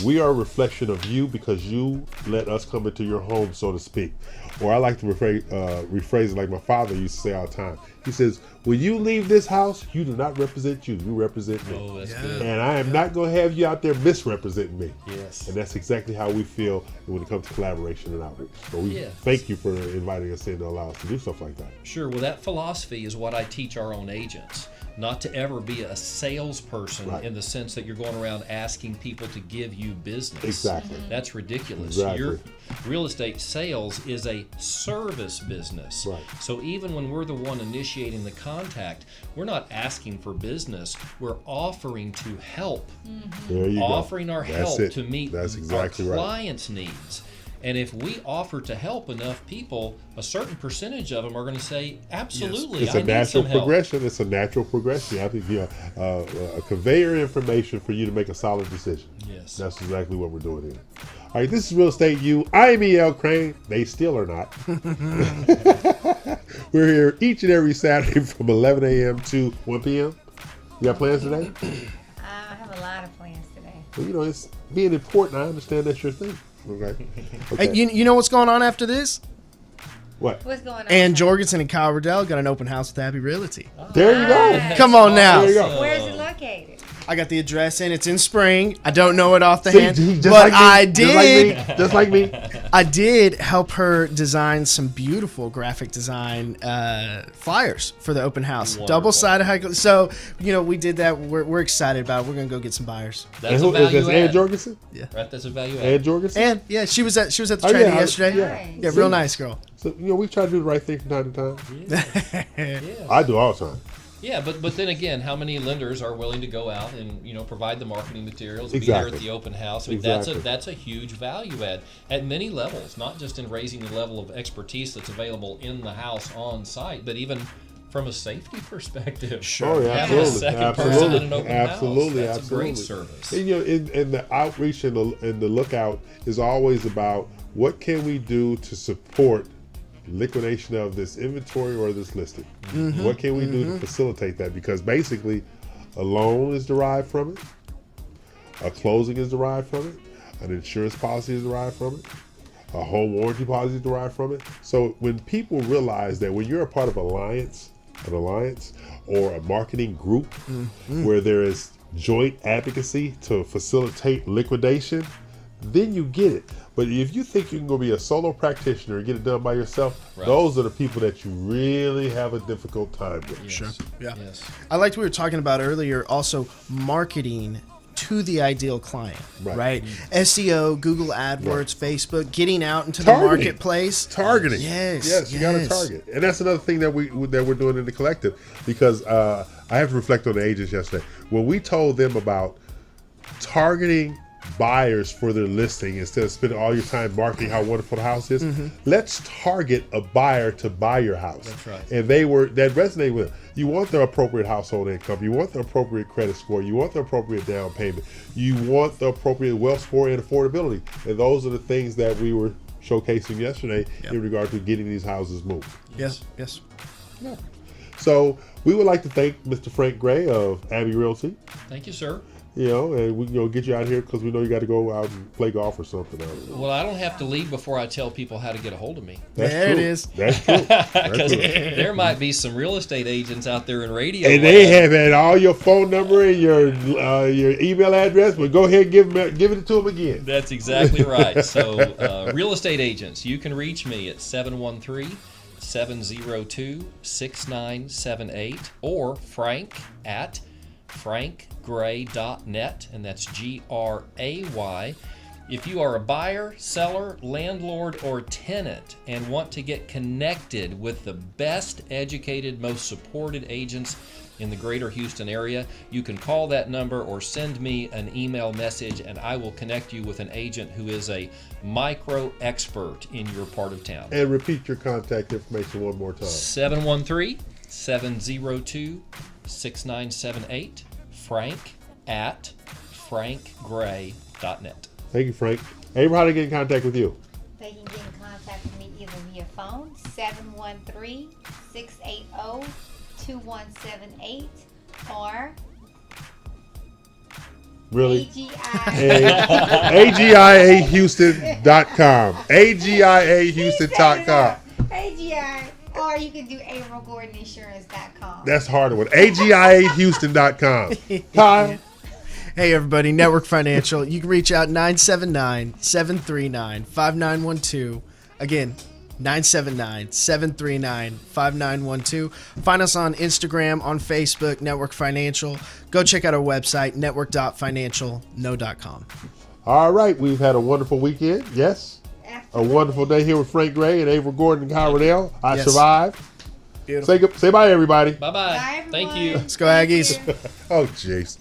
[SPEAKER 2] we are a reflection of you because you let us come into your home, so to speak. Or I like to rephrase it like my father used to say all the time. He says, when you leave this house, you do not represent you represent me.
[SPEAKER 11] Oh, that's good.
[SPEAKER 2] And I am not going to have you out there misrepresenting me.
[SPEAKER 11] Yes.
[SPEAKER 2] And that's exactly how we feel when it comes to collaboration and outreach. So we thank you for inviting us in to allow us to do stuff like that.
[SPEAKER 11] Sure. Well, that philosophy is what I teach our own agents. Not to ever be a salesperson in the sense that you're going around asking people to give you business.
[SPEAKER 2] Exactly.
[SPEAKER 11] That's ridiculous.
[SPEAKER 2] Exactly.
[SPEAKER 11] Your real estate sales is a service business.
[SPEAKER 2] Right.
[SPEAKER 11] So even when we're the one initiating the contact, we're not asking for business. We're offering to help.
[SPEAKER 2] There you
[SPEAKER 11] offering our
[SPEAKER 2] That's
[SPEAKER 11] help
[SPEAKER 2] it.
[SPEAKER 11] to meet
[SPEAKER 2] That's exactly
[SPEAKER 11] our
[SPEAKER 2] right.
[SPEAKER 11] clients' needs. And if we offer to help enough people, a certain percentage of them are going to say, absolutely,
[SPEAKER 2] It's
[SPEAKER 11] I
[SPEAKER 2] a
[SPEAKER 11] need
[SPEAKER 2] natural
[SPEAKER 11] some help.
[SPEAKER 2] progression. It's a natural progression. I think a conveyor information for you to make a solid decision.
[SPEAKER 11] Yes.
[SPEAKER 2] That's exactly what we're doing here. All right, this is Real Estate U. I'm E.L. Crane. They still are not. We're here each and every Saturday from 11 a.m. to 1 p.m. You got plans today?
[SPEAKER 8] I have a lot of plans today.
[SPEAKER 2] Well, it's being important. I understand that's your thing. Okay.
[SPEAKER 12] Hey, you know what's going on after this?
[SPEAKER 2] What?
[SPEAKER 8] What's going on?
[SPEAKER 12] Ann Jorgensen and Kyle Riddell got an open house with Abbey Realty.
[SPEAKER 2] There you go.
[SPEAKER 12] Come on now.
[SPEAKER 2] There you go.
[SPEAKER 8] Where is it located?
[SPEAKER 12] I got the address in. It's in Spring. I don't know it off the
[SPEAKER 2] See,
[SPEAKER 12] hand,
[SPEAKER 2] just
[SPEAKER 12] but
[SPEAKER 2] like me,
[SPEAKER 12] I did.
[SPEAKER 2] Just like me.
[SPEAKER 12] I did help her design some beautiful graphic design flyers for the open house.
[SPEAKER 11] Wonderful.
[SPEAKER 12] Double-sided high. So we did that. We're excited about it. We're gonna go get some buyers.
[SPEAKER 11] That's
[SPEAKER 2] And
[SPEAKER 11] a value
[SPEAKER 2] is
[SPEAKER 11] add.
[SPEAKER 2] Ann Jorgensen?
[SPEAKER 12] Yeah.
[SPEAKER 11] Right, that's a value add.
[SPEAKER 2] Ann Jorgensen?
[SPEAKER 12] And yeah, she was at the
[SPEAKER 2] Oh,
[SPEAKER 12] training
[SPEAKER 2] yeah,
[SPEAKER 12] yesterday.
[SPEAKER 2] yeah.
[SPEAKER 12] Real nice girl.
[SPEAKER 2] So we try to do the right thing from time to time.
[SPEAKER 11] Yeah.
[SPEAKER 2] I do all the time.
[SPEAKER 11] Yeah, but then again, how many lenders are willing to go out and provide the marketing materials, be
[SPEAKER 2] Exactly.
[SPEAKER 11] there at the open house? I mean,
[SPEAKER 2] Exactly.
[SPEAKER 11] that's a huge value add at many levels, not just in raising the level of expertise that's available in the house on site, but even from a safety perspective.
[SPEAKER 12] Sure.
[SPEAKER 2] Oh, yeah,
[SPEAKER 11] Having a
[SPEAKER 2] absolutely.
[SPEAKER 11] second person in an open
[SPEAKER 2] Absolutely.
[SPEAKER 11] house, that's
[SPEAKER 2] Absolutely.
[SPEAKER 11] a great service.
[SPEAKER 2] And the outreach and the lookout is always about what can we do to support liquidation of this inventory or this listing. What can we do to facilitate that? Because basically, A loan is derived from it. A closing is derived from it. An insurance policy is derived from it. A home warranty policy is derived from it. So when people realize that when you're a part of an alliance or a marketing group where there is joint advocacy to facilitate liquidation, then you get it. But if you think you can go be a solo practitioner and get it done by yourself, those are the people that you really have a difficult time with.
[SPEAKER 12] Yes. Sure. Yeah. Yes. I liked what we were talking about earlier, also marketing to the ideal client, right? SEO, Google AdWords, Facebook, getting out into the marketplace.
[SPEAKER 2] Targeting.
[SPEAKER 12] Yes,
[SPEAKER 2] you got to target. And that's another thing that we're doing in the collective, because I have to reflect on the agents yesterday. When we told them about targeting buyers for their listing instead of spending all your time marketing how wonderful the house is, let's target a buyer to buy your house.
[SPEAKER 11] That's right.
[SPEAKER 2] And that resonated with them. You want the appropriate household income, you want the appropriate credit score, you want the appropriate down payment, you want the appropriate wealth score and affordability. And those are the things that we were showcasing yesterday in regard to getting these houses moved.
[SPEAKER 12] Yes.
[SPEAKER 2] Yeah. So we would like to thank Mr. Frank Gray of Abbey Realty.
[SPEAKER 11] Thank you, sir.
[SPEAKER 2] And we get you out here because we know you got to go out and play golf or something.
[SPEAKER 11] Well, I don't have to leave before I tell people how to get a hold of me.
[SPEAKER 12] There it is.
[SPEAKER 2] That's true.
[SPEAKER 11] Because there might be some real estate agents out there in radio.
[SPEAKER 2] And they have had all your phone number and your email address, but go ahead and give it to them again.
[SPEAKER 11] That's exactly right. So real estate agents, you can reach me at 713-702-6978 or Frank at frankgray.net, and that's Gray. If you are a buyer, seller, landlord, or tenant and want to get connected with the best educated, most supported agents in the greater Houston area, you can call that number or send me an email message, and I will connect you with an agent who is a micro expert in your part of town.
[SPEAKER 2] And repeat your contact information one more time.
[SPEAKER 11] 713-702-6978, Frank at frankgray.net.
[SPEAKER 2] Thank you, Frank. April, how to get in contact with you?
[SPEAKER 8] They can get in contact with me either via phone, 713-680-2178, or
[SPEAKER 2] Really?
[SPEAKER 8] AGIAHouston.com.
[SPEAKER 2] AGIAHouston.com.
[SPEAKER 8] AGI. Or you can do AprilGordonInsurance.com.
[SPEAKER 2] That's harder one. AGIAHouston.com. Kyle?
[SPEAKER 12] Hey, everybody. Network Financial. You can reach out 979-739-5912. Again, 979-739-5912. Find us on Instagram, on Facebook, Network Financial. Go check out our website, network.financialno.com.
[SPEAKER 2] All right. We've had a wonderful weekend. Yes? Absolutely. A wonderful day here with Frank Gray and April Gordon and Kyle Riddell. I survived.
[SPEAKER 12] Beautiful.
[SPEAKER 2] Say bye, everybody.
[SPEAKER 11] Bye-bye.
[SPEAKER 8] Bye,
[SPEAKER 11] Thank you.
[SPEAKER 12] Let's go, Aggies.
[SPEAKER 2] Oh, jeez.